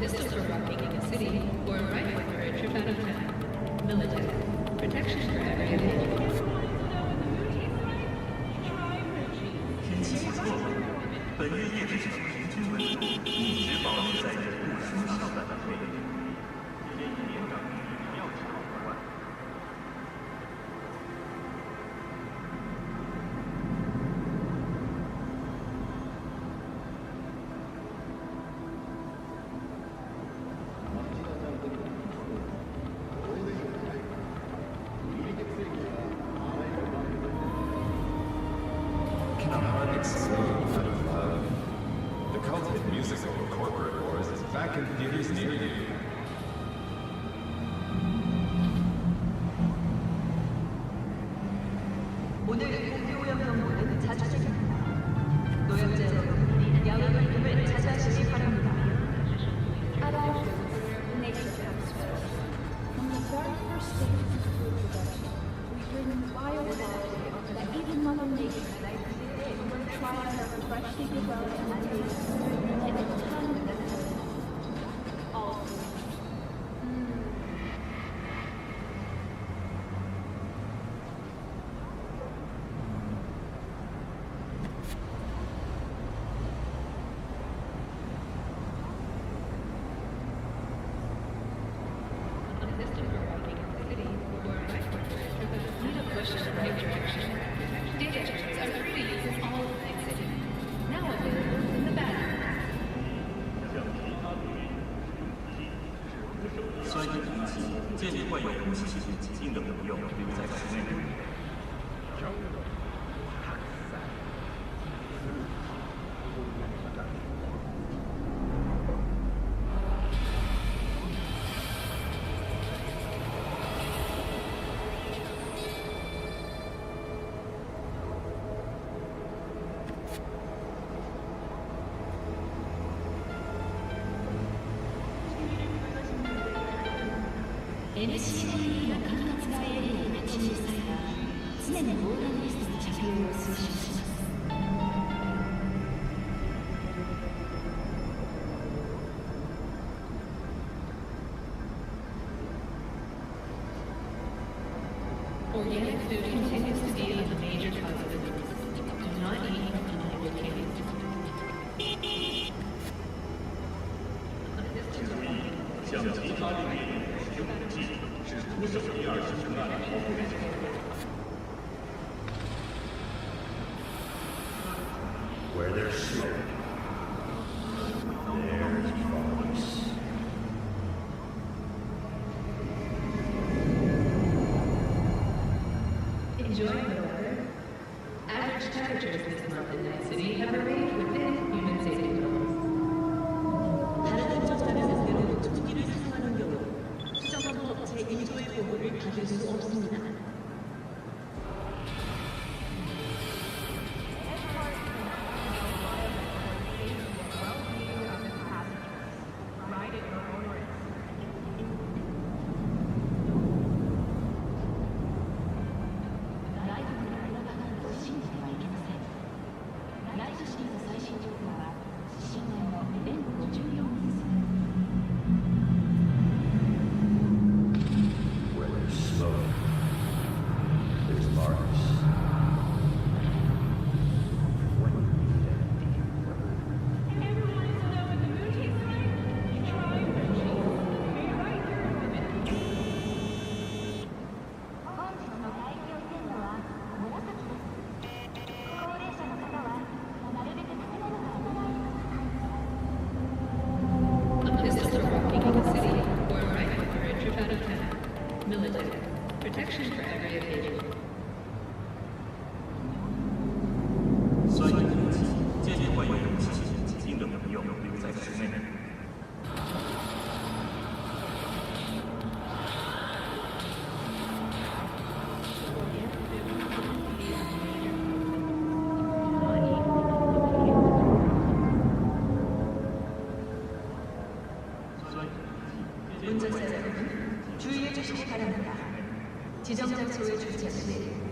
Pistols are rocking in the city, or right for a trip out of town. Military. Protection for everything. 天气不错，本月夜之城平均温度一直保持在人物书上的单位。建议连长不要调换。오늘 공개 오염 정보는 자주적입니다. 노약자 여러분, 양해 이름을 자제하시기 바랍니다. From the very first stage of food production, we bring bioquality that even Mother Nature will try to freshly developed ingredients in a ton of all food. NCAA の管轄外エリアに立ち入る際は常に防弾ベストの着用を推奨します。Organic food continues to be a major cause of illness. Do not eat unapproved candy. 像其他领域使用武器是徒手第二形成案的保护的结果。Where there's smoke, there's promise. Enjoying the weather? Average temperatures this month in Night City have remained within human safety levels. 다른 전자면에서 전기를 사용하는 경우 수정한 업체 1조의 보호를 받을 수 없습니다.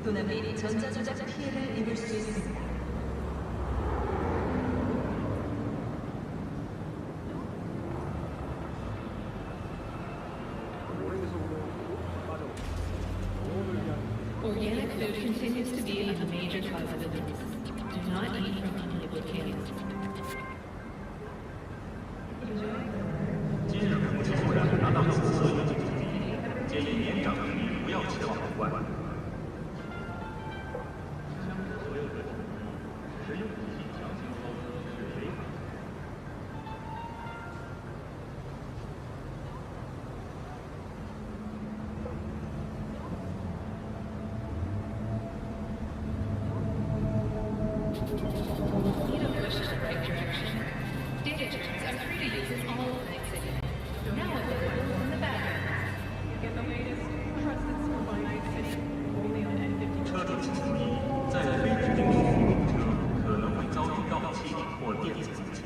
또는 미리 전자조작 피해를 입을 수 있습니다. Organic food continues to be a major cause of illness. Do not eat from unlabeled cans. 今日父亲忽然拿到紫色眼镜图笔，建议年长的你不要前往户外。所有的使用武器强行操作是违法的。Need a push in the right direction. Data terms are free to use in all of Night City. Now available in the bathroom. Get the latest trusted source on Night City, only on N50. 车主请注意，在非指定区域停车可能会遭遇盗窃或电子入侵。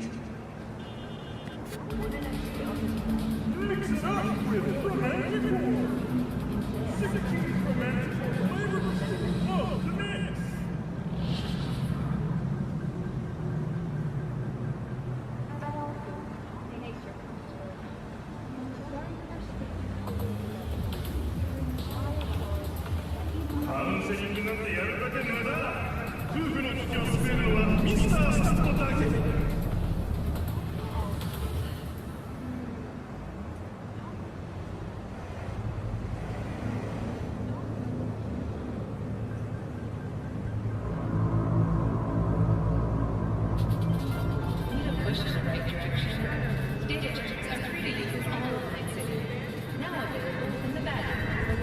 Mix it up with romantic war. 16 romantic flavors of the mix. 카운셀링なんてやるだけ無駄。夫婦の危機を救えるのはミスタースタットだけ。Need a push in the right direction. Data terms are free to use in all of Night City. Now available in the bathroom.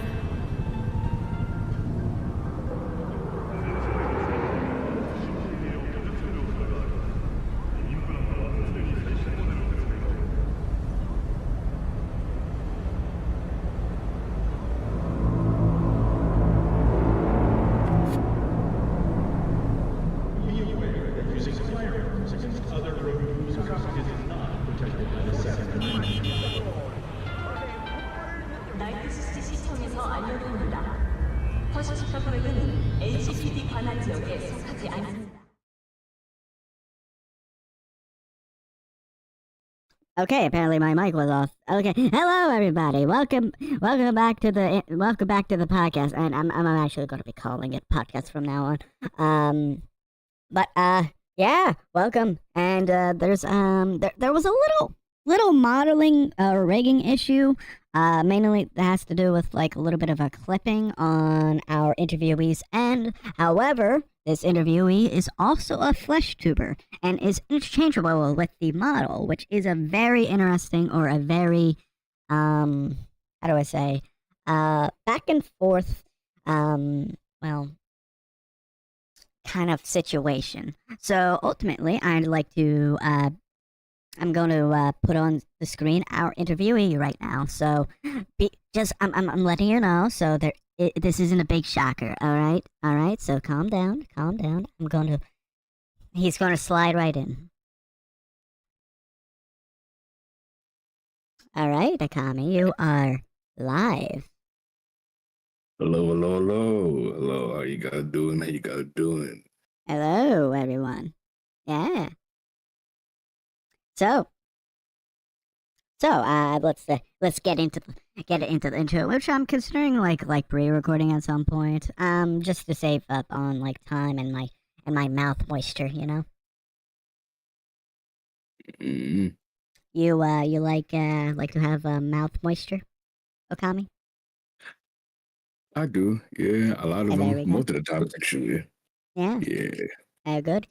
インプラントは常に最新モデルを使います。Be aware that using firearms against other road users is not protected by the Second Amendment. 나이트시티 시청에서 알려드립니다. 퍼시스터블은 NCPD 관할 지역에 속하지 않습니다. Okay, apparently my mic was off. Okay, hello everybody. Welcome back to the podcast. And I'm actually going to be calling it podcast from now on. Yeah, welcome. And there was a little modeling rigging issue. Mainly that has to do with like a little bit of a clipping on our interviewee's end. However, this interviewee is also a FLESHTUBER and is interchangeable with the model, which is a very interesting or a very, how do I say, back and forth, well, kind of situation. So ultimately, I'd like to, I'm going to put on the screen our interviewee right now. So, I'm letting you know. So this isn't a big shocker. All right. So calm down. He's going to slide right in. All right, Okami, you are live. Hello. How you guys doing? Hello, everyone. Yeah. So let's get into the intro, which I'm considering like pre-recording at some point, just to save up on like time and my mouth moisture, you know. Mm-hmm. You like to have mouth moisture, Okami? I do, yeah. A lot of There we them, go. most of the time, actually. Yeah. Yeah. Good.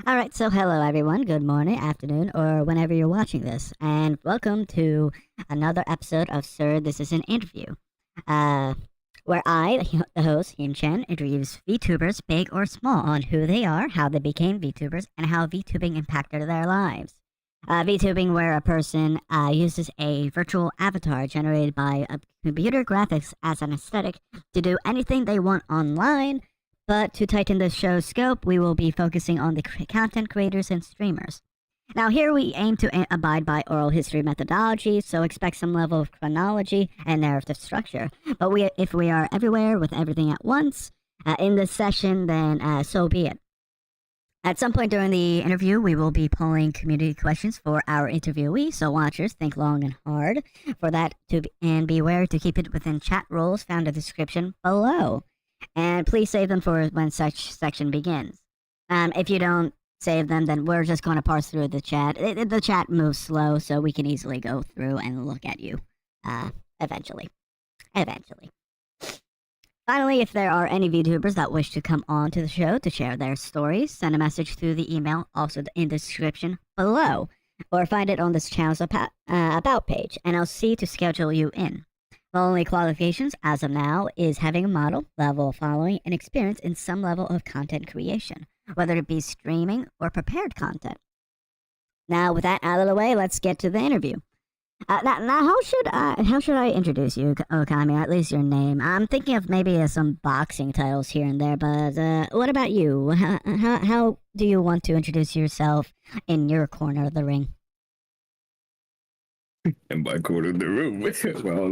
All right, so hello everyone, good morning, afternoon, or whenever you're watching this, and welcome to another episode of Sir, This Is an Interview, where I, the host, Him-chan, interviews VTubers, big or small, on who they are, how they became VTubers, and how VTubing impacted their lives. VTubing, where a person uses a virtual avatar generated by computer graphics as an aesthetic to do anything they want online. But to tighten the show's scope, we will be focusing on the content creators and streamers. Now, here we aim to abide by oral history methodology, so expect some level of chronology and narrative structure. But if we are everywhere with everything at once, in this session, then so be it. At some point during the interview, we will be polling community questions for our interviewee, so watchers, think long and hard for that, and beware to keep it within chat roles found in the description below. And please save them for when such section begins. If you don't save them, then we're just going to parse through the chat. The chat moves slow, so we can easily go through and look at you eventually. Finally, if there are any VTubers that wish to come on to the show to share their stories, send a message through the email also in the description below, or find it on this channel's about page, and I'll see to schedule you in. The only qualifications as of now is having a model, level of following, and experience in some level of content creation, whether it be streaming or prepared content. Now, with that out of the way, let's get to the interview. Now, how should I introduce you, Okami? At least your name. I'm thinking of maybe some boxing titles here and there, but what about you? How do you want to introduce yourself in your corner of the ring? In my corner of the room. Well,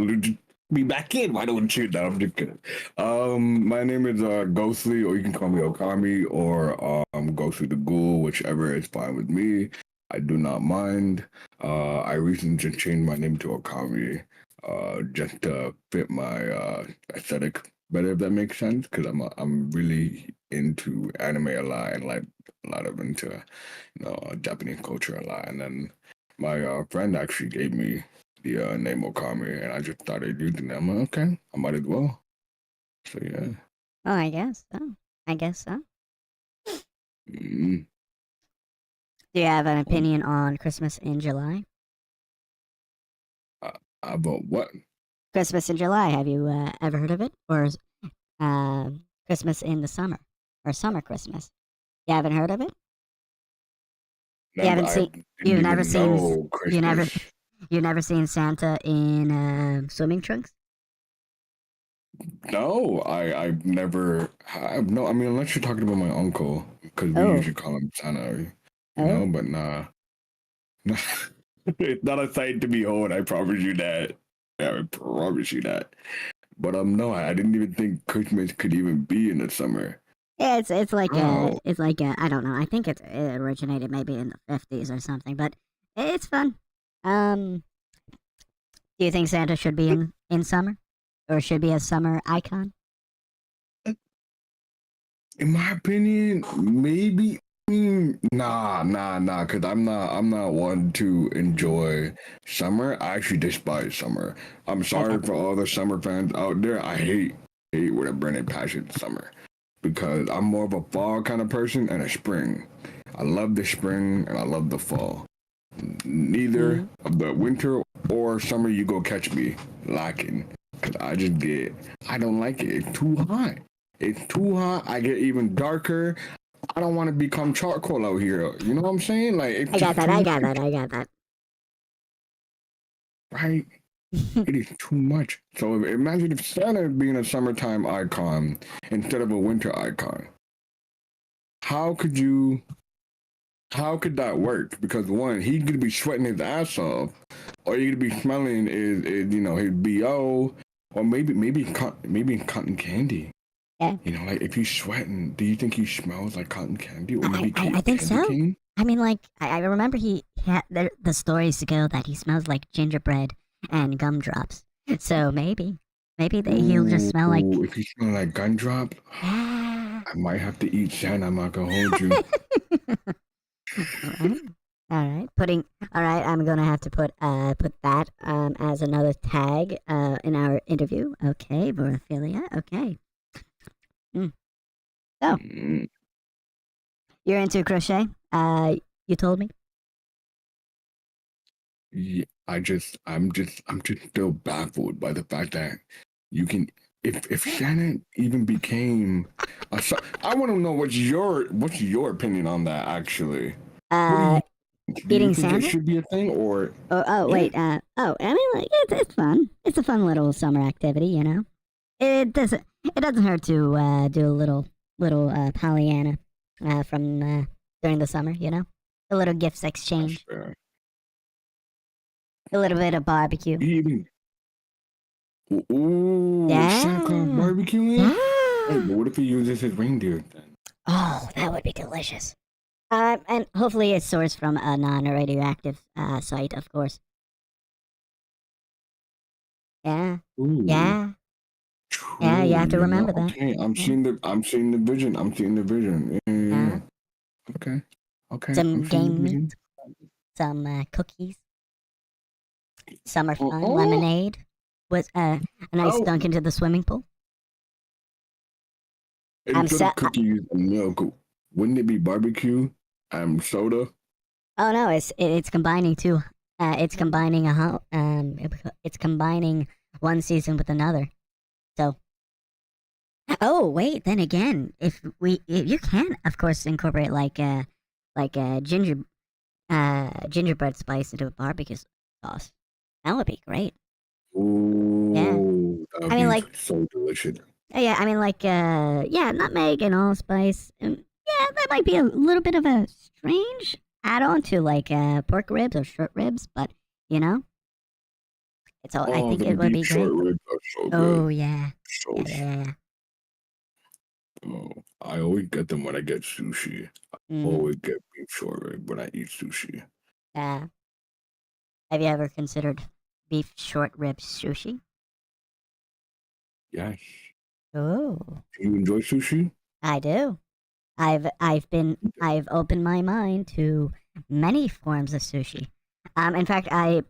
be back in. Why don't you? No, I'm just kidding. My name is Ghostly, or you can call me Okami, or Ghostly the Ghoul, whichever is fine with me. I do not mind. I recently just changed my name to Okami, just to fit my aesthetic better, if that makes sense. Because I'm really into anime a lot, and like a lot of into Japanese culture a lot. And then my friend actually gave me the name Okami, and I just started using it. I'm like, okay, I might as well. So yeah. Oh, I guess so. Mm-hmm. Do you have an opinion on Christmas in July? About what? Christmas in July. Have you ever heard of it? Or Christmas in the summer, or summer Christmas? You haven't heard of it? You've never seen Santa in swimming trunks? No, I've never. No, I mean, unless you're talking about my uncle, because we usually call him Santa. You know, but nah. It's not a sight to behold, I promise you that. Yeah, I promise you that. But no, I didn't even think Christmas could even be in the summer. Yeah, it's like I don't know. I think it originated maybe in the 50s or something, but it's fun. Do you think Santa should be in summer, or should be a summer icon? In my opinion, maybe. Nah, because I'm not one to enjoy summer. I actually despise summer. I'm sorry for all the summer fans out there. I hate with a burning passion summer, because I'm more of a fall kind of person and a spring. I love the spring and I love the fall. Neither of the winter or summer you go catch me lacking, because I don't like it. It's too hot. I get even darker. I don't want to become charcoal out here. You know what I'm saying? Like, I got that. Right? It is too much. So imagine if Santa being a summertime icon instead of a winter icon. How could that work? Because one, he could be sweating his ass off, or he could be smelling his his BO, or maybe cotton candy. Yeah. You know, like if he's sweating, do you think he smells like cotton candy? Or maybe I think so. Cane? I mean, like, I remember he had the stories go that he smells like gingerbread and gumdrops. So maybe he'll just smell like. If he smells like gumdrop, I might have to eat Santa. I'm not gonna hold you. All right. I'm gonna have to put that as another tag in our interview. Okay, Vorophilia. Okay. So, you're into crochet? You told me. Yeah, I'm just still baffled by the fact that you can. If Shannon even became I want to know what's your opinion on that actually. Do Eating you think Santa it should be a thing, or? Wait. I mean, like, it's fun. It's a fun little summer activity, you know. It doesn't hurt to do a little Pollyanna from during the summer, you know, a little gifts exchange, a little bit of barbecue. Ooh, Santa Claus barbecuing? Hey, but what if he uses his reindeer then? Oh, that would be delicious. And hopefully it's sourced from a non-radioactive site, of course. Yeah, Ooh. yeah, yeah. You have to remember that. Okay, I'm Yeah. seeing the vision. I'm seeing the vision. Yeah. Okay. Okay. Some I'm seeing the game vision. meat, some cookies. Summer fun, Oh. lemonade. Was a nice dunk into the swimming pool. Instead of cookies and milk, wouldn't it be barbecue and soda? Oh no, it's combining two. It's combining it's combining one season with another. So. Oh wait, then again, if you can of course incorporate like gingerbread spice into a barbecue sauce. That would be great. Ooh, Yeah. that would be so delicious. Yeah, I mean nutmeg and allspice. And yeah, that might be a little bit of a strange add-on to like pork ribs or short ribs, but you know, it's all. I think it would be short great. ribs are so Oh good. yeah. So Yeah. Oh, I always get them when I get sushi. I always get beef short rib when I eat sushi. Yeah. Have you ever considered beef short rib sushi? Yes. Oh. Do you enjoy sushi? I do. I've opened my mind to many forms of sushi. In fact, I've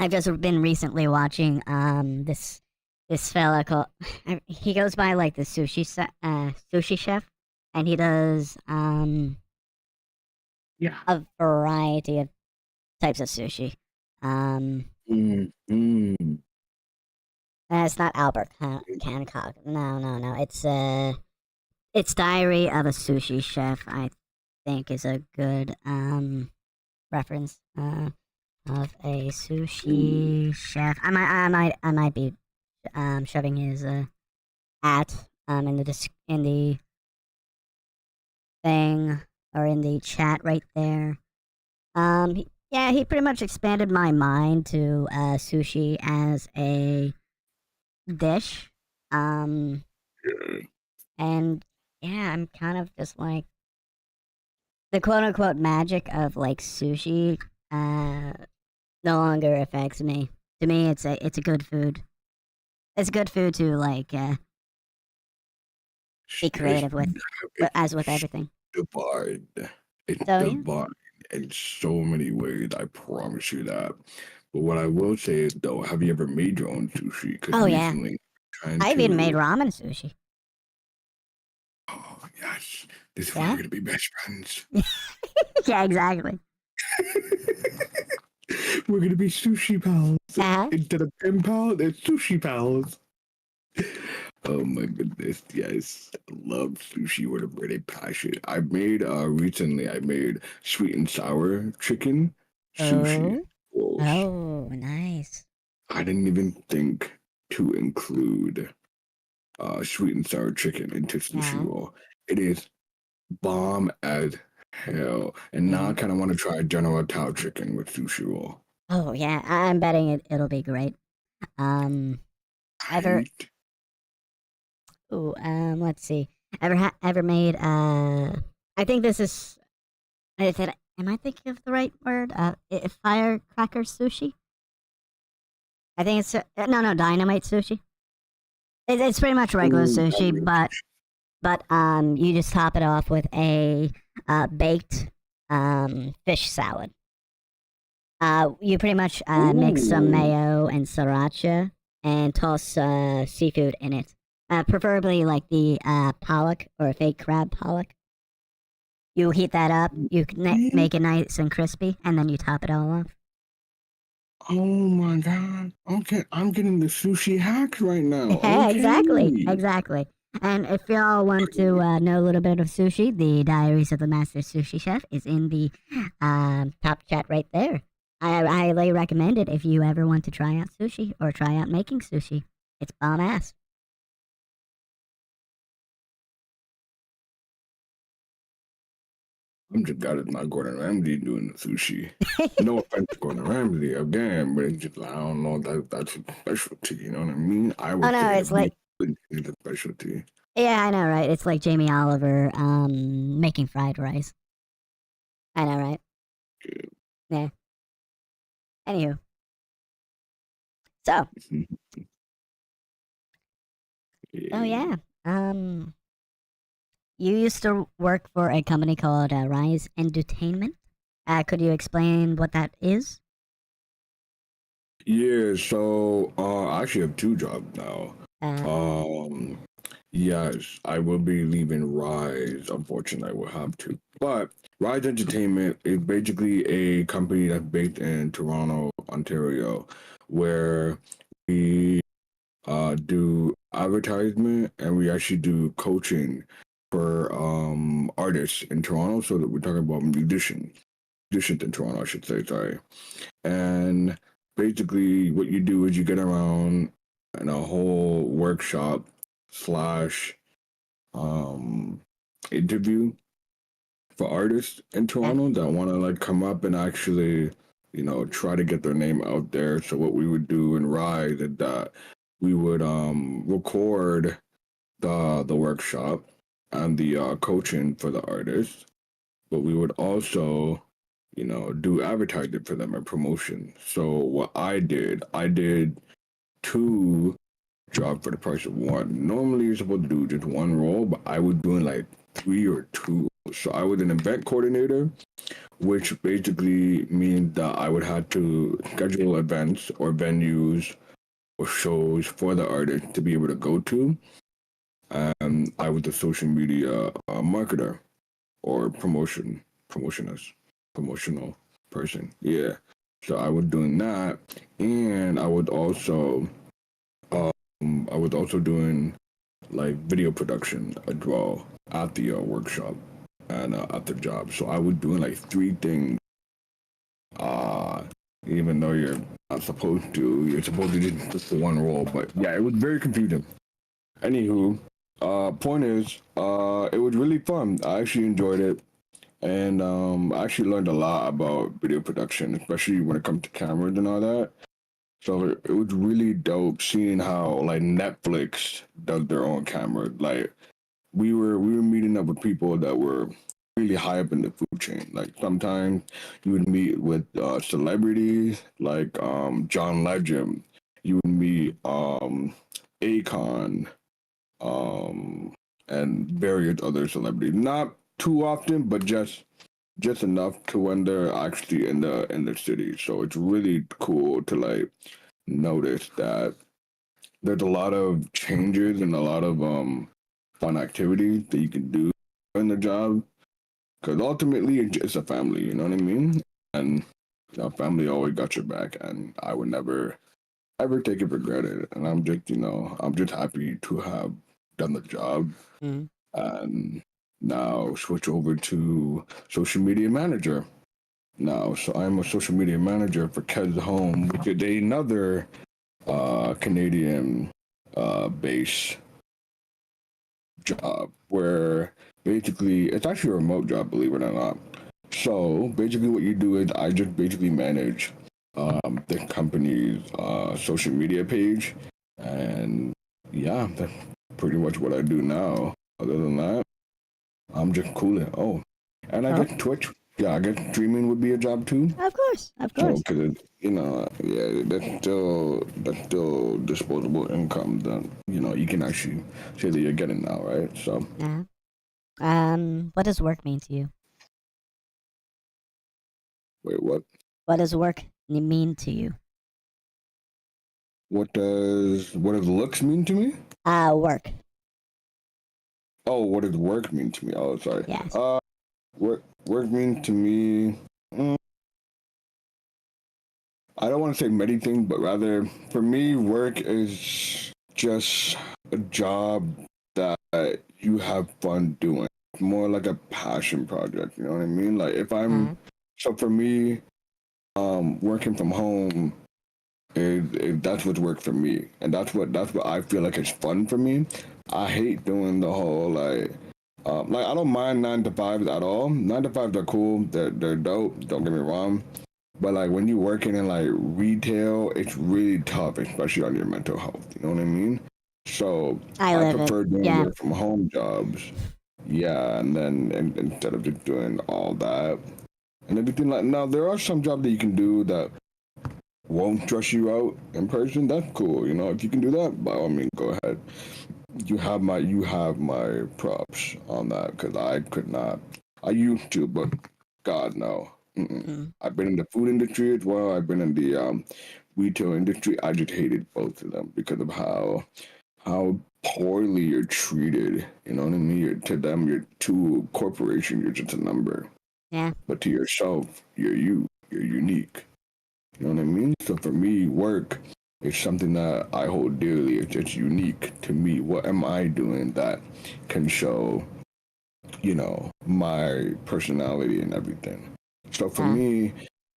just been recently watching this fella called, he goes by like the sushi chef, and he does a variety of types of sushi. It's not Albert Hancock. No. It's Diary of a Sushi Chef. I think is a good reference of a sushi chef. I might be shoving his at in the thing or in the chat right there. He pretty much expanded my mind to sushi as a dish. And yeah, I'm kind of just like the quote unquote magic of like sushi no longer affects me. To me it's a good food. It's good food to like be creative with, as with everything. Divine. It's divine in so many ways, I promise you that. But what I will say is though, have you ever made your own sushi? Oh yeah. I've even made ramen sushi. Oh yes. This is why we're gonna be best friends. Yeah, exactly. We're gonna be sushi pals. Instead of pen pals, it's sushi pals. Oh my goodness, yes. I love sushi with a great passion. I made recently I made sweet and sour chicken sushi. Oh, nice. I didn't even think to include sweet and sour chicken into sushi roll. It is bomb as hell. And now I kind of want to try General Tao chicken with sushi roll. Oh yeah, I'm betting it'll be great. Let's see. Ever made I think this is am I thinking of the right word? Firecracker sushi? I think it's no dynamite sushi. It's pretty much regular sushi, but you just top it off with a baked fish salad. You pretty much mix some mayo and sriracha and toss seafood in it. Preferably like the pollock or fake crab pollock. You heat that up, you make it nice and crispy, and then you top it all off. Oh my god. Okay, I'm getting the sushi hacks right now. Yeah, okay. exactly. And if y'all want to know a little bit of sushi, the Diaries of the Master Sushi Chef is in the top chat right there. I highly recommend it if you ever want to try out sushi or try out making sushi. It's bomb ass. I'm just glad it's not Gordon Ramsay doing the sushi. No offense to Gordon Ramsay again, but it's just I don't know that's a specialty. You know what I mean? It's like It's a specialty. Yeah, I know, right? It's like Jamie Oliver making fried rice. I know, right? Yeah. Anywho. So. Oh, yeah. You used to work for a company called Rise Entertainment. Could you explain what that is? Yeah, so I actually have 2 jobs now. Yes, I will be leaving Rise. Unfortunately, I will have to. But Rise Entertainment is basically a company that's based in Toronto, Ontario, where we do advertisement and we actually do coaching for artists in Toronto. So that we're talking about musicians in Toronto, I should say. Sorry. And basically, what you do is you get around in a whole workshop slash interview for artists in Toronto that want to like come up and actually, try to get their name out there. So what we would do in Rise is that we would record the workshop and the coaching for the artists, but we would also do advertising for them and promotion. So what I did 2 jobs for the price of 1. Normally you're supposed to do just 1 role, but I was doing like 3 or 2. So I was an event coordinator, which basically means that I would have to schedule events or venues or shows for the artist to be able to go to. And I was a social media marketer or promotional person. Yeah. So I was doing that, and I was also doing like video production as well at the workshop and at the job. So I was doing like 3 things. Even though you're supposed to do just 1 role, but yeah, it was very confusing. Anywho, point is, it was really fun. I actually enjoyed it. And I actually learned a lot about video production, especially when it comes to cameras and all that. So it was really dope seeing how like Netflix does their own camera. Like we were meeting up with people that were really high up in the food chain. Like sometimes you would meet with celebrities like John Legend. You would meet Akon, and various other celebrities. Not too often, but just enough to when they're actually in the city. So it's really cool to like notice that there's a lot of changes and a lot of fun activities that you can do in the job. Because ultimately, it's a family. You know what I mean? And family always got your back, and I would never ever take it for granted. And I'm just happy to have done the job. And now switch over to social media manager now. So I'm a social media manager for Kez Home, which is another Canadian base job where basically it's actually a remote job, believe it or not. So basically what you do is I just basically manage the company's social media page, and yeah, that's pretty much what I do now. Other than that, I'm just cooling. Oh, and I guess Twitch. Yeah, I guess streaming would be a job too. Of course. So, because yeah, that's still disposable income that you can actually say that you're getting now, right? So. Yeah. What does work mean to you? Wait, what? What does work mean to you? What does looks mean to me? Work. Oh, what does work mean to me? Oh, sorry. Yes. Work means to me. I don't want to say many things, but rather for me, work is just a job that you have fun doing. It's more like a passion project. You know what I mean? Like if I'm so for me, working from home that's what's worked for me, and that's what I feel like is fun for me. I hate doing the whole like I don't mind 9 to 5s at all. 9 to 5s are cool. They're dope. Don't get me wrong. But like when you're working in like retail, it's really tough, especially on your mental health. You know what I mean? So I I live it. prefer doing Yeah. work from home jobs. Yeah, and then instead of just doing all that and everything like now, there are some jobs that you can do that won't stress you out in person. That's cool. You know, if you can do that, by all means, go ahead. You have my props on that because I could not. I used to, but God no. I've been in the food industry as well. I've been in the retail industry. I just hated both of them because of how poorly you're treated. You know what I mean? To them, you're to a corporation. You're just a number. Yeah. But to yourself, you're you. You're unique. You know what I mean? So for me, work is something that I hold dearly. It's unique to me. What am I doing that can show, my personality and everything? So for me,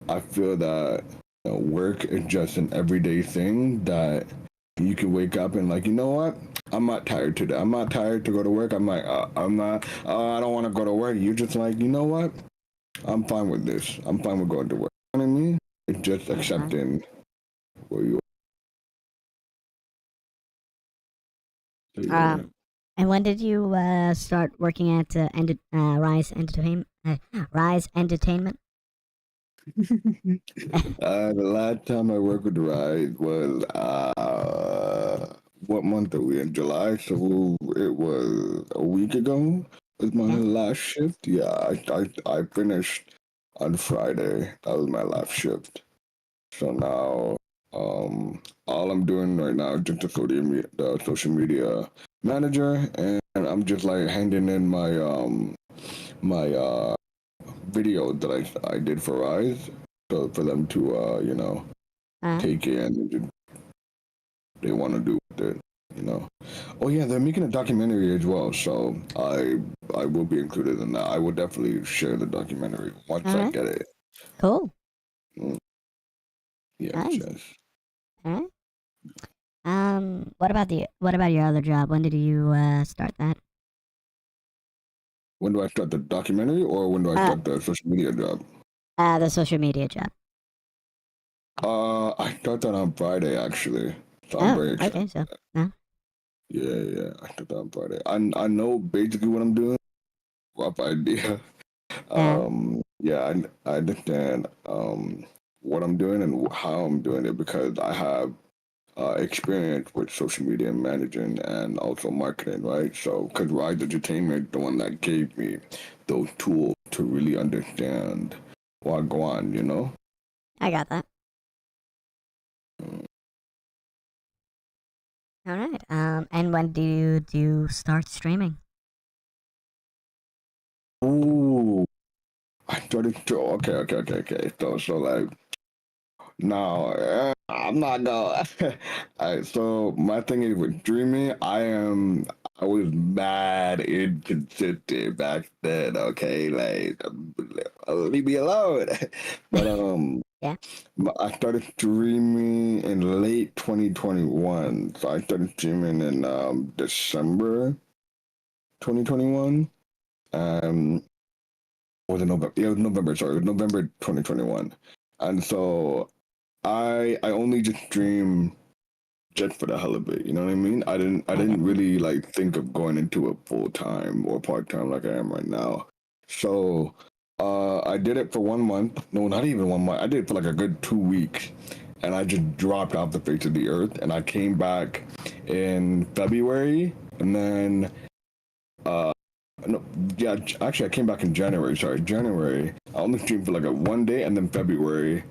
I feel that work is just an everyday thing that you can wake up and like, you know what? I'm not tired today. I'm not tired to go to work. I'm like, I'm not. I don't want to go to work. You're just like, you know what? I'm fine with this. I'm fine with going to work. You know what I mean? It's just accepting where you are. So, yeah. And when did you start working at Rise Entertainment? Rise Entertainment. The last time I worked with Rise was what month are we in? July, so it was a week ago. Was my last shift? Yeah, I finished on Friday. That was my last shift. So now, all I'm doing right now is just the social media manager, and I'm just like handing in my video that I did for Rise, so for them to take in they want to do with it. Oh yeah, they're making a documentary as well, so I will be included in that. I will definitely share the documentary once I get it. Cool. Yes, Nice. yes. All right. What about your other job? When did you start that? When do I start the documentary, or when do I start the social media job? The social media job. I start that on Friday actually, so I'm very excited. Okay, so Yeah, I start that on Friday. I know basically what I'm doing, rough idea. Yeah, I understand what I'm doing and how I'm doing it because I have experience with social media managing and also marketing, right? So, because Rise Entertainment, the one that gave me those tools to really understand what go on. I got that. All right. And when do you start streaming? Ooh, I started to. Okay. So like, no, I'm not gonna. Alright, so my thing is with streaming, I was mad inconsistent back then. Okay, like leave me alone. But Yeah. I started streaming in late 2021. So I started streaming in December 2021. Was it November? Yeah, it was November. Sorry, it was November 2021. And so I only just stream just for the hell of it. You know what I mean? I didn't really like think of going into it full time or part time like I am right now. So I did it for 1 month. No, not even 1 month. I did it for like a good 2 weeks. And I just dropped off the face of the earth. And I came back in February. And then no, yeah, actually I came back in January. Sorry, January. I only streamed for like a 1 day, and then February,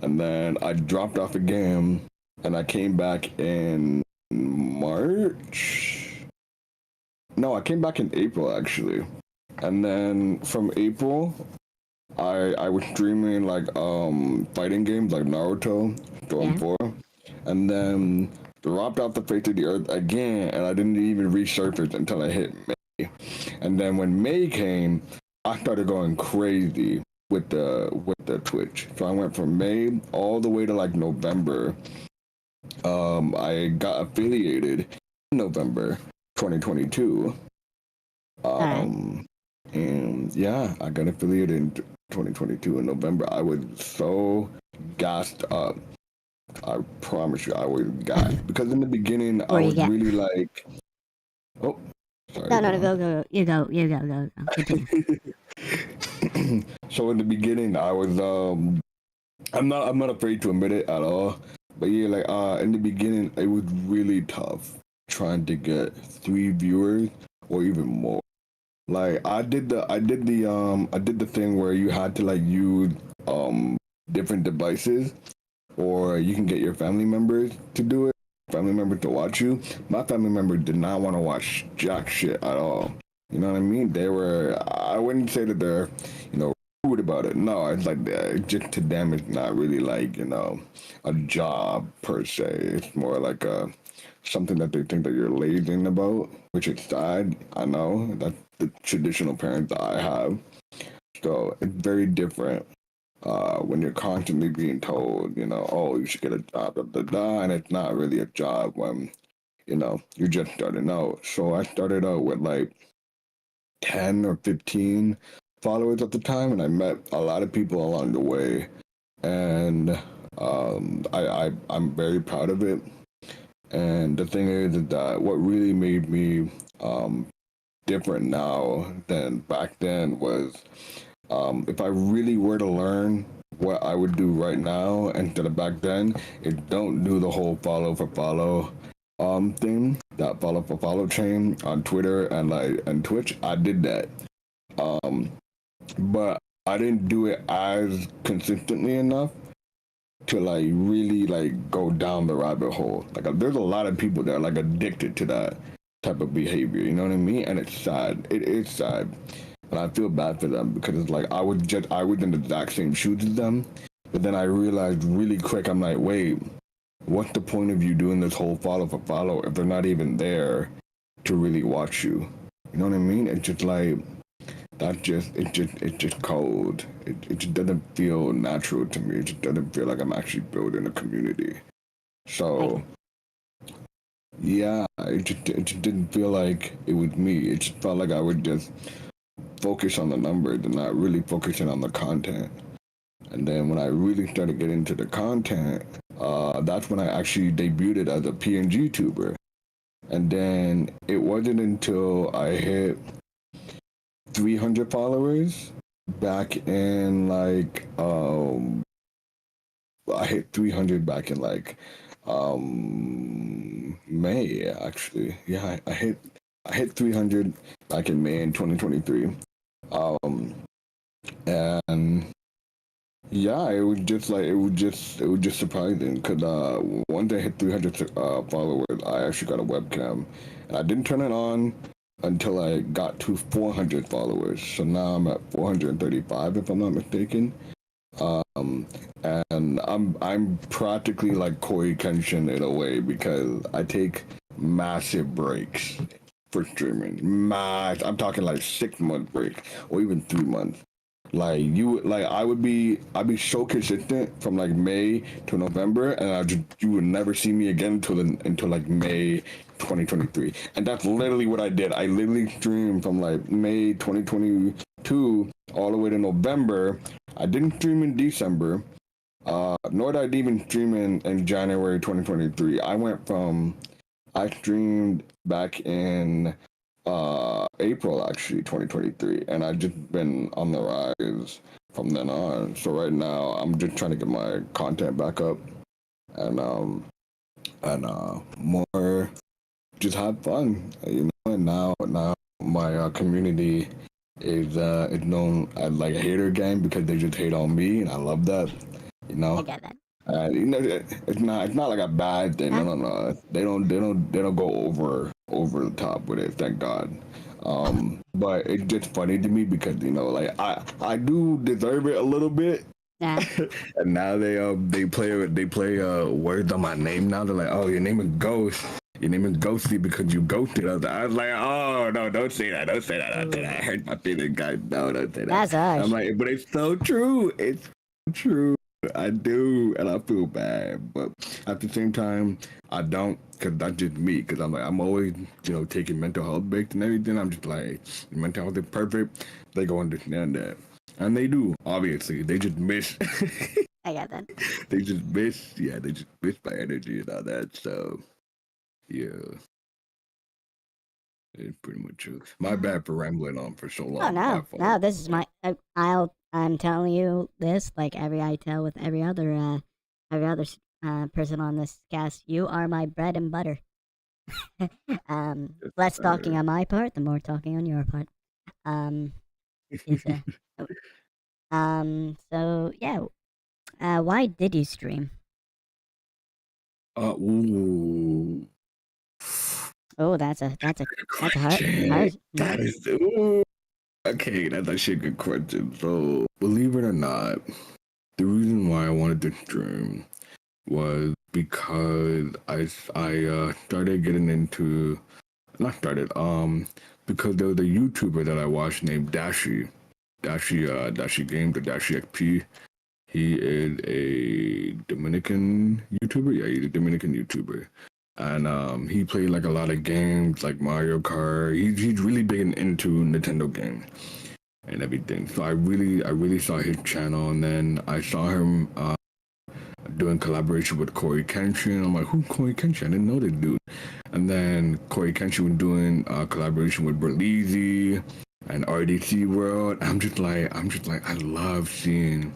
and then I dropped off again, and I came back in March. No, I came back in April actually, and then from April, I was streaming like fighting games like Naruto, Storm 4, and then dropped off the face of the earth again, and I didn't even resurface until I hit May. And then when May came, I started going crazy with the Twitch. So I went from May all the way to like November. I got affiliated in November 2022. And yeah, I got affiliated in 2022 in November. I was so gassed up I promise you, I always got because in the beginning I Or you was get- really like, oh, sorry. No, go. You go. Continue. So in the beginning, I was I'm not afraid to admit it at all. But yeah, like in the beginning, it was really tough trying to get 3 viewers or even more. Like I did the thing where you had to like use different devices, or you can get your family members to do it. Family member to watch you. My family member did not want to watch jack shit at all. You know what I mean? They were. I wouldn't say that they're, rude about it. No, it's like just to them, it's not really like a job per se. It's more like something that they think that you're lazying about, which is sad. I know that's the traditional parents that I have. So it's very different when you're constantly being told, oh, you should get a job, blah, blah, blah, and it's not really a job when, you're just starting out. So I started out with like 10 or 15 followers at the time, and I met a lot of people along the way, and I'm very proud of it. And the thing is that what really made me different now than back then was if I really were to learn what I would do right now instead of back then, is don't do the whole follow for follow thing, that follow for follow chain on Twitter and Twitch. I did that. But I didn't do it as consistently enough to like really like go down the rabbit hole. Like there's a lot of people that are like addicted to that type of behavior, you know what I mean? And it's sad. It is sad. And I feel bad for them because it's like I was in the exact same shoes as them. But then I realized really quick, I'm like, wait, what's the point of you doing this whole follow for follow if they're not even there to really watch you? You know what I mean? It's just like it's just cold. It just doesn't feel natural to me. It just doesn't feel like I'm actually building a community. So yeah, it just didn't feel like it was me. It just felt like I would just focus on the numbers and not really focusing on the content. And then when I really started getting into the content, that's when I actually debuted as a PNG tuber. And then it wasn't until I hit 300 followers back in like I hit 300 back in like May actually. Yeah, I hit 300 back in May in 2023. And yeah, it was just surprising because once I hit 300 followers, I actually got a webcam, and I didn't turn it on until I got to 400 followers. So now I'm at 435, if I'm not mistaken. And I'm practically like Corey Kenshin in a way because I take massive breaks for streaming. I'm talking like 6-month break or even 3 months. Like I'd be so consistent from like May to November, and you would never see me again until like May 2023. And that's literally what I did. I literally streamed from like May 2022 all the way to November. I didn't stream in December, nor did I even stream in January 2023. I streamed back in April actually 2023, and I've just been on the rise from then on. So right now I'm just trying to get my content back up and more just have fun, and now my community is known as like a hater gang because they just hate on me, and I love that. I get that. It's not like a bad thing. Huh? No. They don't go over the top with it. Thank God. But it's just funny to me because like I do deserve it a little bit. Yeah. And now they play words on my name now. They're like, oh, your name is Ghost. Your name is Ghosty because you ghosted us. I was like, oh no, don't say that. I hurt my feelings, guys. No, don't say that. That's harsh. I'm like, but it's so true. It's true. I do, and I feel bad, but at the same time, I don't, because that's just me, because I'm always, taking mental health breaks and everything. I'm just like, mental health is perfect. They go understand that. And they do, obviously. They just miss, I got that. They just miss my energy and all that. So yeah, it's pretty much true. My bad for rambling on for so long. Oh My no, fault. no, this is my. I'm telling you this like I tell with every other person on this cast. You are my bread and butter. Less talking on my part, the more talking on your part. Is So yeah. Why did you stream? Ooh. Oh, that's a hard. That is ooh. Okay, that's actually a good question. So, believe it or not, the reason why I wanted to stream was because I started getting into, not started, because there was a YouTuber that I watched named Dashi Games or Dashi XP. He is a Dominican YouTuber. Yeah, he's a Dominican YouTuber. And he played like a lot of games like Mario Kart. He's really big into Nintendo games and everything. So I really saw his channel, and then I saw him doing collaboration with Corey Kenshin. I'm like, who's Corey Kenshin? I didn't know this dude. And then Corey Kenshin was doing collaboration with Berlizzi and RDC World. I'm just like, I love seeing,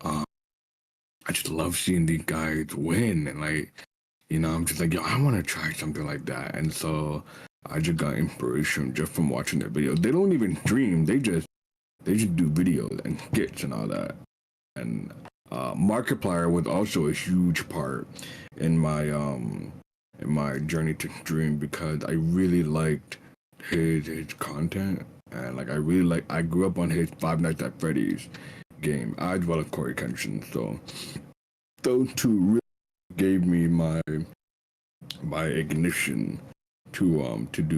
I just love seeing these guys win, and like, you know, I'm just like, yo, I want to try something like that. And so I just got inspiration just from watching their videos. They don't even stream. They just do videos and skits and all that. And Markiplier was also a huge part in my journey to stream, because I really liked his content, and like I grew up on his Five Nights at Freddy's game as well as Corey Kenshin. So those two really gave me my ignition to do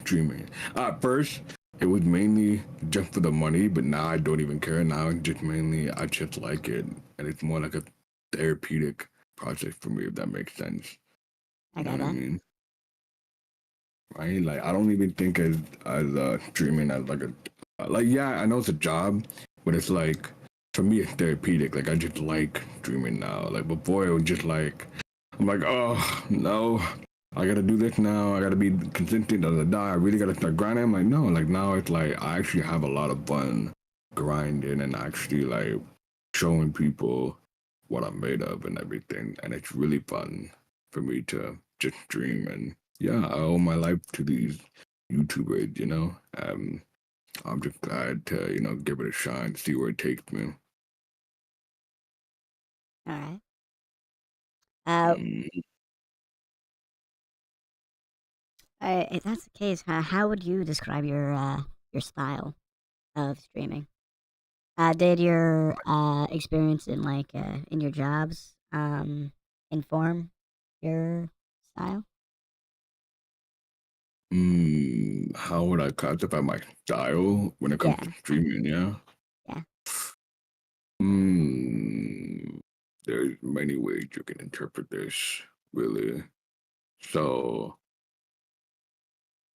streaming. At first, it was mainly just for the money, but now I don't even care. Now it's just mainly I just like it, and it's more like a therapeutic process for me, if that makes sense. I got that. I mean? Right? Like, I don't even think as streaming as like a yeah, I know it's a job, but it's like, for me it's therapeutic. Like, I just like streaming now. Like, before it was just like, I'm like, oh no, I gotta do this now. I gotta be consistent. I really gotta start grinding. I'm like, no. Like, now it's like I actually have a lot of fun grinding and actually like showing people what I'm made of and everything. And it's really fun for me to just stream. And yeah, I owe my life to these YouTubers. You know, I'm just glad to give it a shot and see where it takes me. All right. If that's the case, how would you describe your style of streaming? Did your experience in in your jobs inform your style? How would I classify my style when it comes to streaming? Yeah. Yeah. There's many ways you can interpret this, really. So,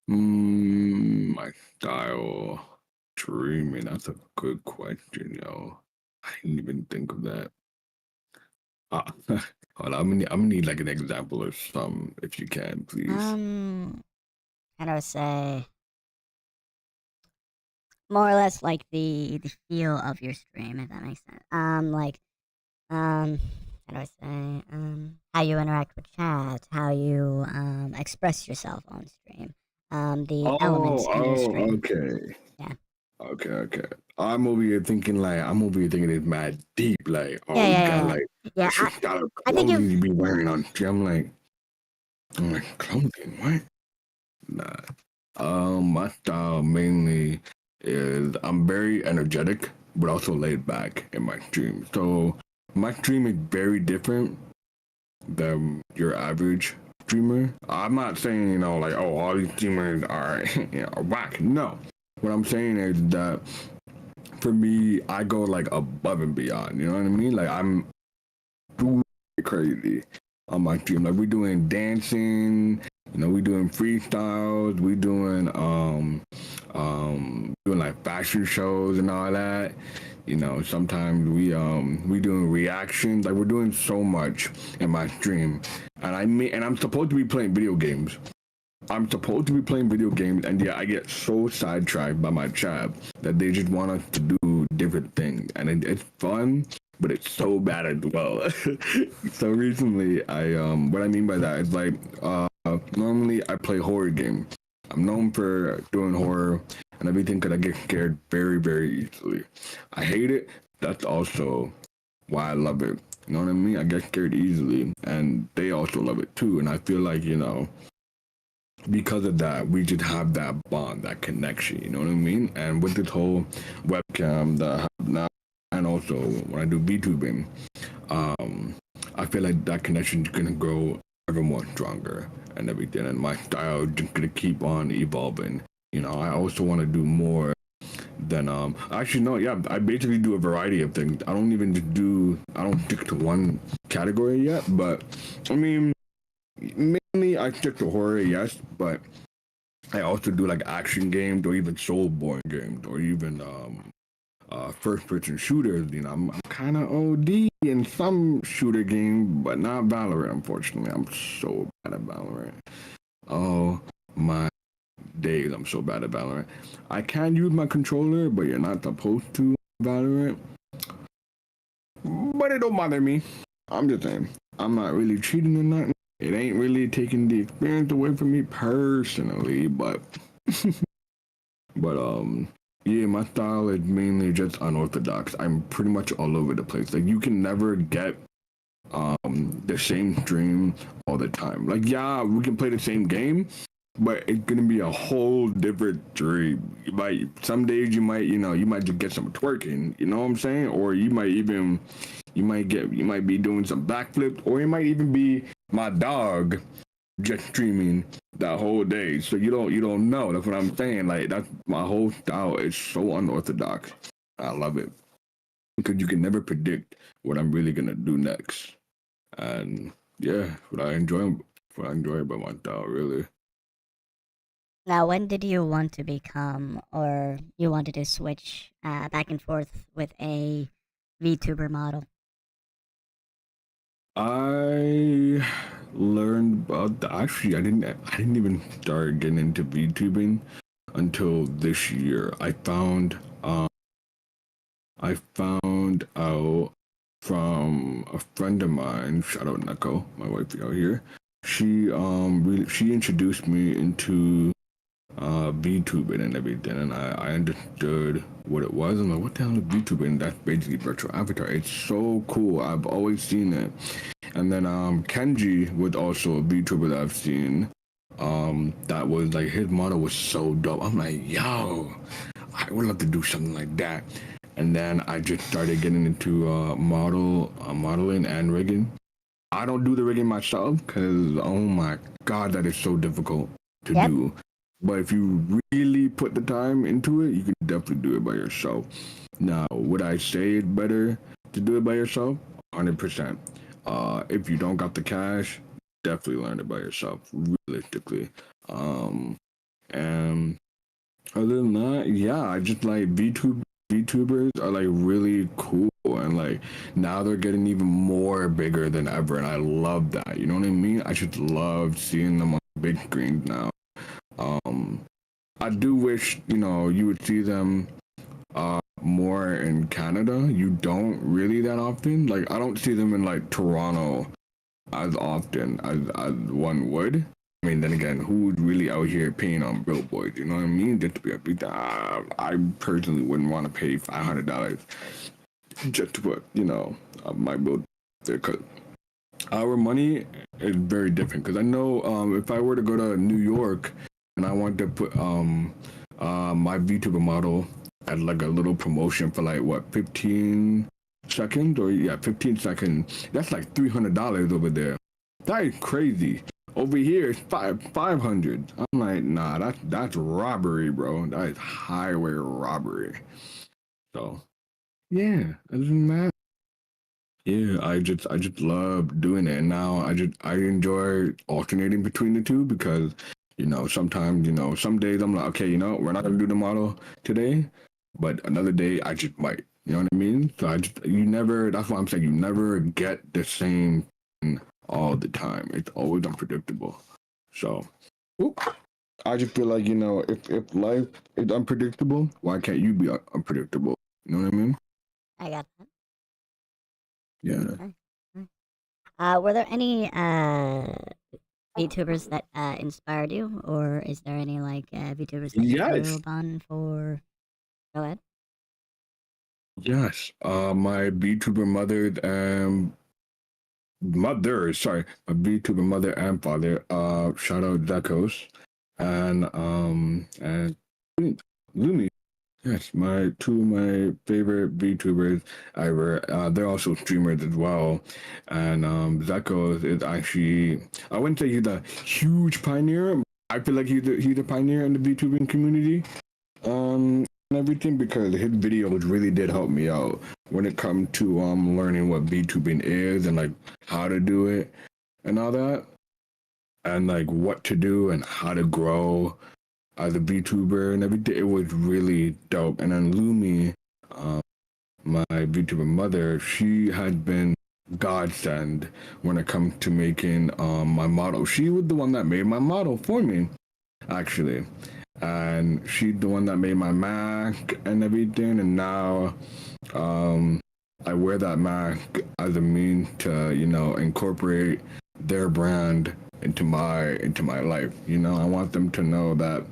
my style streaming, that's a good question, yo. I didn't even think of that. Hold on, I'm gonna need like an example or some, if you can, please. How do I say? More or less like the feel of your stream, if that makes sense. How do I say? How you interact with chat, how you express yourself on stream, the elements in your stream. Okay. Yeah. Okay. I'm over here thinking it's mad deep, like, oh, Yeah, I think you be wearing on stream. I'm like, clothing, what? Nah. My style mainly is I'm very energetic, but also laid back in my stream. So my stream is very different than your average streamer. I'm not saying, like, oh, all these streamers are, are whack. No. What I'm saying is that for me, I go like above and beyond. You know what I mean? Like, I'm too crazy on my stream. Like, we're doing dancing, we doing freestyles, we doing like fashion shows and all that. You know, sometimes we doing reactions, like we're doing so much in my stream, and I'm supposed to be playing video games. I'm supposed to be playing video games, and yeah, I get so sidetracked by my chat that they just want us to do different things, and it's fun, but it's so bad as well. So recently, what I mean by that is like, normally I play horror games. I'm known for doing horror and everything because I get scared very, very easily. I hate it. That's also why I love it. You know what I mean? I get scared easily, and they also love it too. And I feel like, you know, because of that, we just have that bond, that connection, you know what I mean? And with this whole webcam that I have now, and also when I do VTubing, I feel like that connection is gonna grow ever more stronger and everything, and my style is just gonna keep on evolving. You know, I also want to do more than actually no, yeah, I basically do a variety of things. I don't stick to one category yet, but I mean, mainly I stick to horror, yes, but I also do like action games or even soul-born games or even first-person shooters. You know, I'm kind of OD in some shooter games, but not Valorant, unfortunately. I'm so bad at Valorant. Oh my days, I'm so bad at Valorant. I can use my controller, but you're not supposed to Valorant. But it don't bother me. I'm just saying, I'm not really cheating or nothing. It ain't really taking the experience away from me personally, but yeah, my style is mainly just unorthodox. I'm pretty much all over the place. Like you can never get the same stream all the time. Like yeah, we can play the same game, but it's gonna be a whole different stream. Some days you might just get some twerking, you know what I'm saying? Or you might be doing some backflips, or it might even be my dog just streaming that whole day. So you don't know. That's what I'm saying. Like that's my whole style is so unorthodox. I love it because you can never predict what I'm really gonna do next. And yeah, what I enjoy about my style really. Now, when did you want to become, or you wanted to switch back and forth with a VTuber model? I learned about actually I didn't even start getting into VTubing until this year. I found out from a friend of mine, shout out Neko, my wife out here. She introduced me into VTubing and everything, and I understood what it was. I'm like, what the hell is VTubing? That's basically virtual avatar. It's so cool. I've always seen it. And then Kenji was also a VTuber that I've seen. That was like his model was so dope. I'm like, yo, I would love to do something like that. And then I just started getting into modeling and rigging. I don't do the rigging myself because oh my god, that is so difficult to do. But if you really put the time into it, you can definitely do it by yourself. Now, would I say it's better to do it by yourself? 100%. If you don't got the cash, definitely learn it by yourself, realistically. And other than that, yeah, I just like VTubers are like really cool, and like now they're getting even more bigger than ever, and I love that. You know what I mean? I just love seeing them on big screens now. I do wish, you would see them more in Canada. You don't really that often. Like, I don't see them in, like, Toronto as often as one would. I mean, then again, who's really out here paying on billboards? You know what I mean? Just to be a big, I personally wouldn't want to pay $500 just to put, my bill there. Because our money is very different. Because I know if I were to go to New York and I wanted to put my VTuber model at like a little promotion for like what 15 seconds or 15 seconds, that's like $300 over there. That is crazy. Over here it's 500. I'm like, nah, that's robbery, bro. That is highway robbery. So yeah, other than that, yeah, I just love doing it. And now I enjoy alternating between the two because sometimes, some days I'm like, okay, we're not gonna do the model today, but another day I just might You know what I mean? So you never. That's why I'm saying you never get the same thing all the time. It's always unpredictable. So, whoop. I just feel like if life is unpredictable, why can't you be unpredictable? You know what I mean? I got that. Yeah. Were there any VTubers that inspired you, or is there any like VTubers that you Yes. grew up on for? Go ahead. Yes. My VTuber mother and my VTuber mother and father. Shout out Zakos and Lumi. Yes, two of my favorite VTubers ever. They're also streamers as well. And Zekos is actually, I wouldn't say he's a huge pioneer. I feel like he's a pioneer in the VTubing community. And everything, because his videos really did help me out when it comes to learning what VTubing is and like how to do it and all that. And like what to do and how to grow as a VTuber and everything. It was really dope. And then Lumi, my VTuber mother, she had been godsend when it comes to making my model. She was the one that made my model for me, actually. And she's the one that made my Mac and everything. And now I wear that Mac as a means to, incorporate their brand into my life. I want them to know that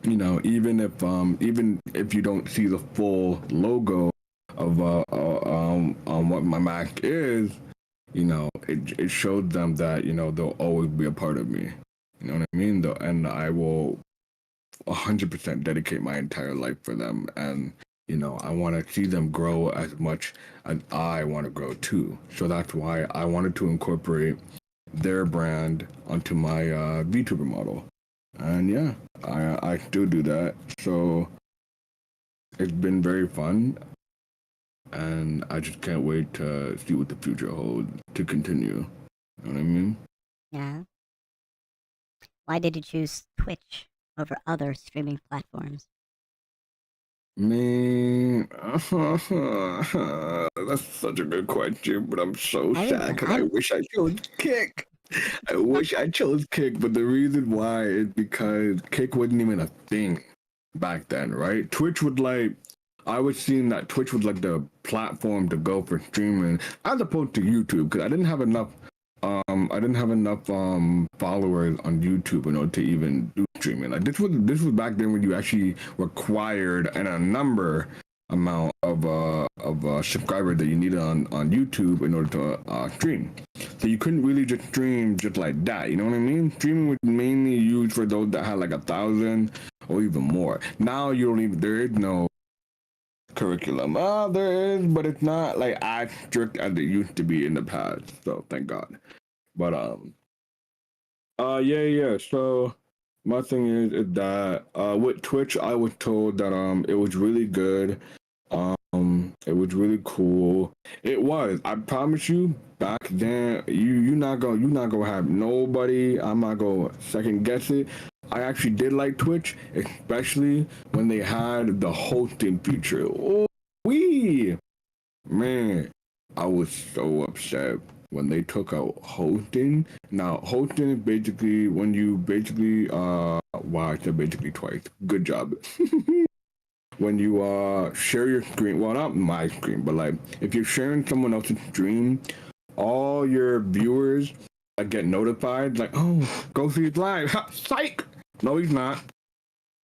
even if you don't see the full logo of what my Mac is, it shows them that they'll always be a part of me. You know what I mean? And I will 100% dedicate my entire life for them. And I want to see them grow as much as I want to grow too. So that's why I wanted to incorporate their brand onto my VTuber model. And yeah, I still do that. So it's been very fun. And I just can't wait to see what the future holds to continue. You know what I mean? Yeah. Why did you choose Twitch over other streaming platforms? Man, that's such a good question, but I'm so sad because I wish I chose Kick. I wish I chose Kick, but the reason why is because Kick wasn't even a thing back then, right? Twitch would I was seeing that Twitch was like the platform to go for streaming as opposed to YouTube, because I didn't have enough followers on YouTube in order to even do streaming. Like this was back then when you actually required a number amount of subscribers that you needed on YouTube in order to stream. So you couldn't really just stream just like that. You know what I mean? Streaming was mainly used for those that had like 1,000 or even more. Now there is no curriculum. There is, but it's not like as strict as it used to be in the past. So thank God. But yeah. So my thing is that with Twitch, I was told that it was really good. It was really cool. It was. I promise you. Back then, you're not gonna have nobody. I'm not gonna second guess it. I actually did like Twitch, especially when they had the hosting feature. Oh, man, I was so upset when they took out hosting. Now, hosting is basically when you wow, I said basically twice. Good job. When you share your screen, well, not my screen, but like if you're sharing someone else's stream, all your viewers get notified, like, oh, go see it live. Ha, psych! No, he's not.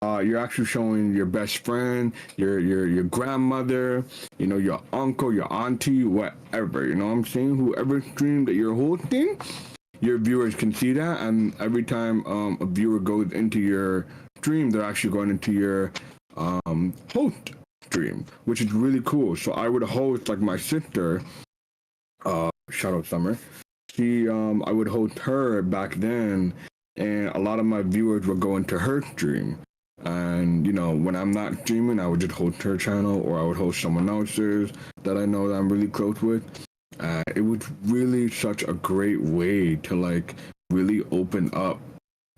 You're actually showing your best friend, your grandmother, your uncle, your auntie, whatever. You know what I'm saying? Whoever stream that you're hosting, your viewers can see that, and every time a viewer goes into your stream, they're actually going into your host stream, which is really cool. So I would host like my sister, shout out Summer. I would host her back then, and a lot of my viewers would go into her stream. And when I'm not streaming, I would just host her channel, or I would host someone else's that I know that I'm really close with. It was really such a great way to like really open up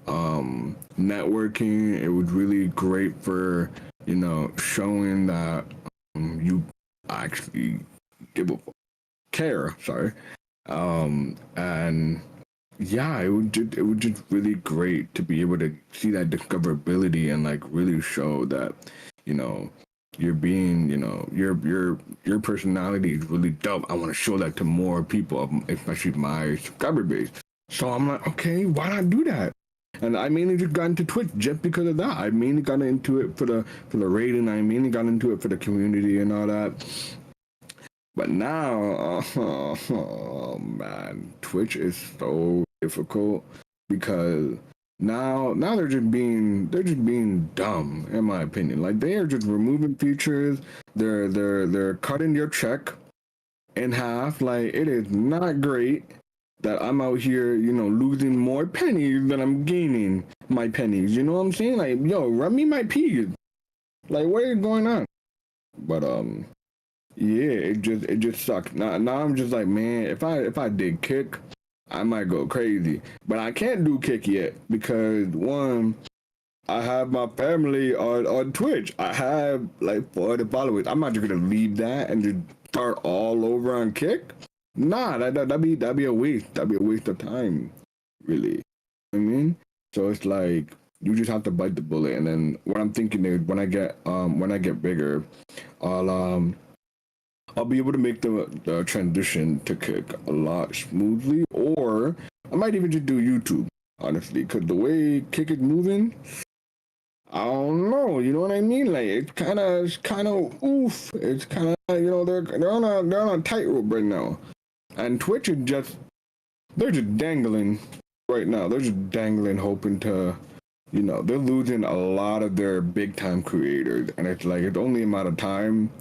networking. It was really great for showing that you actually care. Sorry. And yeah, it would just really great to be able to see that discoverability and like really show that, you know, you're being, you know, your personality is really dope. I want to show that to more people, especially my subscriber base. So I'm like, okay, why not do that? And I mainly just got into Twitch just because of that. I mainly got into it for the rating. I mainly got into it for the community and all that. But now, oh man, Twitch is so difficult because now they're just being dumb, in my opinion. Like they are just removing features. They're cutting your check in half. Like it is not great that I'm out here, you know, losing more pennies than I'm gaining my pennies. You know what I'm saying? Like, yo, run me my peas. Like, what is going on? But yeah, it just sucks. Now I'm just like, man, if I did Kick, I might go crazy. But I can't do Kick yet because one, I have my family on Twitch. I have like 40 followers. I'm not just gonna leave that and just start all over on Kick. Nah, that'd be a waste. That'd be a waste of time, really. You know what I mean? So it's like you just have to bite the bullet. And then what I'm thinking is when I get bigger, I'll be able to make the transition to Kick a lot smoothly, or I might even just do YouTube, honestly, because the way Kick is moving, I don't know, you know what I mean? Like it's kind of oof. It's kind of, you know, they're on a tightrope right now, and Twitch is they're just dangling right now. They're just dangling, hoping to, you know, they're losing a lot of their big time creators, and it's like it's only a matter of time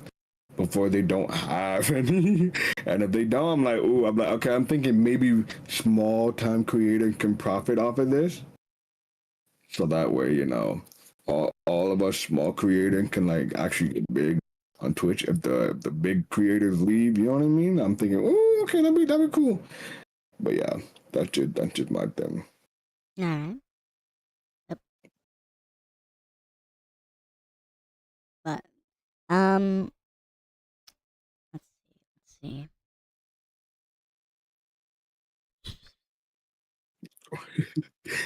before they don't have any. And if they don't, I'm like, okay, I'm thinking maybe small time creators can profit off of this. So that way, you know, all of us small creators can like actually get big on Twitch if the big creators leave, you know what I mean? I'm thinking, oh, okay, that'd be cool. But yeah, that's just my thing. All right. Yep. But let's see.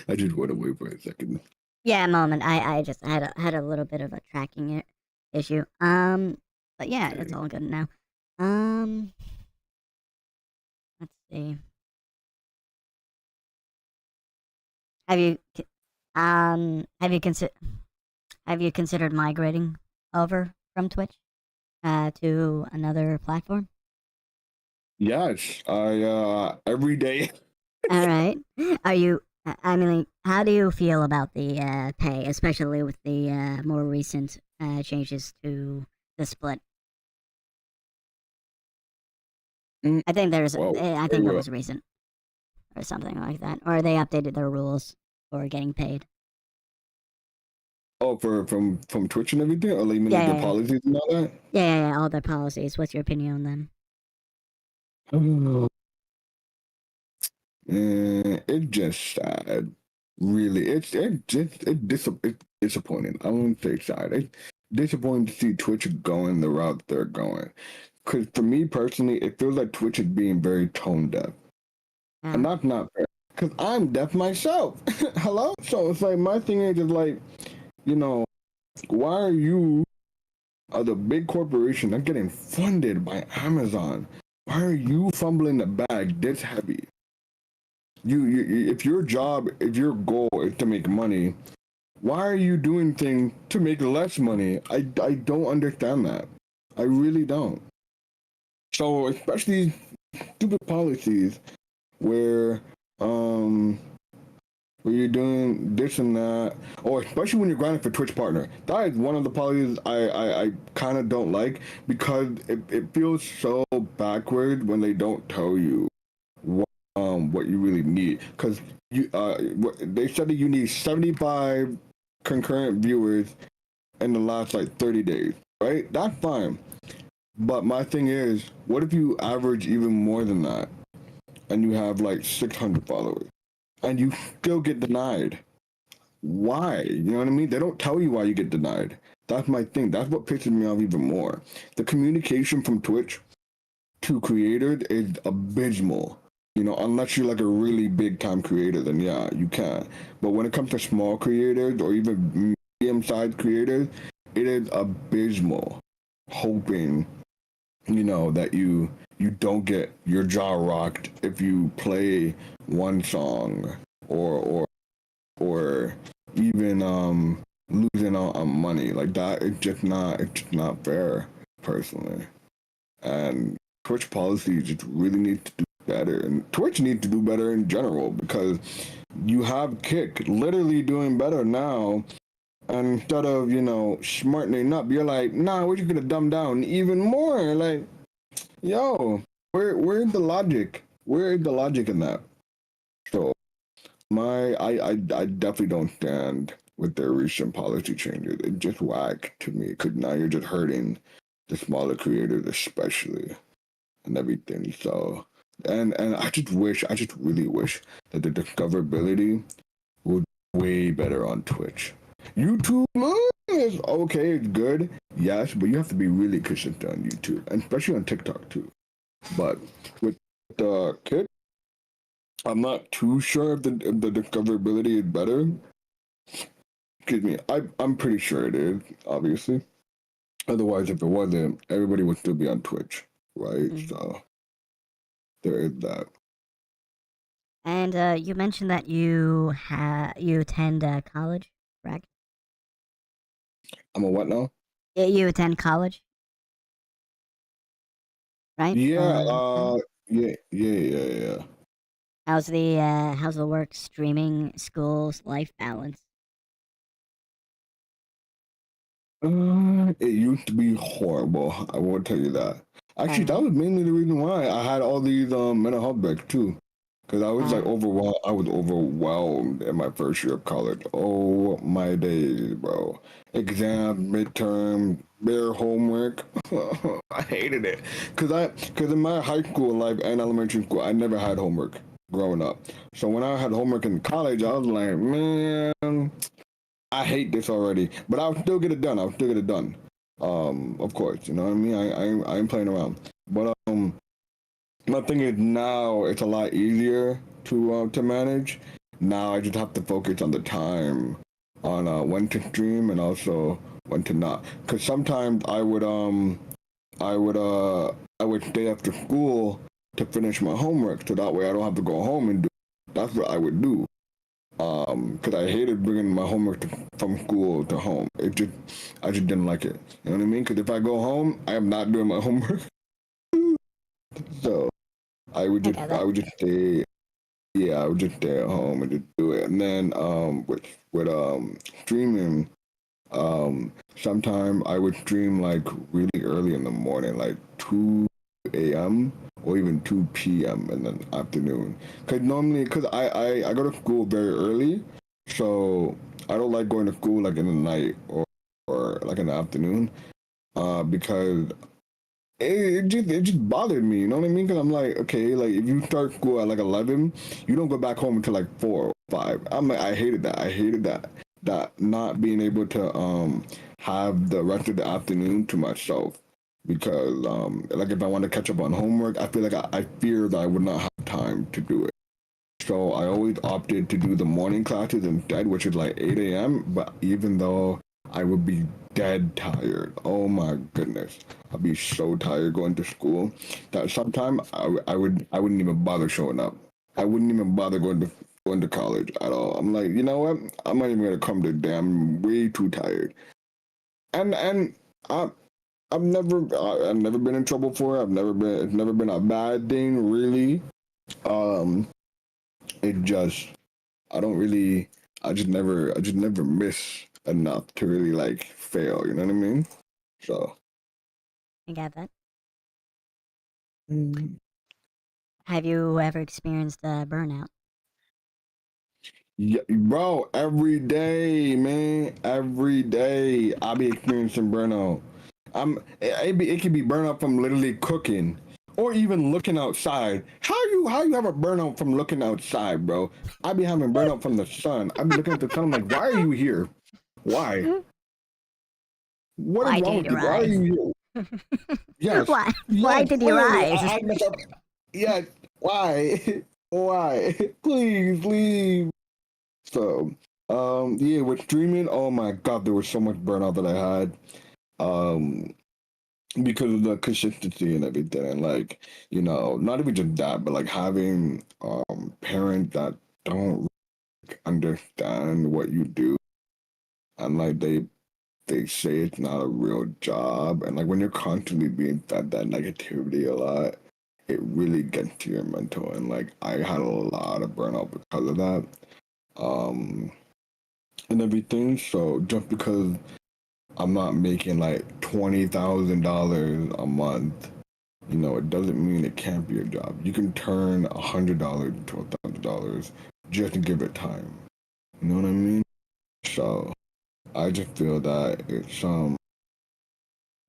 I just went away for a second. Yeah, a moment. I just had a little bit of a tracking issue. But yeah, Okay. it's all good now. Let's see. Have you considered migrating over from Twitch to another platform? Yes, I every day. All right. Are you? I mean, like, how do you feel about the pay, especially with the more recent changes to the split? I think there's. Well, I think that was recent, or something like that, or they updated their rules for getting paid. Oh, from Twitch and everything, or like you mean like the policies and all that? Yeah, all their policies. What's your opinion on them? Oh, it's just sad. Really, it's disappointing. I won't say sad. It's disappointing to see Twitch going the route they're going. Because for me personally, it feels like Twitch is being very tone deaf, and that's not fair. Because I'm deaf myself. Hello, so it's like my thing is like, you know, why are you, the big corporation, not getting funded by Amazon? Why are you fumbling the bag this heavy? You if your goal is to make money, why are you doing things to make less money? I don't understand that. I really don't. So especially stupid policies where you're doing this and that, or especially when you're grinding for Twitch partner. That is one of the policies I kind of don't like, because it feels so backward when they don't tell you what you really need. Because they said that you need 75 concurrent viewers in the last like 30 days, right? That's fine. But my thing is, what if you average even more than that and you have like 600 followers and you still get denied? Why? You know what I mean? They don't tell you why you get denied. That's my thing. That's what pisses me off even more. The communication from Twitch to creators is abysmal. You know, unless you're like a really big time creator, then yeah, you can. But when it comes to small creators or even medium-sized creators, it is abysmal. Hoping, you know, that you don't get your jaw rocked if you play one song or even losing out on money like that. It's just not fair, personally. And Twitch policies just really need to do better, and Twitch needs to do better in general, because you have Kick literally doing better now, and instead of, you know, smartening up, you're like, nah, we're just gonna dumb down even more. Like, yo, where's the logic? Where is the logic in that? So I definitely don't stand with their recent policy changes. It just whack to me, because now you're just hurting the smaller creators especially and everything. So and I just really wish that the discoverability would be way better on Twitch. YouTube is okay, it's good, yes, but you have to be really consistent on YouTube, and especially on TikTok too. But with the Kit, I'm not too sure if the discoverability is better. Excuse me, I'm pretty sure it is, obviously. Otherwise, if it wasn't, everybody would still be on Twitch, right? Mhm. So there is that. And you mentioned that you attend college, correct? I'm a what now? You attend college, right? Yeah, Or- yeah. how's the work, streaming, schools, life balance? It used to be horrible. I will tell you that. Actually, that was mainly the reason why I had all these mental health breaks too, because I was like overwhelmed. I was overwhelmed in my first year of college. Oh my days, bro! Exams, midterm, bare homework. I hated it, because in my high school life and elementary school, I never had homework growing up. So when I had homework in college, I was like, man, I hate this already, but I'll still get it done. Of course, you know what I mean. I ain't playing around. But my thing is now it's a lot easier to manage. Now I just have to focus on the time, on when to stream and also when to not. Because sometimes I would stay after school to finish my homework, so that way I don't have to go home and do. That's what I would do. Because I hated bringing my homework from school to home. I just didn't like it. You know what I mean? Because if I go home, I am not doing my homework. So I would just stay. Yeah, I would just stay at home and just do it. And then with streaming, sometime I would stream like really early in the morning, like 2 a.m. or even 2 p.m. in the afternoon. Because I go to school very early, so I don't like going to school like in the night or like in the afternoon, because it just bothered me, you know what I mean? Because I'm like, okay, like if you start school at like 11, you don't go back home until like 4 or 5. I'm like, I hated that not being able to have the rest of the afternoon to myself, because like if I want to catch up on homework, I feel like I fear that I would not have time to do it. So I always opted to do the morning classes instead, which is like 8 a.m. But even though I would be dead tired, oh my goodness, I'd be so tired going to school that sometimes I wouldn't even bother showing up. I wouldn't even bother going to college at all. I'm like, you know what? I'm not even gonna come to day. I'm way too tired. And I've never been in trouble for it. It's never been a bad thing really. It just I just never miss enough to really like fail, you know what I mean? So I got that. Have you ever experienced burnout? yeah, bro, every day, man, every day I be experiencing burnout. It could be burnout from literally cooking or even looking outside. How you have a burnout from looking outside, bro? I be having burnout from the sun. I be looking at the sun, I'm like, why are you here? Why? What Why is wrong did with you you? Why are rise? you here? Yes. Why Yes. did you Wait, rise? I messed up. Yes. Why? Why? Please leave. So, yeah, with streaming, oh my god, there was so much burnout that I had. Um, because of the consistency and everything, and like, not even just that, but like having parents that don't understand what you do, and like they say it's not a real job, and like when you're constantly being fed that negativity a lot, it really gets to your mental, and like I had a lot of burnout because of that, and everything. So just because I'm not making like $20,000 a month, it doesn't mean it can't be a job. You can turn $100 into $1,000 just to give it time. You know what I mean? So I just feel that it's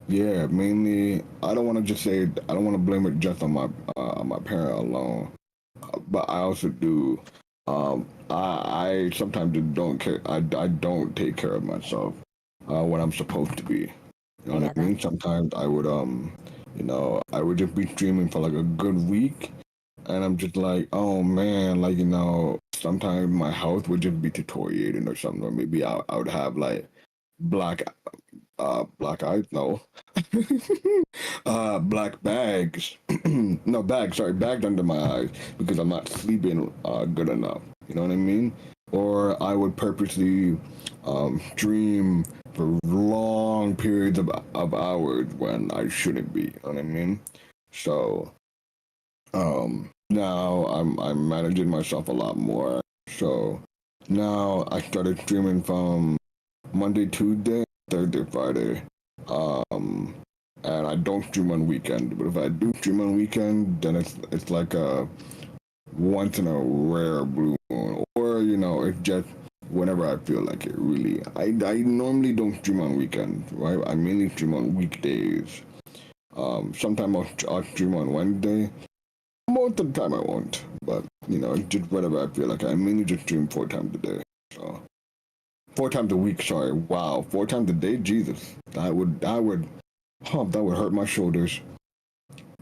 yeah, mainly I don't want to just say I don't want to blame it just on my parent alone, but I also do. I sometimes just don't care. I don't take care of myself when I'm supposed to be. You know I what got I that. mean? Sometimes I would I would just be streaming for like a good week, and I'm just like, oh man, like sometimes my health would just be deteriorating or something, or maybe I would have like black black eyes, no. Black bags. No, bags, sorry, bags under my eyes because I'm not sleeping good enough. You know what I mean? Or I would purposely dream for long periods of hours when I shouldn't be. You know what I mean? So now I'm managing myself a lot more. So now I started streaming from Monday, Tuesday, Thursday, Friday. And I don't stream on weekend. But if I do stream on weekend, then it's like a once in a rare blue moon, or it's just whenever I feel like it. Really, I normally don't stream on weekends, right? I mainly stream on weekdays. Sometimes I'll stream on Wednesday. Most of the time I won't, but just whenever I feel like it. I mainly just stream 4 times a day. So 4 times a week. Sorry, wow, 4 times a day. Jesus, that would that would hurt my shoulders.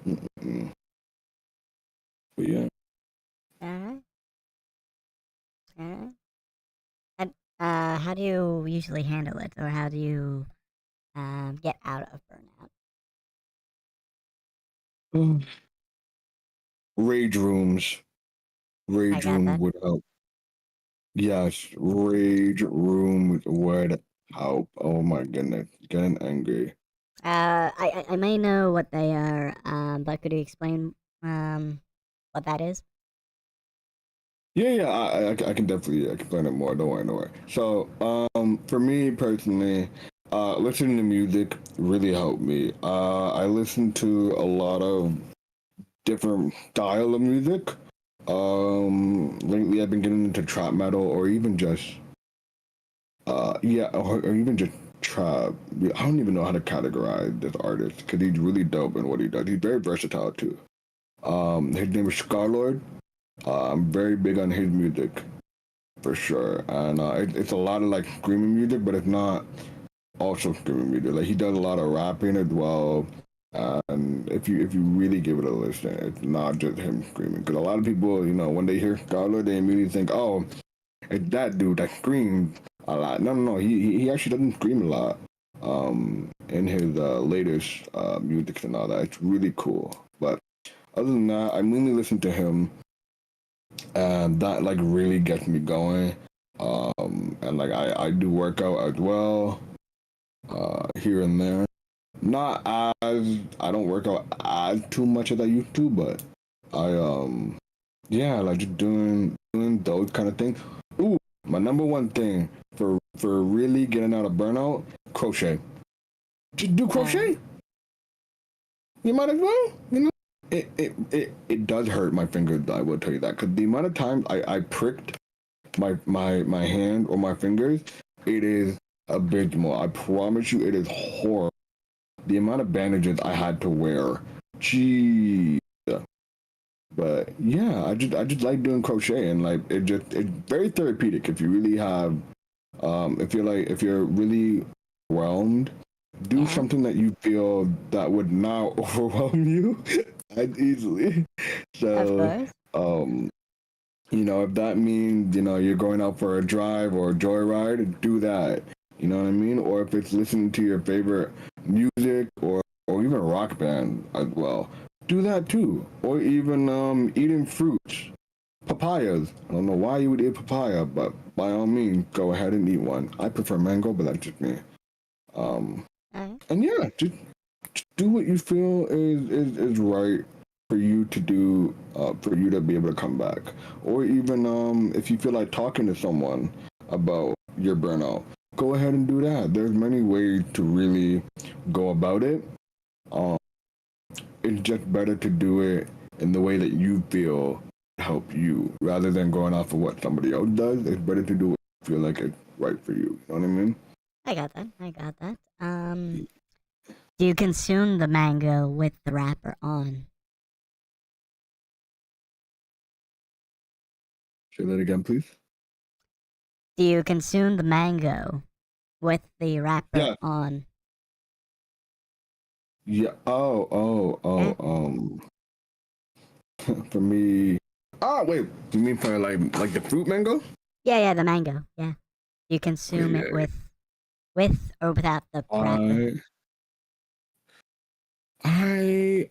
Mm-mm. But yeah. Alright. Alright. And how do you usually handle it, or how do you get out of burnout? Rage rooms. I Rage got rooms that. would help. Yes, rage rooms would help. Oh my goodness, getting angry. I may know what they are, but could you explain what that is? Yeah, I can definitely explain it more. Don't worry, don't worry. So, for me personally, listening to music really helped me. I listen to a lot of different style of music. Lately I've been getting into trap metal, or even just, or even just trap. I don't even know how to categorize this artist because he's really dope in what he does. He's very versatile too. His name is Scarlord. I'm very big on his music for sure, and it's a lot of like screaming music, but it's not also screaming music. Like he does a lot of rapping as well. And if you really give it a listen, it's not just him screaming. Because a lot of people, when they hear Scarlett, they immediately think, oh, it's that dude that screams a lot. No, no, no. He actually doesn't scream a lot. In his latest music and all that, it's really cool. But other than that, I mainly listen to him, and that like really gets me going. And like I do workout as well, here and there. Not as I don't work out as too much as I used to, but I yeah, like just doing those kind of things. Ooh, my number one thing for really getting out of burnout, crochet. Just do crochet. You might as well. It does hurt my fingers. I will tell you that, because the amount of times I pricked my hand or my fingers, it is abysmal. I promise you, it is horrible. The amount of bandages I had to wear, gee. But yeah, I just like doing crochet, and like it's very therapeutic if you really have if you're really overwhelmed Do Yeah. something that you feel that would not overwhelm you as easily. Of So, course. you know, if that means, you know, you're going out for a drive or a joyride, do that. You know what I mean? Or if it's listening to your favorite music or even a rock band as well, do that too. Or even eating fruits, papayas. I don't know why you would eat papaya, but by all means, go ahead and eat one. I prefer mango, but that's just me. And yeah, just do what you feel is right for you to do, for you to be able to come back. Or even if you feel like talking to someone about your burnout, go ahead and do that. There's many ways to really go about it. It's just better to do it in the way that you feel help you rather than going off of what somebody else does. It's better to do what you feel like it's right for you. You know what I mean? I got that. Do you consume the mango with the wrapper on? Say that again, please. Do you consume the mango with the wrapper on? Yeah. For me. Oh wait, you mean for like the fruit mango? Yeah, the mango. Yeah. You consume it with or without the wrapper? I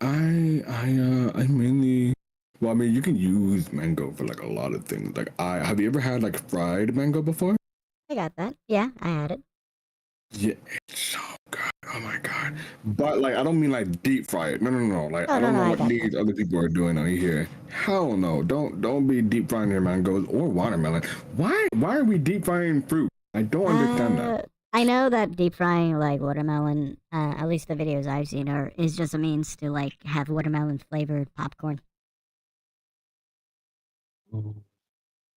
mainly. Well, I mean, you can use mango for like a lot of things. Like, have you ever had like fried mango before? I got that. Yeah, I had it. Yeah, it's so good. Oh my god! But like, I don't mean like deep fry it. No. Like, I don't know what these other people are doing out here. Hell no! Don't be deep frying your mangoes or watermelon. Why are we deep frying fruit? I don't understand that. I know that deep frying like watermelon, at least the videos I've seen is just a means to like have watermelon flavored popcorn.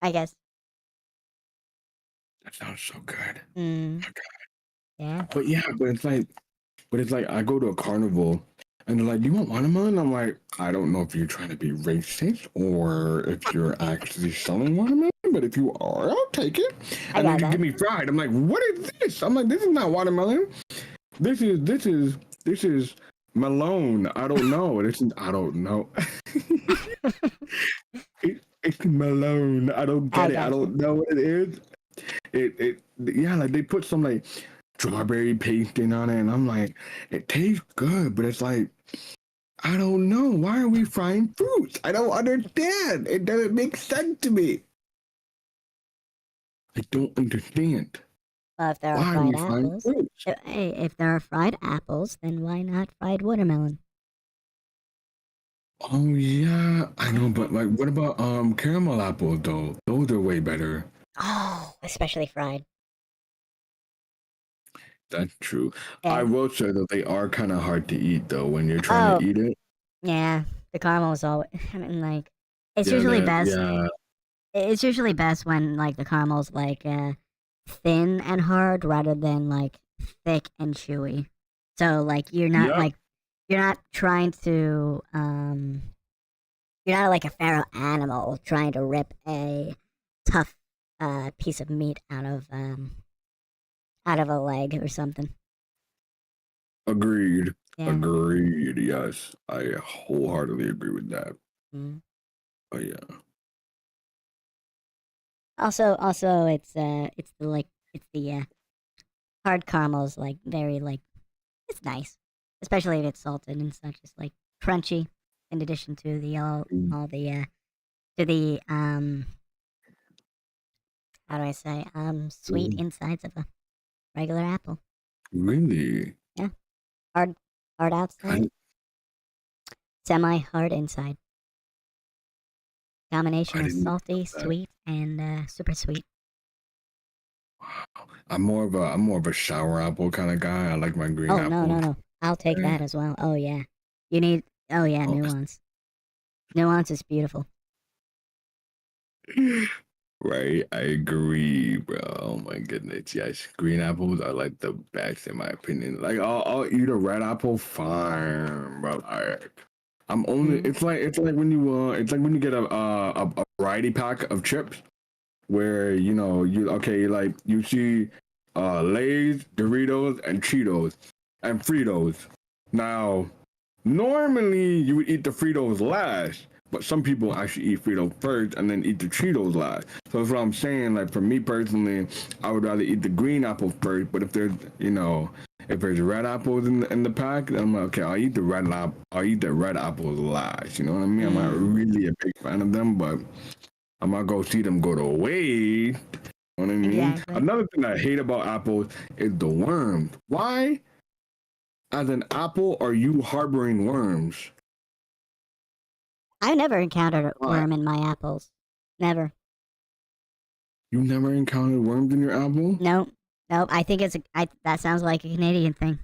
I guess. That sounds so good. Mm. Yeah. But it's like I go to a carnival and they're like, "Do you want watermelon?" I'm like, I don't know if you're trying to be racist or if you're actually selling watermelon, but if you are, I'll take it. And then you give me fried. I'm like, what is this? I'm like, this is not watermelon. This is melon. I don't know. I don't know. It's melon. I don't get it. I don't know what it is. Yeah, like they put some like strawberry pasting on it, and I'm like, it tastes good, but it's like, I don't know. Why are we frying fruits? I don't understand. It doesn't make sense to me. I don't understand. Well, if there are fried apples, if there are fried apples, then why not fried watermelon? Oh yeah, I know, but like, what about caramel apples though? Those are way better. Oh, especially fried. That's true. Yeah. I will say that they are kind of hard to eat though when you're trying to eat it. Yeah, the caramel is always. I mean, like, it's usually best. Yeah. It's usually best when like the caramel's like thin and hard rather than like thick and chewy. So like you're not you're not trying to you're not like a feral animal trying to rip a tough piece of meat out of a leg or something. Agreed. Yeah. Agreed. Yes, I wholeheartedly agree with that. Mm. Oh yeah. Also, it's the hard caramels like very like it's nice, especially if it's salted and such. It's like crunchy in addition to the all the to the how do I say sweet insides of a regular apple. Really? Yeah. Hard outside, semi-hard inside. Combination of salty, sweet, and super sweet. Wow. I'm more of a sour apple kind of guy. I like my green apple. No. I'll take that as well. Oh yeah. You need nuance. Nuance is beautiful. Right, I agree, bro. Oh my goodness, yes, green apples are like the best in my opinion. Like I'll eat a red apple, fine, bro. I'm only. It's like when you get a variety pack of chips, where you see Lay's, Doritos, and Cheetos, and Fritos. Now, normally you would eat the Fritos last, but some people actually eat Fritos first and then eat the Cheetos last. So that's what I'm saying. Like for me personally, I would rather eat the green apples first. But if there's, if there's red apples in the pack, then I'm like, okay, I'll eat the red apples last. You know what I mean? I'm not really a big fan of them, but I'm not gonna see them go to waste. You know what I mean? Exactly. Another thing I hate about apples is the worms. Why, as an apple, are you harboring worms? I never encountered a worm in my apples. Never. You never encountered worms in your apple? Nope. I think that sounds like a Canadian thing.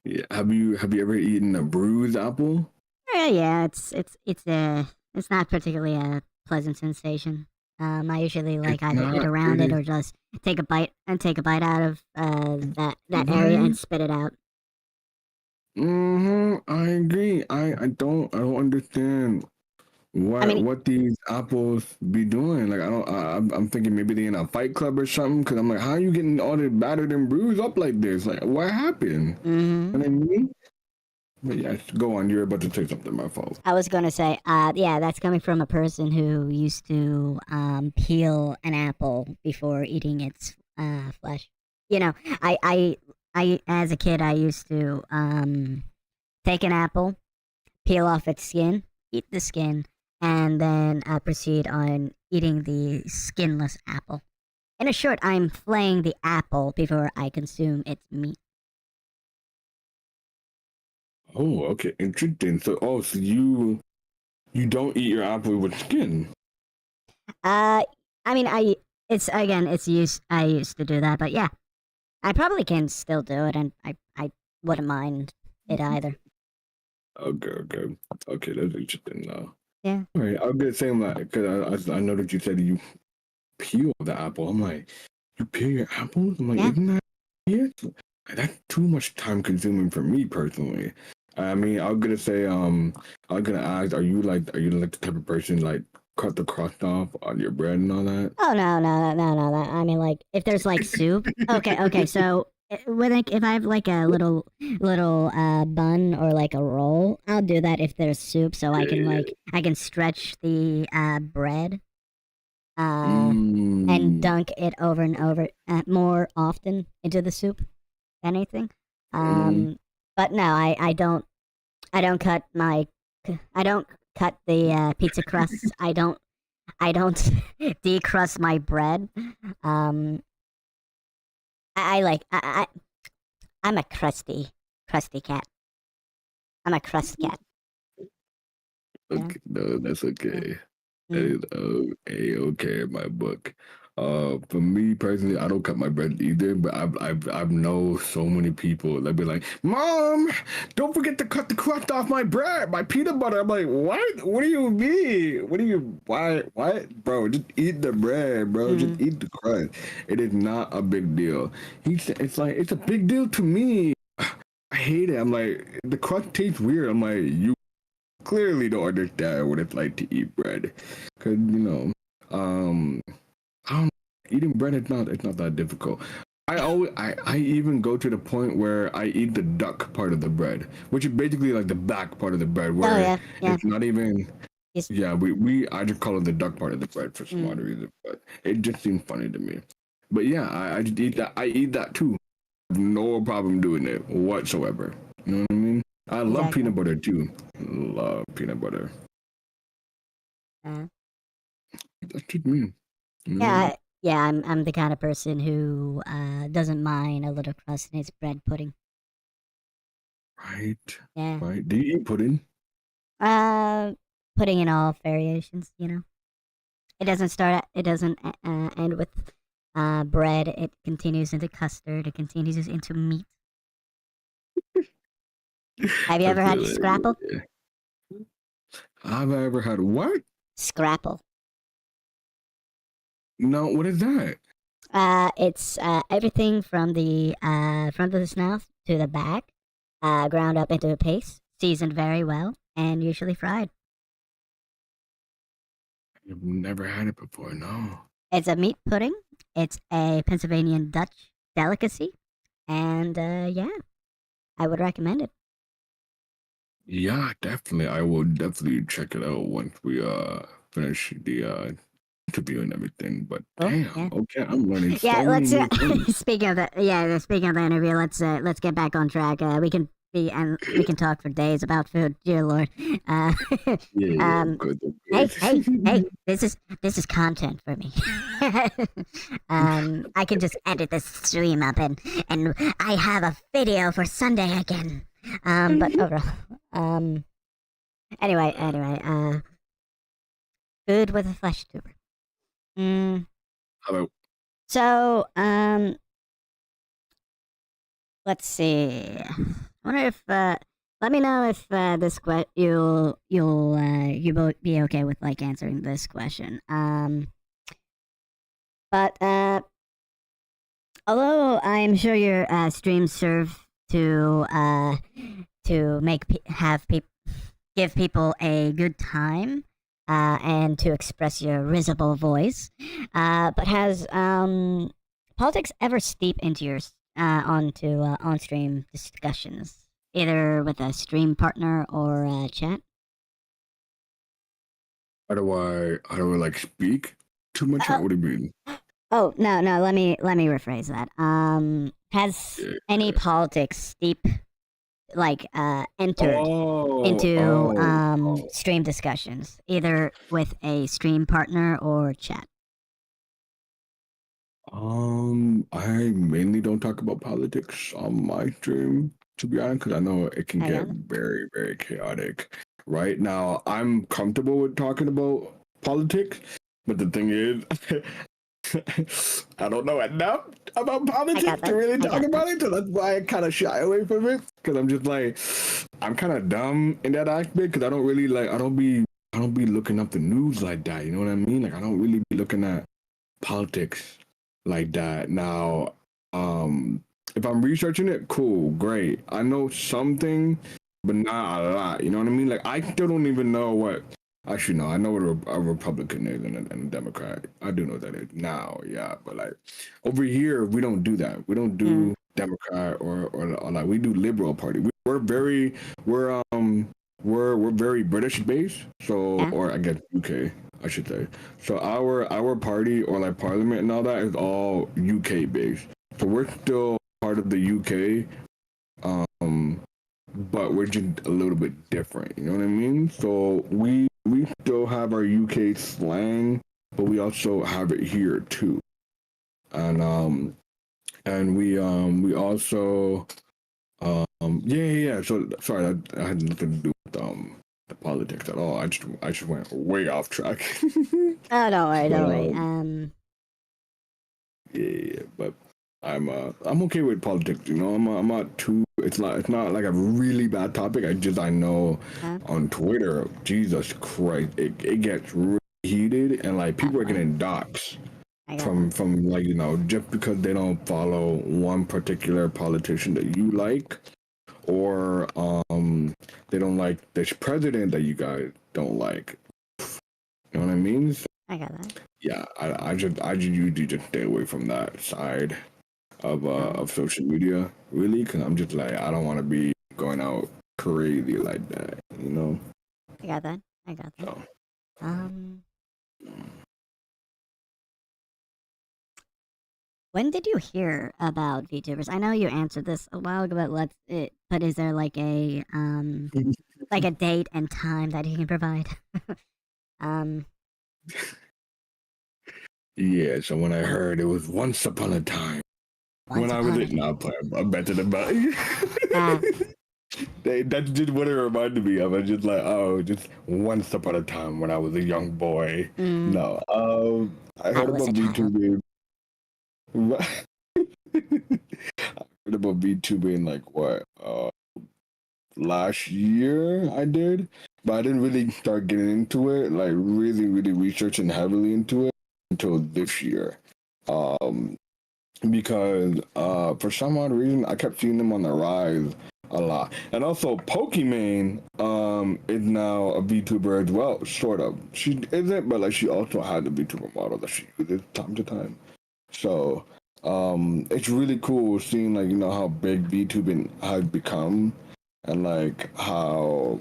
Yeah. Have you ever eaten a bruised apple? Yeah. It's not particularly a pleasant sensation. I usually like either eat around it or just take a bite out of that area and spit it out. I agree. I don't understand what these apples be doing. Like I'm thinking maybe they in a fight club or something. Because I'm like, how are you getting all the battered and bruised up like this? Like, what happened? You know what I mean? But yeah, go on. You're about to say something. My fault. I was gonna say, yeah, that's coming from a person who used to peel an apple before eating its flesh. You know, I as a kid, I used to take an apple, peel off its skin, eat the skin, and then proceed on eating the skinless apple. In short, I'm flaying the apple before I consume its meat. Oh, okay, interesting. So you don't eat your apple with skin? I mean, I used to do that, but yeah, I probably can still do it, and I wouldn't mind it either. Okay, that's interesting now. Yeah. All right, I'll get saying like because I know that you said you peel the apple. I'm like, you peel your apples? I'm like, isn't that weird? That's too much time consuming for me personally. I mean, I'm gonna say, I'm gonna ask, are you like the type of person like cut the crust off on your bread and all that? Oh no. I mean, like if there's like soup. Okay. So if I have like a little bun or like a roll, I'll do that if there's soup, so I can stretch the bread, and dunk it over and over more often into the soup than anything. But no, I don't cut the pizza crusts. I don't decrust my bread. I'm a crusty cat. I'm a crust cat. Okay, no, that's okay. That is okay in my book. For me personally, I don't cut my bread either, but I've know so many people that be like, "Mom, don't forget to cut the crust off my bread, my peanut butter." I'm like, "What? What do you mean? Why? What, bro? Just eat the bread, bro. Just eat the crust. It is not a big deal." It's like it's a big deal to me. I hate it. I'm like, the crust tastes weird. I'm like, you clearly don't understand what it's like to eat bread, because I don't know, eating bread it's not that difficult. I even go to the point where I eat the duck part of the bread, which is basically like the back part of the bread, where it's not even. I just call it the duck part of the bread for some odd reason, but it just seems funny to me. But yeah, I just eat that. I eat that too. No problem doing it whatsoever. You know what I mean? I love peanut butter too. Love peanut butter. That's just me. Yeah, I'm the kind of person who doesn't mind a little crust in his bread pudding. Right. Yeah. Right. Do you eat pudding? Pudding in all variations. It doesn't end with bread. It continues into custard. It continues into meat. Have you ever had scrapple? Have I ever had what? Scrapple. No, what is that? It's everything from the front of the snout to the back, ground up into a paste, seasoned very well, and usually fried. I've never had it before. No. It's a meat pudding. It's a Pennsylvania Dutch delicacy, And yeah, I would recommend it. Yeah, definitely. I will definitely check it out once we finish the interview and everything. But Oh, damn, yeah. okay, I'm learning so Yeah, many let's new things. speaking of the interview, let's get back on track. We can talk for days about food. Dear Lord. Yeah, good. Hey, this is content for me. I can just edit this stream up and I have a video for Sunday again. But overall, anyway, food with a flesh tuber. Hello. So, let's see. I wonder if let me know if this you'll be okay with like answering this question. But although I'm sure your streams serve to make give people a good time and to express your risible voice, but has politics ever steep into your on stream discussions, either with a stream partner or chat? How do I like speak too much? What do you mean? Oh no, let me rephrase that. Has any politics steep entered into stream discussions, either with a stream partner or chat? I mainly don't talk about politics on my stream, to be honest, because I know it can get very, very chaotic. Right now, I'm comfortable with talking about politics, but the thing is, I don't know enough about politics to really talk about it, so that's why I kind of shy away from it. Because I'm just like, I'm kind of dumb in that aspect. Because I don't really I don't be looking up the news like that. You know what I mean? Like I don't really be looking at politics like that. Now, if I'm researching it, cool, great. I know something, but not a lot. You know what I mean? Like I still don't even know what. Actually, no, I know what a Republican is and a Democrat. I do know that is now, yeah. But like over here, we don't do that. We don't do Democrat or like we do Liberal Party. We're very British based. So or I guess UK, I should say. So our party or like Parliament and all that is all UK based. So we're still part of the UK. But we're just a little bit different. You know what I mean? So we still have our UK slang, but we also have it here too. And we also yeah. So sorry, that had nothing to do with the politics at all. I just went way off track. Oh, don't worry. Yeah, but I'm okay with politics. You know, I'm not too. It's not like a really bad topic. I know on Twitter, Jesus Christ, it gets really heated and like people are getting doxxed from like just because they don't follow one particular politician that you like, or they don't like this president that you guys don't like. You know what I mean? So, I got that. Yeah, I just usually just stay away from that side of social media, really, because I'm just like I don't want to be going out crazy like that, you know. I got that. So. When did you hear about VTubers? I know you answered this a while ago, but is there like a like a date and time that you can provide? Yeah, so when I heard it was once upon a time. When I was I'm better than that's just what it reminded me of. I just like, just once upon a time when I was a young boy. No, I heard about VTuber. I heard about VTuber in like what last year I did, but I didn't really start getting into it, like really researching heavily into it until this year. Because for some odd reason I kept seeing them on the rise a lot. And also Pokimane is now a VTuber as well, sort of. She isn't, but like she also had a VTuber model that she uses time to time. So it's really cool seeing like how big VTubing has become, and like how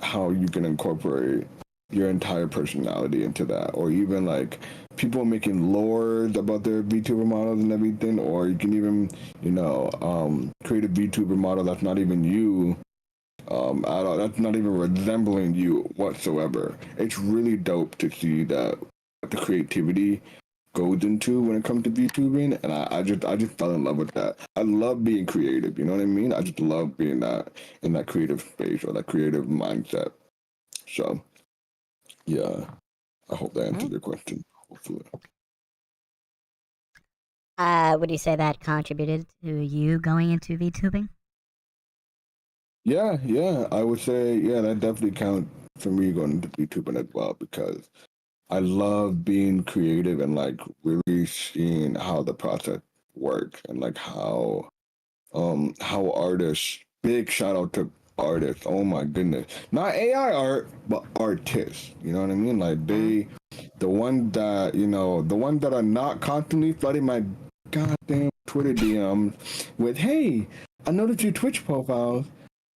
you can incorporate your entire personality into that, or even like people making lores about their VTuber models and everything, or you can even create a VTuber model that's not even you at all, that's not even resembling you whatsoever. It's really dope to see that the creativity goes into when it comes to VTubing, and I just fell in love with that. I love being creative, you know what I mean? I just love being that in that creative space or that creative mindset. So yeah, I hope that answered your question. Hopefully. Would you say that contributed to you going into VTubing? Yeah, I would say that definitely counts for me going into VTubing as well, because I love being creative and like really seeing how the process works, and like how artists, big shout out to artists, oh my goodness, not AI art but artists, you know what I mean, like the ones that are not constantly flooding my goddamn Twitter DMs with, hey, I noticed your Twitch profiles,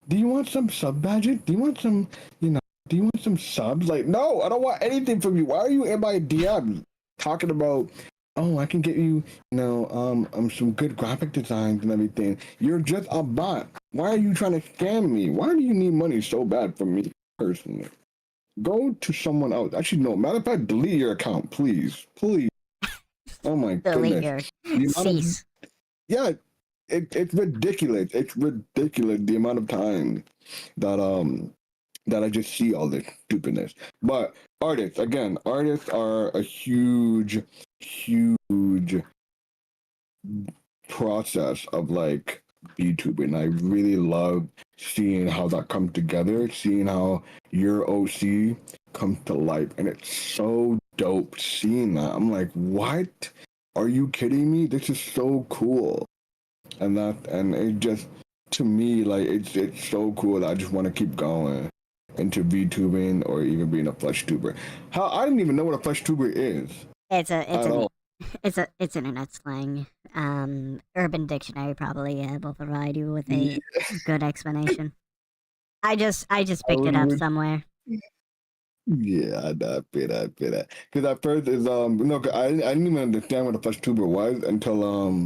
do you want some sub badges, do you want some do you want some subs? Like, no, I don't want anything from you. Why are you in my DM talking about, oh, I can get you, some good graphic designs and everything. You're just a bot. Why are you trying to scam me? Why do you need money so bad from me personally? Go to someone else. Actually, no. Matter of fact, delete your account, please. Please. Oh my Delete goodness. your cease. Yeah, it's ridiculous. It's ridiculous the amount of time that I just see all this stupidness. But artists are a huge process of like VTubing. I really love seeing how that comes together, seeing how your OC comes to life, and it's so dope seeing that. I'm like, what? Are you kidding me? This is so cool. And it just, to me, like it's so cool that I just want to keep going into VTubing or even being a FLESHTUBER. I didn't even know what a FLESHTUBER is. It's internet slang. Urban Dictionary probably will provide you with a good explanation. I just picked it up somewhere. Yeah, I feel that. Because at first it's no, I didn't even understand what a FLESHTUBER was until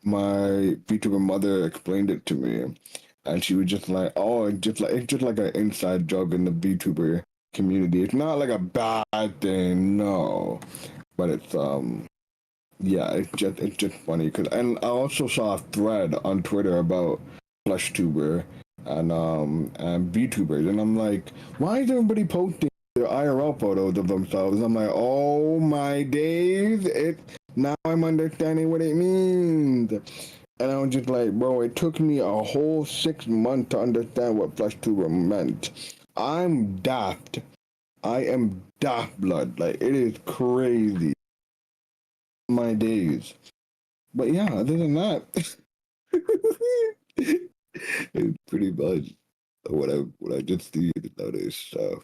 my VTuber mother explained it to me, and she was just like, oh, it's just like an inside joke in the VTuber community. It's not like a bad thing, no, but it's it's just funny. And I also saw a thread on Twitter about FLESHTUBER and VTubers, and I'm like, why is everybody posting their IRL photos of themselves? I'm like, oh my days, now I'm understanding what it means. And I was just like, bro, it took me a whole 6 months to understand what FLESHTUBER meant. I'm daft. I am daft blood. Like, it is crazy. My days. But yeah, other than that, it's pretty much what I just see notice. So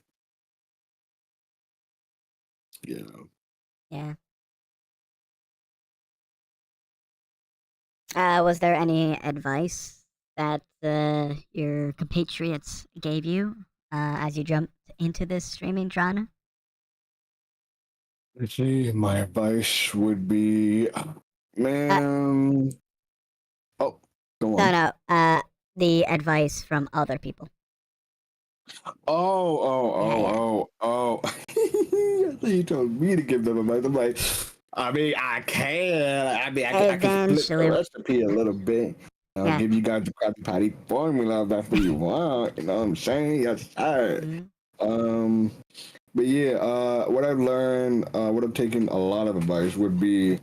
yeah. Yeah. Was there any advice that your compatriots gave you as you jumped into this streaming genre? Let's see. My advice would be, man. Oh, go on. No. The advice from other people. Oh. I thought you told me to give them advice. I'm like, I can split the recipe a little bit. I'll give you guys the Krabby Patty formula if that's what you want. You know what I'm saying? Yes, sir. Mm-hmm. But yeah, what I've learned, what I've taken a lot of advice would be,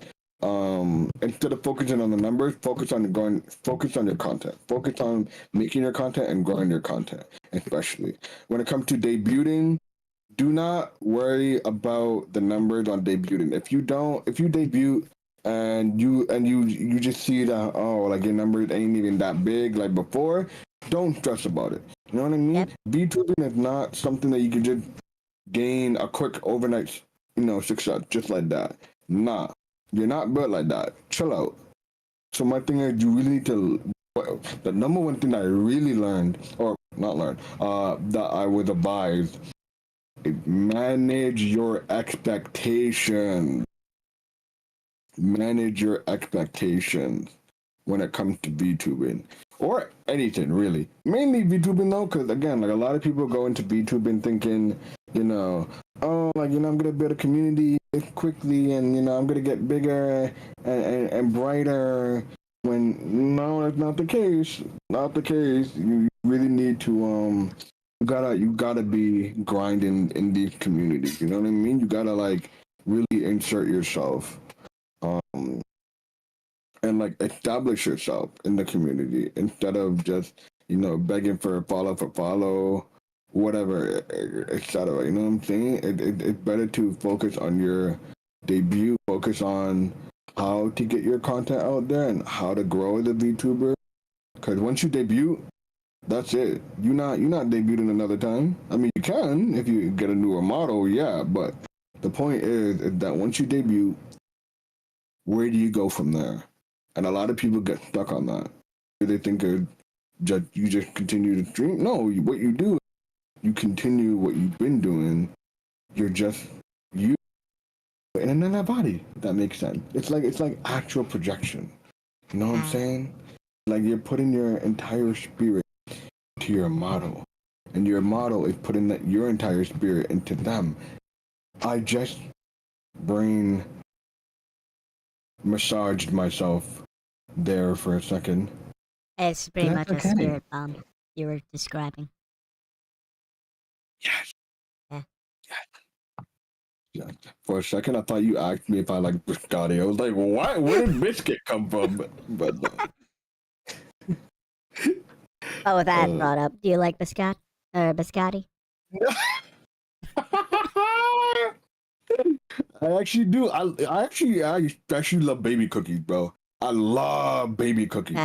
instead of focusing on the numbers, focus on your content. Focus on making your content and growing your content, especially when it comes to debuting. Do not worry about the numbers on debuting. If you debut and you just see that, oh, like your numbers ain't even that big like before, don't stress about it. You know what I mean? Yep. VTubing is not something that you can just gain a quick overnight, success just like that. Nah. You're not built like that. Chill out. So my thing is, you really need to. The number one thing that I really learned, or not learned, that I was advised, is manage your expectations. Manage your expectations when it comes to VTubing or anything really. Mainly VTubing though, because again, like a lot of people go into VTubing thinking, oh, like I'm gonna build a community quickly, and I'm gonna get bigger and brighter. When no, that's not the case. Not the case. You really need to you gotta be grinding in these communities. You know what I mean? You gotta like really insert yourself. And like establish yourself in the community instead of just begging for follow, whatever, etc. You know what I'm saying? It's better to focus on your debut, focus on how to get your content out there and how to grow as a VTuber. Because once you debut, that's it. You're not debuting another time. I mean, you can if you get a newer model, yeah. But the point is that once you debut, where do you go from there? And a lot of people get stuck on that. They think you just continue to stream. No, what you do, you continue what you've been doing. You're just you in another body. If that makes sense. It's like actual projection. You know what I'm saying? Like you're putting your entire spirit to your model, and your model is putting your entire spirit into them. I just brain massaged myself there for a second. It's pretty much a spirit bomb you were describing. Yes. Yeah. Yes. For a second, I thought you asked me if I like biscotti. I was like, what? Where did biscuit come from? But Oh, that brought up. Do you like biscotti? I actually do. I actually love baby cookies, bro. I love baby cookies.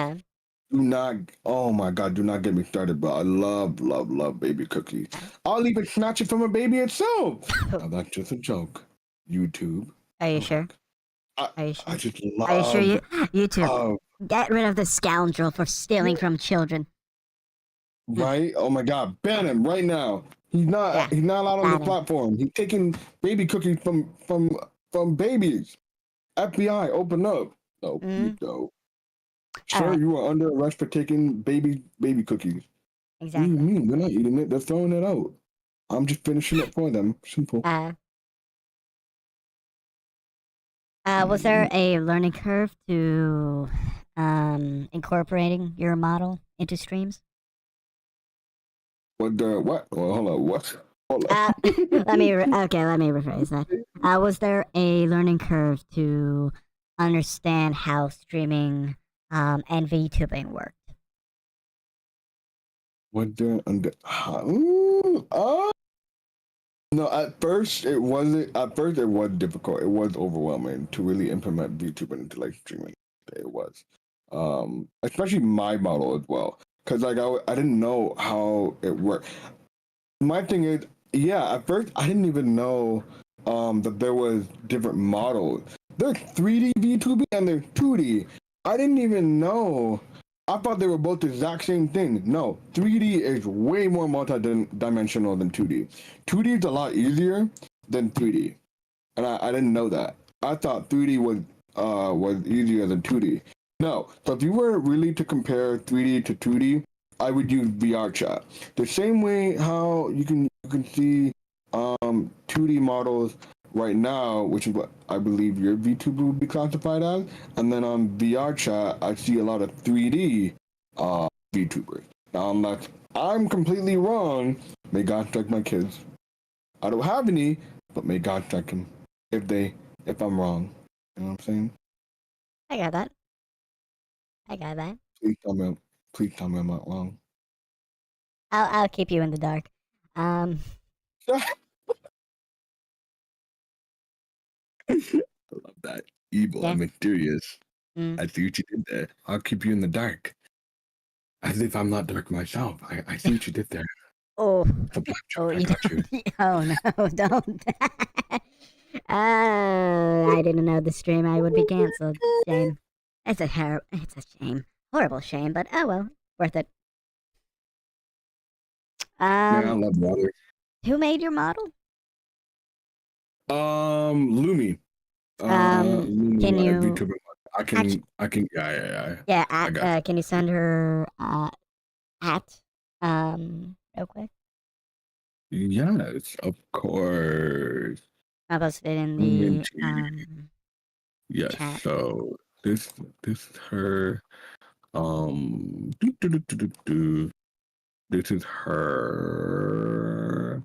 Oh my god, do not get me started, bro. I love baby cookies. I'll even snatch it from a baby itself. Now, that's just a joke. YouTube. Are you sure? Are you sure? I just love. Are you sure YouTube? Get rid of the scoundrel for stealing from children. Right? Oh my god, ban him right now. He's not allowed on the platform. He's taking baby cookies from babies. FBI, open up. No, you don't. Sir, you are under arrest for taking baby cookies. Exactly. What do you mean? They're not eating it. They're throwing it out. I'm just finishing it for them. Simple. Was there a learning curve to incorporating your model into streams? What? Well, hold on. What? Hold on. Let me rephrase that. Was there a learning curve to understand how streaming and VTubing worked? No, at first it wasn't. At first it was difficult. It was overwhelming to really implement VTubing into like streaming. It was, especially my model as well, because like I didn't know how it worked. My thing is, at first I didn't even know that there was different models. There's 3D VTubing and there's 2D. I didn't even know. I thought they were both the exact same thing. No, 3D is way more multi-dimensional than 2D. 2D is a lot easier than 3D, and I didn't know that. I thought 3D was easier than 2D. No, so if you were really to compare 3D to 2D, I would use VR chat. The same way how you can see 2D models right now, which is what I believe your VTuber would be classified as, and then on VR chat, I see a lot of 3D VTubers. Now, I'm completely wrong. May God strike my kids. I don't have any, but may God strike them if I'm wrong. You know what I'm saying? I got that. Please tell me I'm not wrong. I'll keep you in the dark. I love that. Evil and mysterious. I see what you did there. I'll keep you in the dark. As if I'm not dark myself. I see what you did there. Oh, The black joke, I got you. Oh no, don't. I didn't know the stream I would be cancelled. Shame. It's a shame. Horrible shame, but oh well. Worth it. Man, I love water. Who made your model? Lumi. Can you? VTuber. I can. Yeah. Yeah. Can you send her at real quick? Yes, of course. I'll post it in the Yes. chat. So this is her. This is her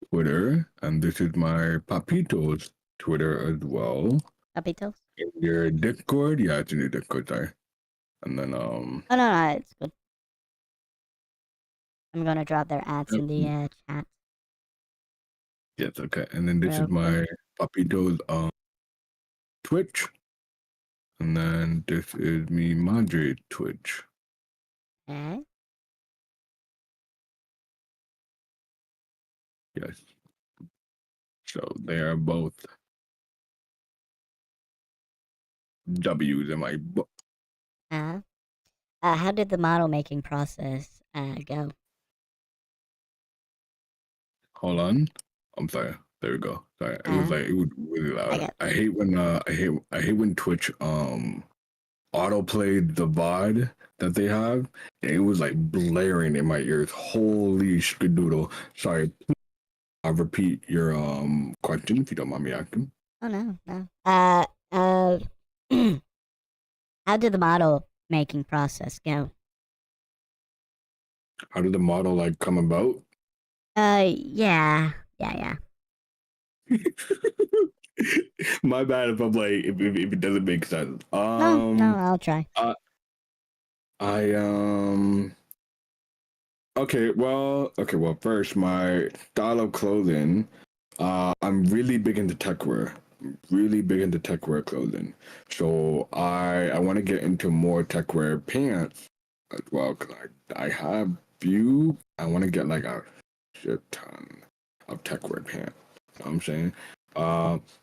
Twitter, and this is my Papito's Twitter as well. Papitos? In your Discord, yeah, it's in your Discord, sorry. And then Oh no, it's good. I'm gonna drop their ads in the chat. Yes, okay. And then this is my Papito's Twitch. And then this is me Madre Twitch. Okay. Yes. So they are both W's in my book. How did the model making process go? Hold on. I'm sorry. There we go. Sorry. It was really loud. I hate when Twitch autoplayed the VOD that they have. And it was like blaring in my ears. Holy skadoodle. Sorry. I'll repeat your question if you don't mind me asking. Oh no. How did the model making process go? How did the model like come about? Yeah. My bad if I'm like if it doesn't make sense. No, I'll try. Okay, well, first, my style of clothing, I'm really big into techwear. Clothing. So I want to get into more techwear pants as well, because I have few. I want to get like a shit ton of techwear pants. You know what I'm saying?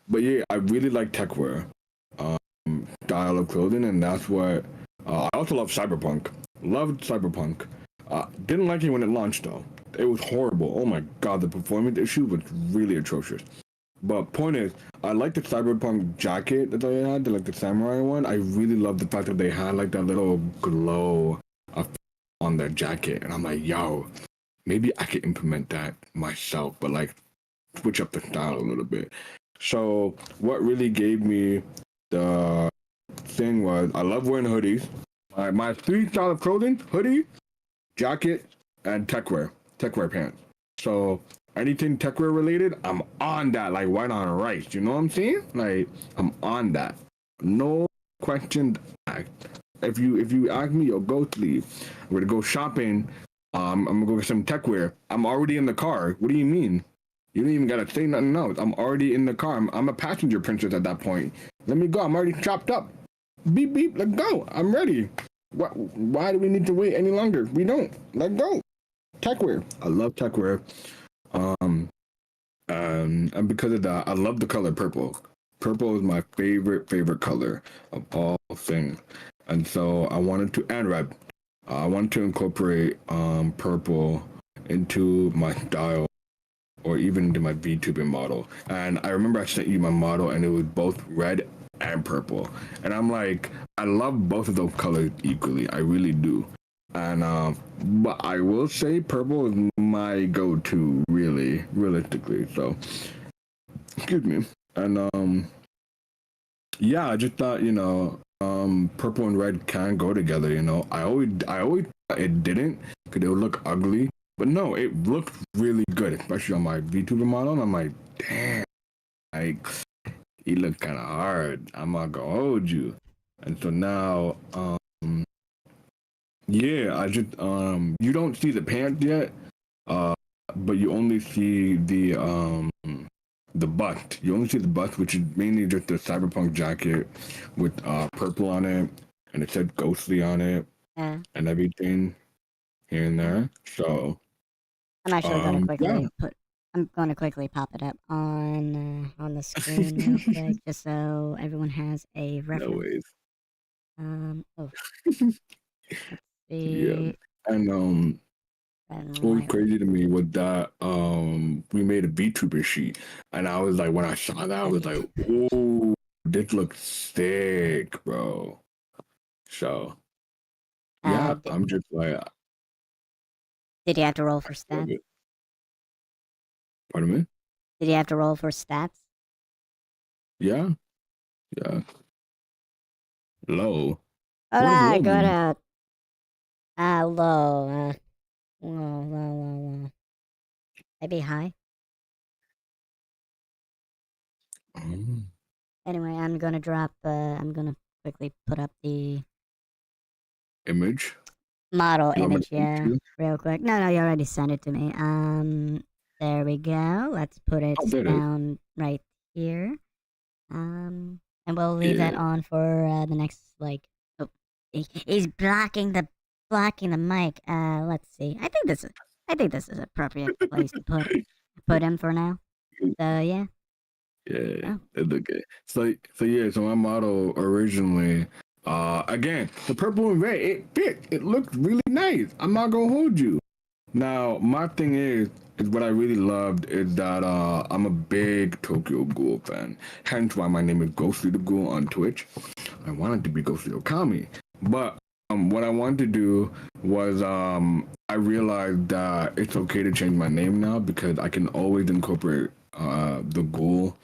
But yeah, I really like techwear style of clothing, and that's what I also love Cyberpunk. Loved Cyberpunk. Didn't like it when it launched though. It was horrible. Oh my god, the performance issue was really atrocious. But point is, I like the Cyberpunk jacket that they had, like the samurai one. I really love the fact that they had like that little glow on their jacket, and I'm like, yo, maybe I could implement that myself, but like switch up the style a little bit. So what really gave me the thing was I love wearing hoodies. My three style of clothing: hoodie, jacket, and techwear pants. So anything techwear related, I'm on that like white on rice. You know what I'm saying? Like I'm on that. No questions asked. If you ask me, yo, go sleep. We're gonna go shopping. I'm gonna go get some techwear. I'm already in the car. What do you mean? You don't even gotta say nothing else. I'm already in the car. I'm a passenger princess at that point. Let me go. I'm already chopped up. Beep beep. Let's go. I'm ready. Why do we need to wait any longer? We don't. Let's go. Techwear. I love techwear. And because of that, I love the color purple. Purple is my favorite color of all things. And so I wanted to, and red. I wanted to incorporate purple into my style, or even into my VTuber model. And I remember I sent you my model, and it was both red and purple. And I'm like, I love both of those colors equally. I really do. And but I will say purple is my go-to, really, realistically. So, excuse me. And yeah, I just thought, purple and red can go together. I always thought it didn't, because it would look ugly. But no, it looked really good, especially on my VTuber model. And I'm like, damn, like, he looked kind of hard. I'm not gonna hold you. And so now, yeah, I just, you don't see the pants yet, but you only see the bust. You only see the bust, which is mainly just the Cyberpunk jacket with purple on it, and it said Ghostly on it, and everything here and there. So I'm actually gonna quickly I'm going to quickly pop it up on the screen real quick, just so everyone has a No reference. ways. Oh, Yeah. the And what was crazy to me was that we made a Vtuber sheet, and I was like, when I saw that, I was like, "Oh, this looks sick, bro." So yeah, I'm just like, did you have to roll for love stats? it. Pardon me? Did you have to roll for stats? Yeah, yeah. Low. Hold What does on, low go mean? to low, low. Maybe high. Oh. Anyway, I'm gonna quickly put up the Image. model You want me image, to send it yeah, to you? real quick. No, you already sent it to me. There we go. Let's put it Oh, there it is. down right here. And we'll leave that Yeah. on for the next Oh, he's blocking the mic. Let's see. I think this is appropriate place to put him for now. So yeah. Yeah, Oh. it look good. So my model originally, again, the purple and red, it fit. It looked really nice. I'm not gonna hold you. Now, my thing is what I really loved is that I'm a big Tokyo Ghoul fan. Hence why my name is Ghostly the Ghoul on Twitch. I wanted to be Ghostly Okami, but what I wanted to do was I realized that it's okay to change my name now because I can always incorporate the ghoul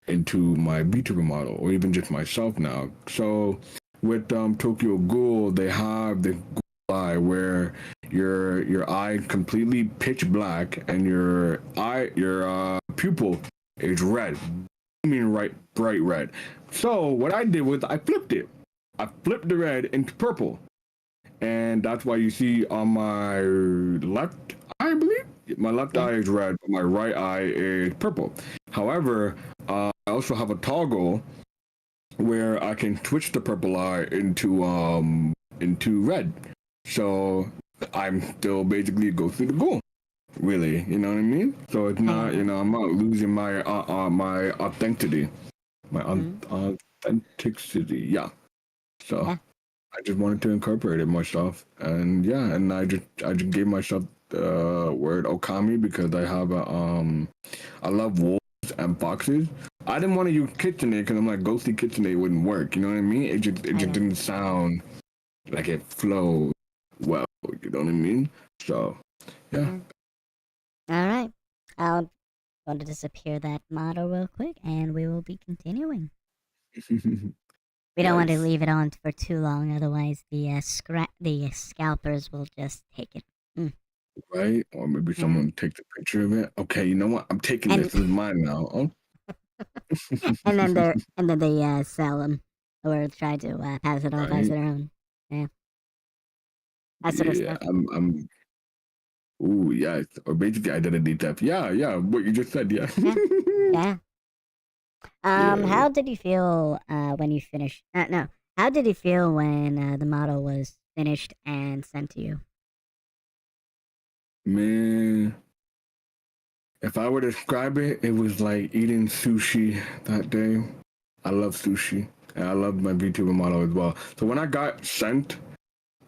into my VTuber model or even just myself now. So with Tokyo Ghoul, they have the ghoul eye where your eye completely pitch black and your pupil is red, bright red. So what I did was I flipped it. I flipped the red into purple, and that's why you see on my left eye, I believe, my left eye is red, but my right eye is purple. However, I also have a toggle where I can switch the purple eye into red. So I'm still basically go through the ghoul. Really, you know what I mean? So it's not, I'm not losing my my authenticity, my authenticity. Yeah. So I just wanted to incorporate it myself, and yeah, and I just gave myself the word Okami because I love wolves and foxes. I didn't want to use KitchenAid because I'm like ghostly KitchenAid wouldn't work. You know what I mean? It just didn't sound like it flowed well. You know what I mean? So yeah. All right. I'll going to disappear that model real quick, and we will be continuing. We don't want to leave it on for too long, otherwise the scalpers will just take it. Right? Or maybe someone takes a picture of it. Okay, you know what? I'm taking this. This is mine now. Oh. and then they sell them or try to pass it off as their own. Yeah. That sort of stuff. I'm. Ooh, yeah. Or basically identity theft. Yeah. What you just said. Yeah. Yeah. How did you feel when you finished? No. How did you feel when the model was finished and sent to you? Man, if I were to describe it, it was like eating sushi that day. I love sushi, and I love my VTuber model as well. So when I got sent,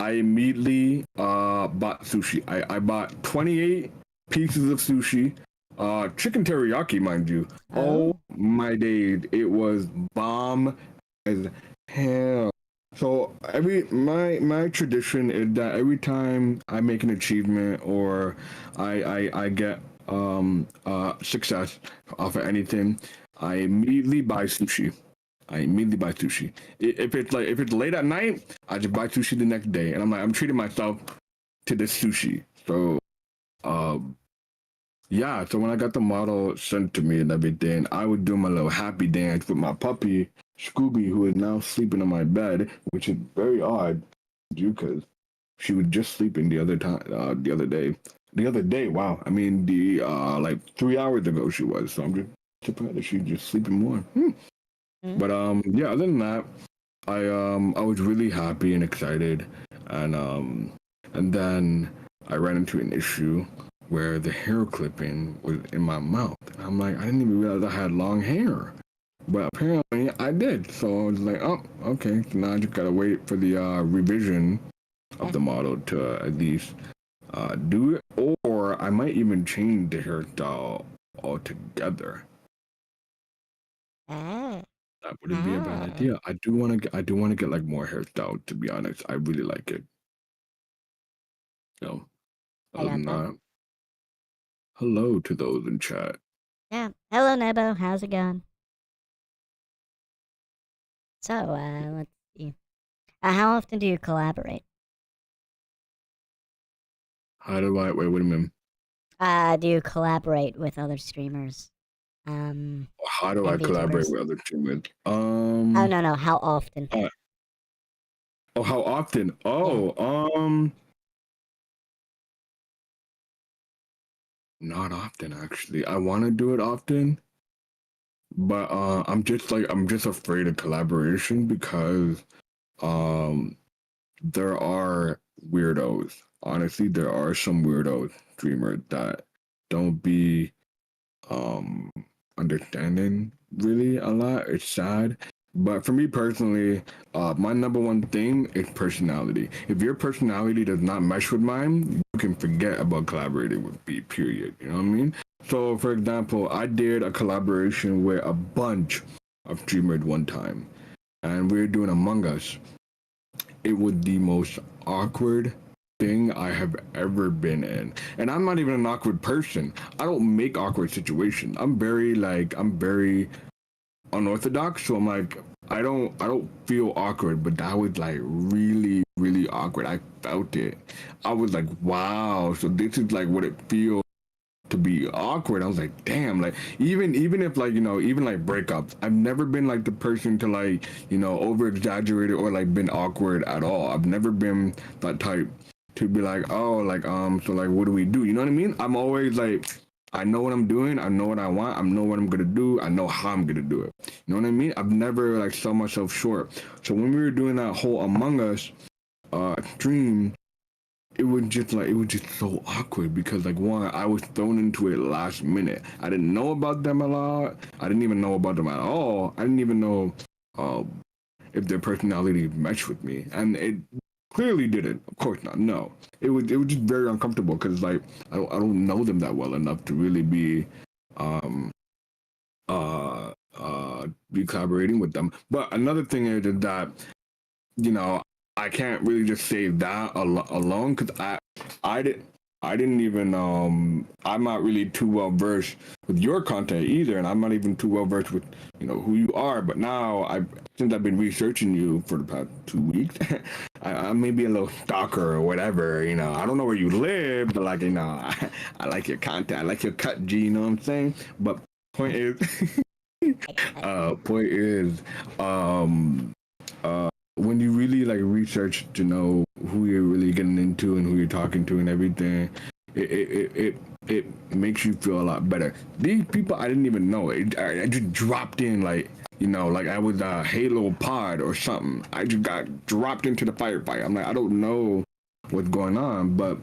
I immediately bought sushi. I bought 28 pieces of sushi, chicken teriyaki, mind you. Oh my days, it was bomb as hell. So my tradition is that every time I make an achievement or I get success off of anything, I immediately buy sushi. If it's late at night, I just buy sushi the next day, and I'm treating myself to this sushi. So, yeah. So when I got the model sent to me and everything, I would do my little happy dance with my puppy Scooby, who is now sleeping on my bed, which is very odd, because she was just sleeping the other day. Wow. I mean, like 3 hours ago she was. So I'm just surprised that she's just sleeping more. But yeah, other than that, I was really happy and excited, and then I ran into an issue where the hair clipping was in my mouth. And I'm like, I didn't even realize I had long hair. But apparently I did. So I was like, oh, okay. So now I just gotta wait for the revision of the model to at least do it. Or I might even change the hairstyle altogether. That wouldn't be a bad idea. I do want to get like more hairstyle, to be honest. I really like it. So, other than that, hello to those in chat. Yeah. Hello, Nebo. How's it going? So, let's see. How often do you collaborate? How do I wait? What do you mean? Do you collaborate with other streamers? How do I and collaborate VTubers? with other streamers? Oh no, how often? Oh, how often? Oh, not often actually. I want to do it often, but I'm just afraid of collaboration because there are weirdos. Honestly, there are some weirdo streamers that don't be understanding really a lot. It's sad. But for me personally, my number one thing is personality. If your personality does not mesh with mine, you can forget about collaborating with me, period. You know what I mean? So, for example, I did a collaboration with a bunch of streamers one time, and we were doing Among Us. It was the most awkward thing I have ever been in. And I'm not even an awkward person. I don't make awkward situations. I'm very unorthodox, so I'm like, I don't feel awkward, but that was like really, really awkward. I felt it. I was like, wow, so this is like what it feels to be awkward. I was like, damn, like even if like, even like breakups, I've never been like the person to like, over exaggerated or like been awkward at all. I've never been that type to be like, oh, like so like what do we do? You know what I mean? I'm always like, I know what I'm doing, I know what I want, I know what I'm gonna do, I know how I'm gonna do it. You know what I mean? I've never like sold myself short. So when we were doing that whole Among Us stream, it was just so awkward because like one, I was thrown into it last minute. I didn't know about them a lot. I didn't even know about them at all. I didn't even know if their personality matched with me, and it clearly didn't. Of course not. No, it was just very uncomfortable because like I don't know them that well enough to really be be collaborating with them. But another thing is that I can't really just say that alone because I didn't even I'm not really too well versed with your content either, and I'm not even too well versed with who you are. But now since I've been researching you for the past 2 weeks, I may be a little stalker or whatever. I don't know where you live, but like I like your content, I like your cut, G. You know what I'm saying? But point is, when you really like research to know who you're really getting into and who you're talking to and everything, it makes you feel a lot better. These people I didn't even know. I just dropped in like I was a Halo pod or something. I just got dropped into the firefight. I'm like, I don't know what's going on, but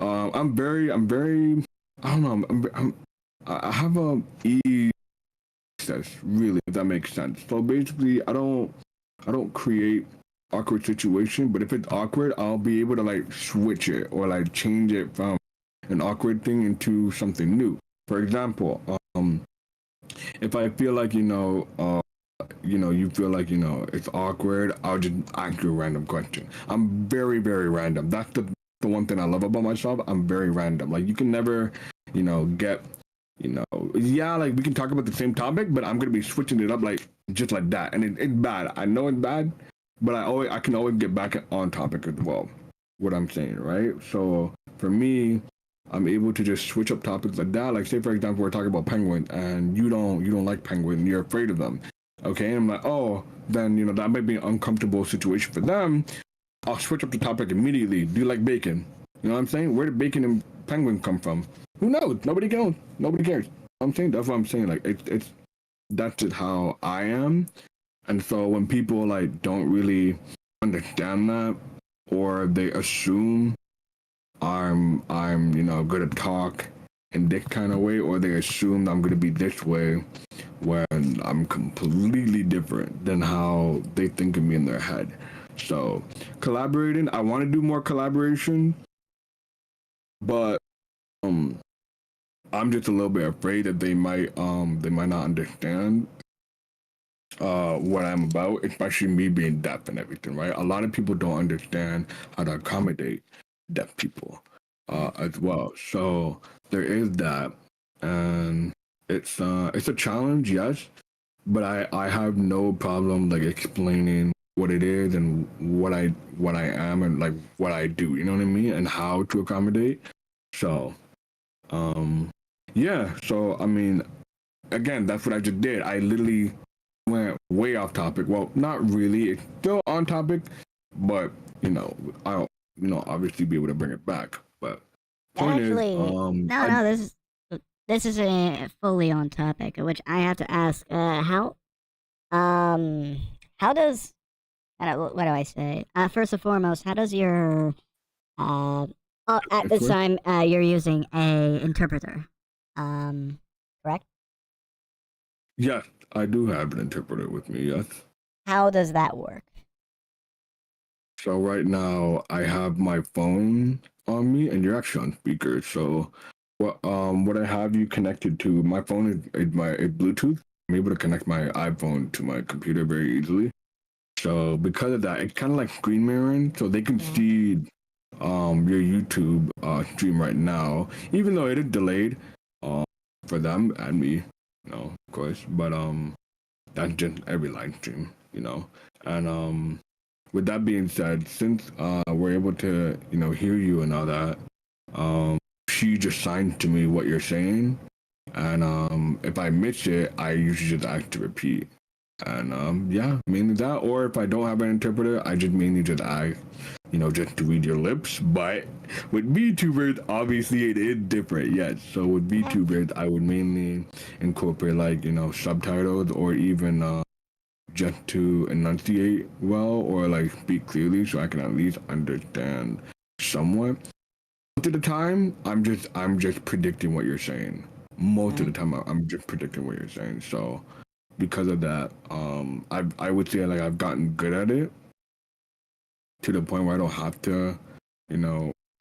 I'm very I don't know. I have a ease access, really, if that makes sense. So basically, I don't create awkward situation, but if it's awkward, I'll be able to like switch it or like change it from an awkward thing into something new. For example, if I feel like you feel like it's awkward, I'll just ask you a random question. I'm very, very random. That's the one thing I love about myself. I'm very random. Like you can never get like we can talk about the same topic, but I'm gonna be switching it up like just like that, and it's bad. I know it's bad, but I can always get back on topic as well. What I'm saying, right? So for me, I'm able to just switch up topics like that. Like say for example, we're talking about penguins, and you don't like penguins, you're afraid of them. Okay, and I'm like, oh, then that might be an uncomfortable situation for them. I'll switch up the topic immediately. Do you like bacon? You know what I'm saying? Where did bacon and penguin come from? Who knows? Nobody knows. Nobody cares. I'm saying that's what I'm saying. Like it's that's just how I am. And so when people like don't really understand that, or they assume I'm good at talk in this kind of way, or they assume I'm gonna be this way when I'm completely different than how they think of me in their head. So collaborating, I want to do more collaboration, but I'm just a little bit afraid that they might not understand what I'm about, especially me being deaf and everything, right? A lot of people don't understand how to accommodate deaf people as well. So there is that, and it's a challenge, yes, but I have no problem like explaining what it is and what I am and like what I do, you know what I mean, and how to accommodate. So yeah, so I mean, again, that's what I just did. I literally went way off topic. Well, not really. It's still on topic, but I'll obviously be able to bring it back. But point Actually, is, no, this is a fully on topic, which I have to ask. How does what do I say? First and foremost, how does your at this time you're using a interpreter, correct? yes, I do have an interpreter with me. Yes. How does that work? So right now I have my phone on me, and you're actually on speaker. So what I have you connected to? My phone is my Bluetooth. I'm able to connect my iPhone to my computer very easily. So because of that, it's kind of like screen mirroring, so they can see your YouTube stream right now, even though it is delayed for them and me, of course. But that's just every live stream, And with that being said, since we're able to, hear you and all that, she just signed to me what you're saying, and if I miss it, I usually just ask to repeat. And yeah, mainly that. Or if I don't have an interpreter, I just mainly just ask, just to read your lips. But with VTubers, obviously it is different. Yes. So with VTubers, I would mainly incorporate like subtitles, or even just to enunciate well, or like speak clearly, so I can at least understand somewhat. Most of the time, I'm just predicting what you're saying. Most of the time, I'm just predicting what you're saying. So because of that, I would say like I've gotten good at it to the point where I don't have to,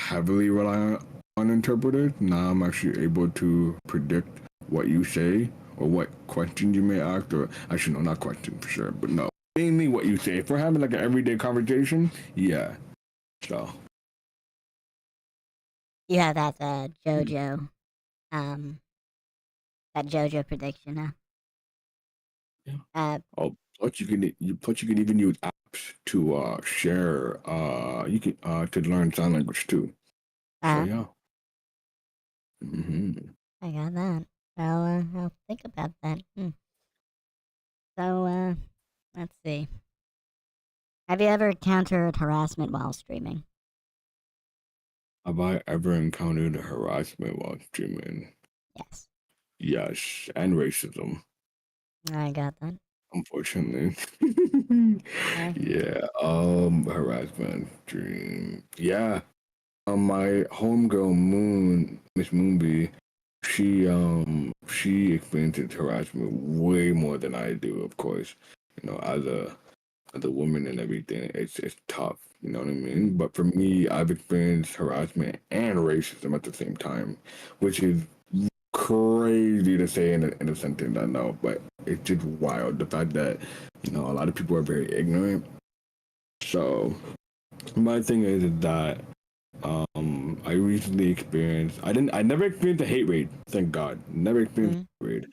heavily rely on interpreters. Now I'm actually able to predict what you say or what questions you may ask, or actually no, not questions for sure, but no, mainly what you say. If we're having like an everyday conversation, yeah. So You have that JoJo, that JoJo prediction, huh? Yeah. Plus you can even use apps to share. You can to learn sign language too. So yeah. I got that. I'll think about that. So let's see. Have you ever encountered harassment while streaming? Have I ever encountered harassment while streaming? Yes. Yes, and racism. I got that. Unfortunately. Yeah. Harassment stream. Yeah. My homegirl Miss Moonby, she experiences harassment way more than I do, of course. As a woman and everything, it's tough, you know what I mean? But for me, I've experienced harassment and racism at the same time, which is crazy to say in a sentence, I know, but it's just wild. The fact that, a lot of people are very ignorant. So my thing is that I recently experienced, I never experienced a hate raid, thank God. Never experienced a hate raid.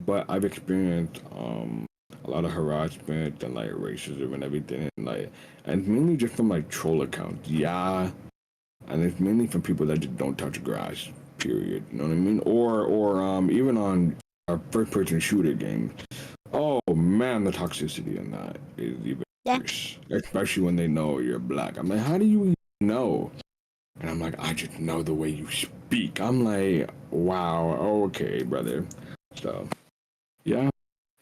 But I've experienced a lot of harassment and like racism and everything, and mainly just from like troll accounts. Yeah. And it's mainly from people that just don't touch grass, period. You know what I mean? Or even on our first person shooter games. Oh man, the toxicity in that is even worse. Especially when they know you're black. I'm like, how do you even know? And I'm like, I just know the way you speak. I'm like, wow, okay, brother. So yeah,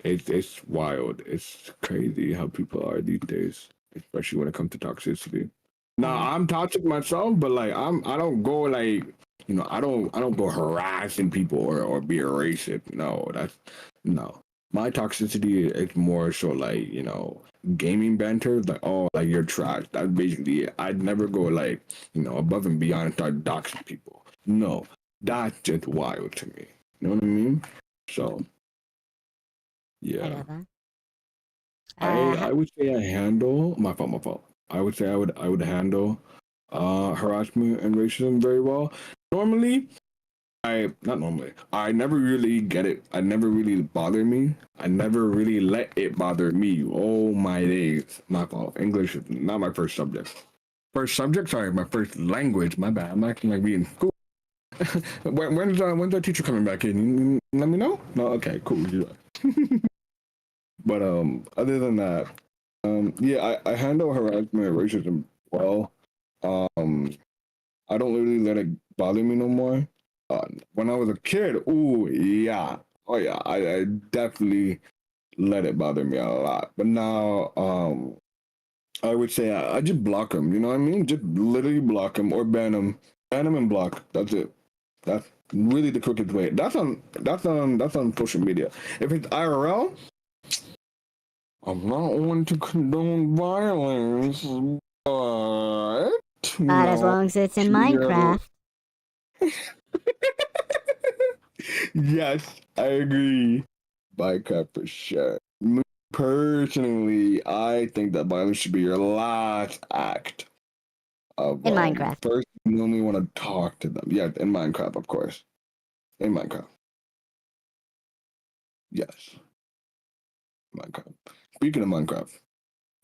it's wild. It's crazy how people are these days, especially when it comes to toxicity. Now I'm toxic myself, but like I don't go like I don't go harassing people or be a racist. No, that's no. My toxicity is more so like, gaming banter, like, oh, like you're trash. That's basically it. I'd never go like, above and beyond and start doxing people. No, that's just wild to me. You know what I mean? So I yeah. got that. I would say I handle my fault. I would say I would handle harassment and racism very well. Normally, not normally. I never really get it. I never really bother me. I never really let it bother me. Oh my days. My fault. English is not my first subject. First subject, sorry, my first language. My bad. I'm acting like being cool. when's our teacher coming back in? Let me know. No, okay, cool. But other than that, yeah, I handle harassment and racism well. I don't really let it bother me no more. When I was a kid, ooh, yeah, oh yeah, I definitely let it bother me a lot. But now, I would say I just block them. You know what I mean? Just literally block them or ban them and block. That's it. That's really the quickest way. That's on social media. If it's IRL, I'm not one to condone violence, but Not as long as it's in Minecraft. Yes, I agree. Minecraft for sure. Me personally, I think that violence should be your last act of In Minecraft. First, you only want to talk to them. Yeah, in Minecraft, of course. In Minecraft. Yes. Minecraft. Speaking of Minecraft,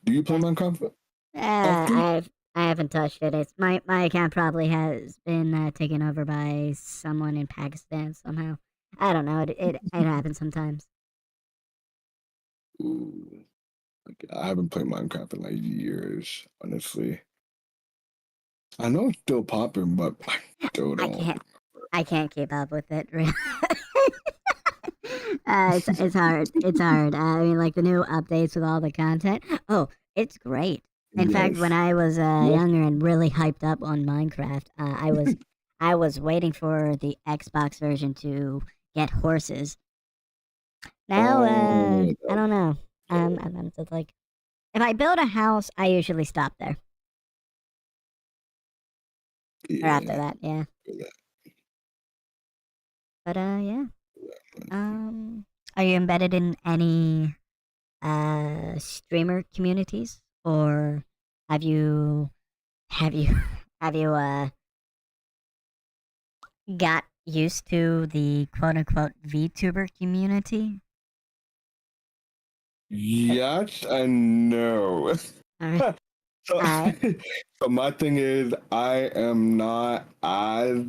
do you play Minecraft? I haven't touched it. It's my account probably has been taken over by someone in Pakistan somehow. I don't know. It happens sometimes. Ooh, I haven't played Minecraft in like years, honestly. I know it's still popping, but I still don't. I can't keep up with it. Really. It's hard. It's hard. I mean, like the new updates with all the content. Oh, it's great. In fact, when I was younger and really hyped up on Minecraft, I was waiting for the Xbox version to get horses. Now, I don't know. I'm just like, if I build a house, I usually stop there. Or after that, yeah. But yeah. Are you embedded in any streamer communities, or have you got used to the quote unquote VTuber community? Yes and no. Alright. So my thing is, I am not as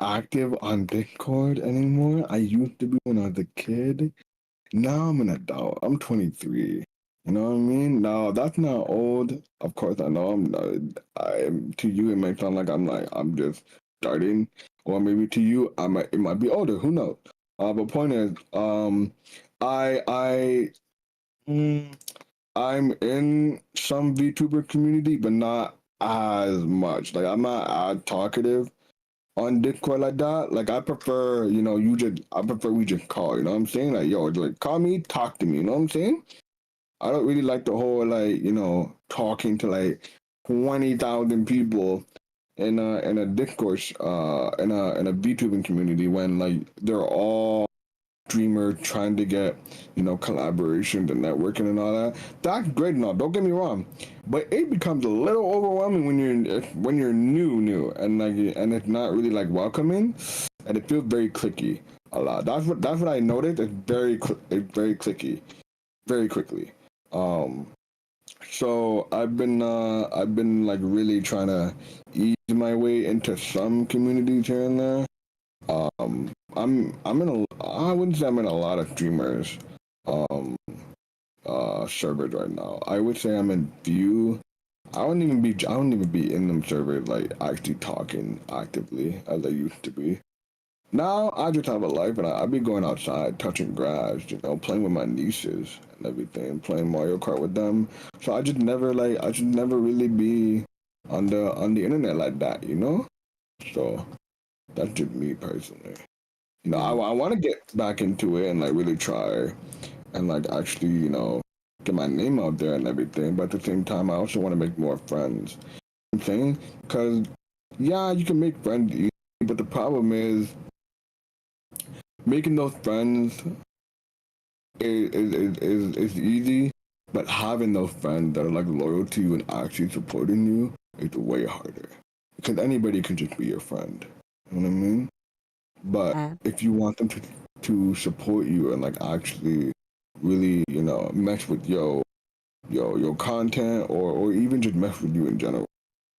active on Discord anymore. I used to be when I was a kid. Now I'm an adult. I'm 23. You know what I mean? Now that's not old. Of course, I know I'm not. To you, it might sound like I'm just starting, or maybe to you, it might be older. Who knows? But point is, I I'm in some VTuber community, but not as much. Like I'm not as talkative on Discord like that. Like I prefer, I prefer we just call, you know what I'm saying? Like, yo, like call me, talk to me, you know what I'm saying? I don't really like the whole like, talking to like 20,000 people in a Discord in a VTubing community when like they're all streamer trying to get collaborations and networking and all that. That's great and all, don't get me wrong, but it becomes a little overwhelming when you're new and it's not really like welcoming, and it feels very clicky a lot. That's what I noticed. It's very clicky very quickly. So I've been like really trying to ease my way into some communities here and there. I wouldn't say I'm in a lot of streamers servers right now. I would say I'm in few. I don't even be in them servers like actually talking actively as I used to be. Now I just have a life and I be going outside, touching grass, playing with my nieces and everything, playing Mario Kart with them. So I just never really be on the internet like that, you know. So that's just me personally. You know, I want to get back into it and like really try and like actually, you know, get my name out there and everything. But at the same time, I also want to make more friends. You know what I'm saying, because yeah, you can make friends easy, but the problem is making those friends is easy, but having those friends that are like loyal to you and actually supporting you is way harder. Because anybody can just be your friend. You know what I mean? But if you want them to support you and like actually really, you know, mess with your content or even just mess with you in general,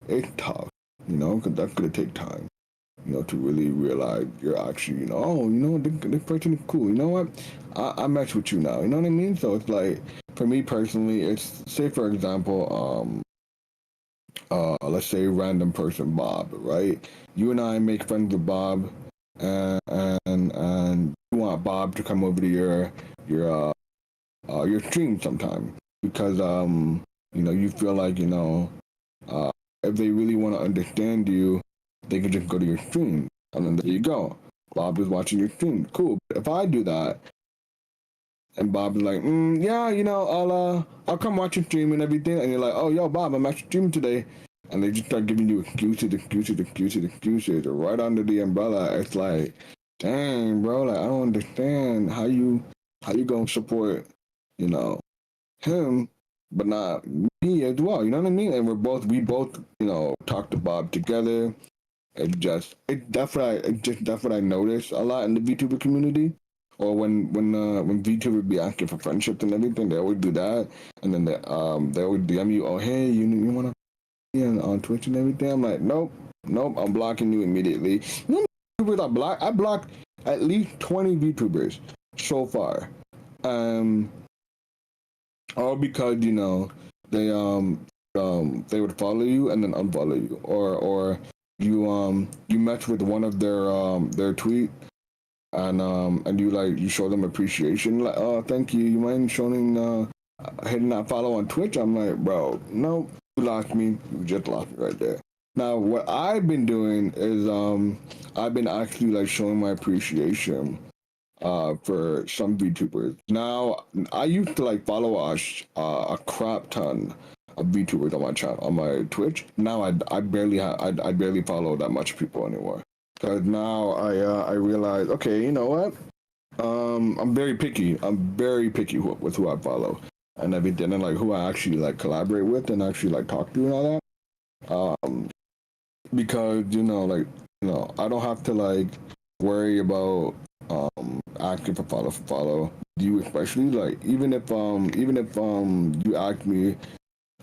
it's tough, you know, because that's gonna take time, you know, to really realize you're actually, you know, oh, you know, this person is cool. You know what? I match with you now. You know what I mean? So it's like, for me personally, it's, say for example, let's say random person Bob, right? You and I make friends with Bob, and you want Bob to come over to your stream sometime because you know, you feel like, you know, if they really want to understand you, they can just go to your stream, and then there you go. Bob is watching your stream. Cool. But if I do that, and Bob is like, yeah, you know, I'll come watch your stream and everything, and you're like, oh, yo, Bob, I'm actually streaming today, and they just start giving you excuses right under the umbrella. It's like, dang, bro, like I don't understand how you gonna support, you know, him, but not me as well. You know what I mean? And we both, you know, talk to Bob together. That's what I notice a lot in the VTuber community. Or when VTuber be asking for friendships and everything, they always do that, and then they always DM you, oh hey, you wanna be on Twitch and everything. I'm like, nope, I'm blocking you immediately. You know how many VTubers I blocked at least 20 VTubers so far, all because, you know, they would follow you and then unfollow you, or you match with one of their tweet. And you show them appreciation, like, oh, thank you. You mind showing hitting that follow on Twitch? I'm like, bro, no, you lost me. You just lost me right there. Now, what I've been doing is I've been actually like showing my appreciation for some VTubers. Now, I used to like follow a crap ton of VTubers on my channel, on my Twitch. Now I barely follow that much people anymore. Because now I realize, okay, you know what? I'm very picky. I'm very picky with who I follow and everything, and like who I actually like collaborate with and actually like talk to and all that. Because you know, I don't have to like worry about asking for follow you, especially like even if you ask me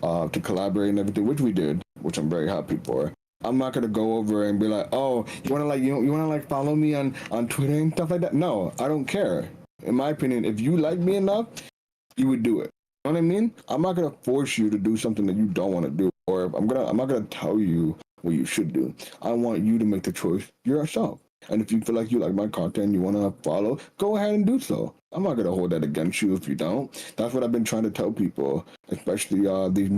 to collaborate and everything, which we did, which I'm very happy for. I'm not gonna go over and be like, oh, you wanna follow me on Twitter and stuff like that. No, I don't care. In my opinion, if you like me enough, you would do it. You know what I mean? I'm not gonna force you to do something that you don't want to do, or I'm not gonna tell you what you should do. I want you to make the choice yourself. And if you feel like you like my content and you want to follow, go ahead and do so. I'm not gonna hold that against you if you don't. That's what I've been trying to tell people, especially these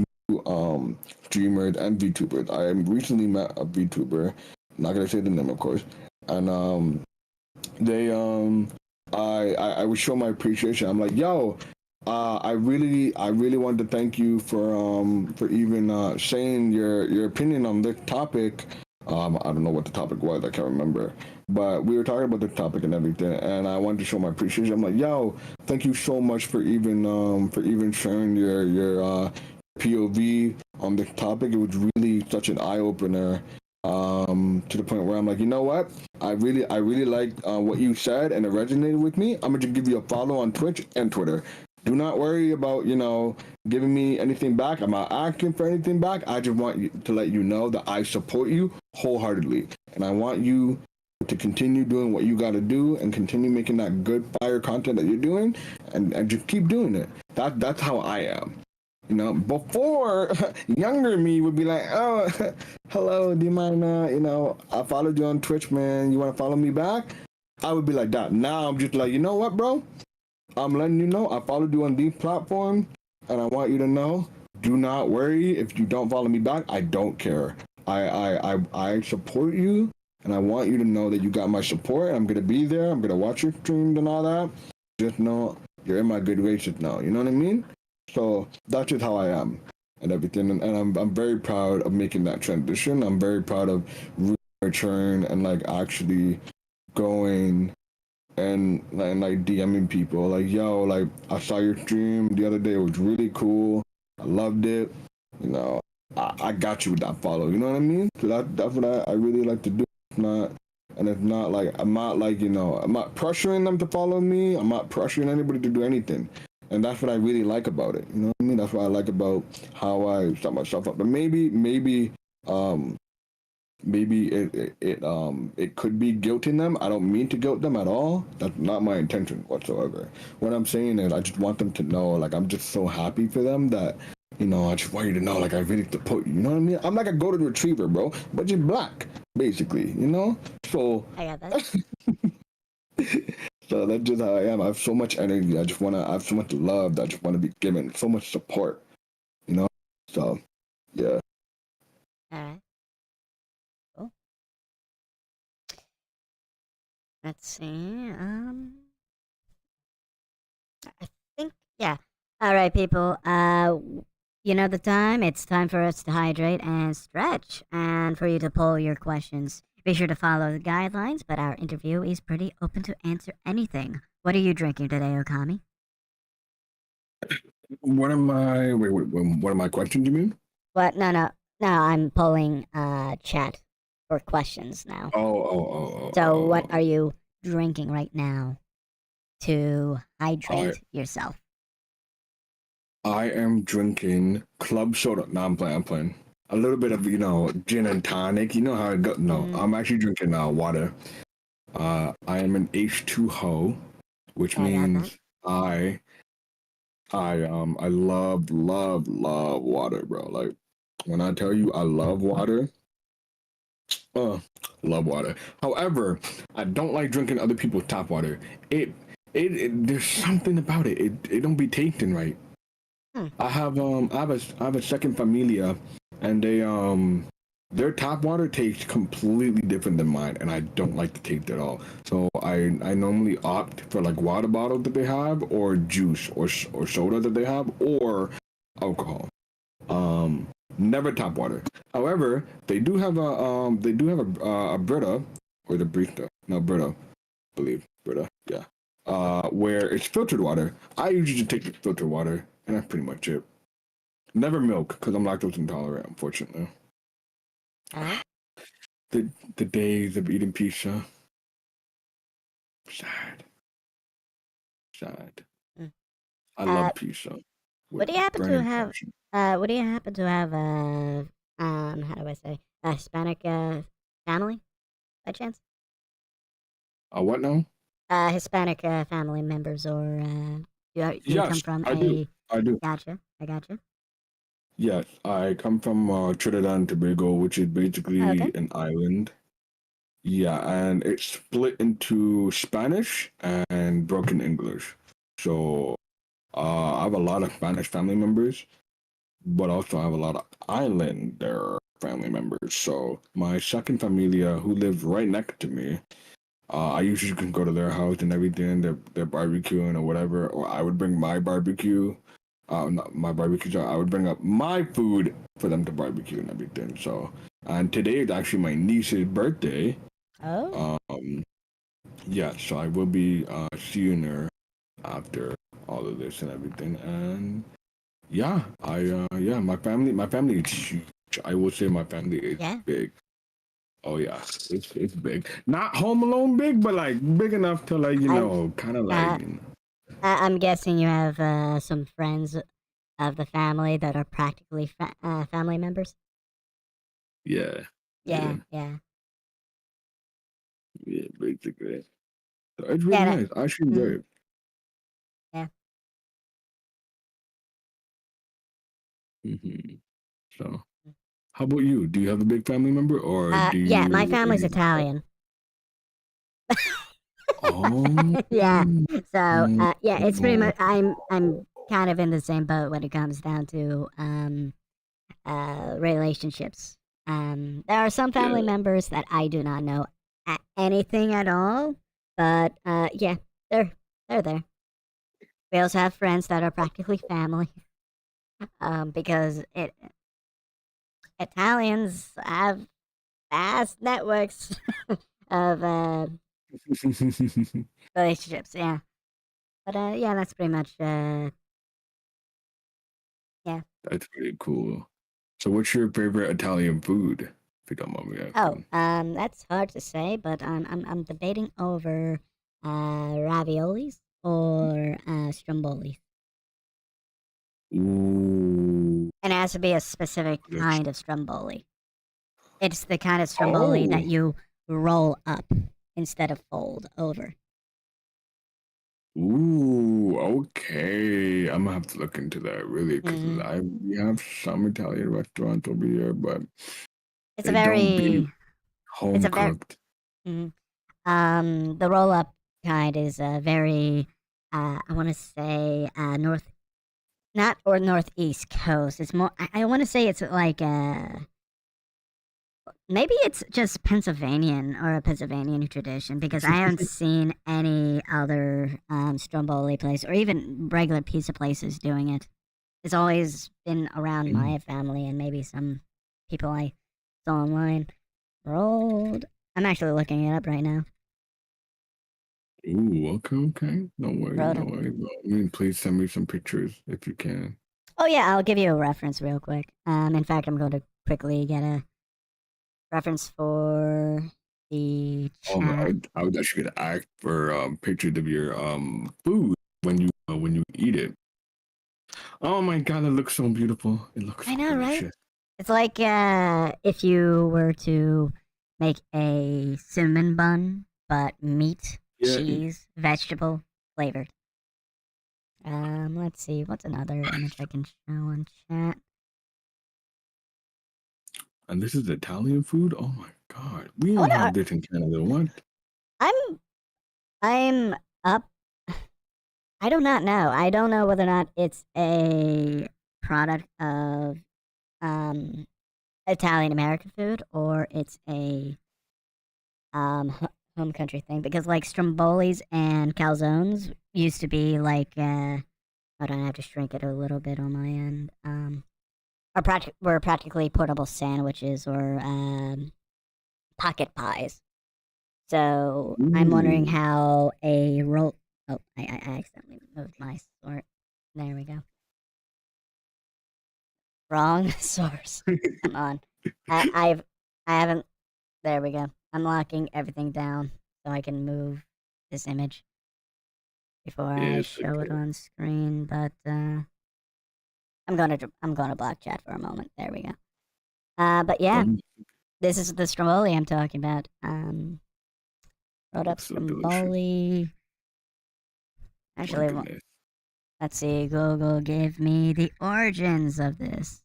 streamers and VTubers. I recently met a VTuber, not gonna say the name of course, and they I would show my appreciation. I'm like, yo, I really wanted to thank you for even saying your opinion on this topic. I don't know what the topic was, I can't remember, but we were talking about the topic and everything, and I wanted to show my appreciation. I'm like, yo, thank you so much for even sharing your POV on this topic. It was really such an eye-opener, to the point where I'm like, you know what? I really liked what you said, and it resonated with me. I'm gonna just give you a follow on Twitch and Twitter. Do not worry about, giving me anything back. I'm not asking for anything back. I just want to let you know that I support you wholeheartedly, and I want you to continue doing what you got to do and continue making that good fire content that you're doing, and just keep doing it. That's how I am. Before, younger me would be like, oh, hello, do you mind, I followed you on Twitch, man. You want to follow me back? I would be like that. Now I'm just like, you know what, bro? I'm letting you know I followed you on these platforms, and I want you to know, do not worry if you don't follow me back. I don't care. I support you, and I want you to know that you got my support. I'm gonna be there. I'm gonna watch your streams and all that. Just know you're in my good graces now. You know what I mean? So that's just how I am and everything. And I'm very proud of making that transition. I'm very proud of return and like actually going and like DMing people like, yo, like I saw your stream the other day. It was really cool. I loved it. You know, I got you with that follow. You know what I mean? So that's what I really like to do. It's not, and it's not like I'm not like, you know, I'm not pressuring them to follow me. I'm not pressuring anybody to do anything. And that's what I really like about it. You know what I mean? That's what I like about how I set myself up. But maybe it could be guilting them. I don't mean to guilt them at all. That's not my intention whatsoever. What I'm saying is I just want them to know, like, I'm just so happy for them that, you know, I just want you to know, like, I really support you. You know what I mean? I'm like a golden retriever, bro, but just black, basically, you know? So I got that. so that's just how I am. I have so much energy. I have so much love that I just want to be given, so much support, you know? So, yeah. Alright. Cool. Let's see. I think, yeah. Alright, people. You know the time. It's time for us to hydrate and stretch, and for you to poll your questions. Be sure to follow the guidelines, but our interview is pretty open to answer anything. What are you drinking today, Okami? What am I? Wait. What are my questions? You mean? What? No. I'm polling chat for questions now. So, what are you drinking right now to hydrate yourself? I am drinking club soda. No, I'm playing. A little bit of, you know, gin and tonic. You know how it goes. No, I'm actually drinking water. I am an H2HO, which means I love water, bro. Like, when I tell you I love water, love water. However, I don't like drinking other people's tap water. It there's something about it. It don't be tasting right. I have a second familia, and they their tap water tastes completely different than mine, and I don't like the taste at all. So I normally opt for like water bottles that they have, or juice, or soda that they have, or alcohol. Never tap water. However, they do have a Brita, or the Brita, no Brita, I believe Brita, yeah. Where it's filtered water. I usually just take the filtered water, and that's pretty much it. Never milk, because I'm lactose intolerant, unfortunately. The days of eating pizza. Sad. I love pizza. What do you happen to have? What do you happen to have? How do I say? A Hispanic family, by chance? What now? Hispanic family members, or do you come from I do. I do. Gotcha. I gotcha. Yes, I come from Trinidad and Tobago, which is basically an island. Yeah, and it's split into Spanish and broken English. So I have a lot of Spanish family members, but also I have a lot of Islander family members. So my second familia, who lives right next to me, I usually can go to their house and everything. They're barbecuing or whatever, or I would bring my barbecue. Not my barbecue. I would bring up my food for them to barbecue and everything. So, and today is actually my niece's birthday. Oh. Yeah. So I will be seeing her after all of this and everything. And yeah, my family is huge. I will say my family is big. Oh yeah, it's big. Not Home Alone big, but like big enough to like, you know, kind of like. I'm guessing you have some friends of the family that are practically family members. Yeah. Yeah. Yeah, basically. So it's really nice. I actually enjoy it. Yeah. So, how about you? Do you have a big family member, or do you? Yeah, my family's Italian. Oh. Yeah. So yeah, it's pretty much. I'm kind of in the same boat when it comes down to relationships. There are some family members that I do not know anything at all, but yeah, they're there. We also have friends that are practically family, because Italians have vast networks of relationships. Yeah, but yeah, that's pretty much yeah. That's pretty cool. So, what's your favorite Italian food? If you don't mind me Oh, asking. that's hard to say, but I'm debating over raviolis or stromboli. Ooh. And it has to be a specific Yes. kind of stromboli. It's the kind of stromboli that Oh. you roll up instead of fold over. Ooh, okay. I'm gonna have to look into that really because Mhm. we have some Italian restaurants over here, but It's a they don't be very, home it's a very, cooked. the roll up kind is a very, I want to say, not or northeast coast. It's more, I want to say it's like, maybe it's just Pennsylvanian or a Pennsylvanian tradition because I haven't seen any other stromboli place or even regular pizza places doing it. It's always been around my family and maybe some people I saw online. Rolled. I'm actually looking it up right now. Ooh, okay. No worries, Rolled no up. worries. Well, I mean, please send me some pictures if you can. Oh yeah, I'll give you a reference real quick. In fact, I'm going to quickly get a reference for the chat. I was actually gonna ask for pictures of your food when you eat it. Oh my god, it looks so beautiful. It looks I so know, right? delicious. It's like if you were to make a cinnamon bun, but meat, Yeah. cheese, vegetable flavored. Let's see, what's another image I can show on chat? And this is Italian food? Oh my god. We I don't wonder, have this in Canada. What? I'm up. I do not know. I don't know whether or not it's a product of Italian American food or it's a home country thing because like strombolis and calzones used to be like hold on, I have to shrink it a little bit on my end. Were practically portable sandwiches or pocket pies. So I'm wondering Ooh. how a roll. Oh, I accidentally moved my sort. There we go. Wrong source. Come on. I haven't. There we go. I'm locking everything down so I can move this image before I Yes, show it okay. on screen. But I'm gonna block chat for a moment. There we go. But yeah, this is the stromboli I'm talking about. Wrote up Looks so delicious. stromboli. My Actually, goodness. let's see. Google gave me the origins of this.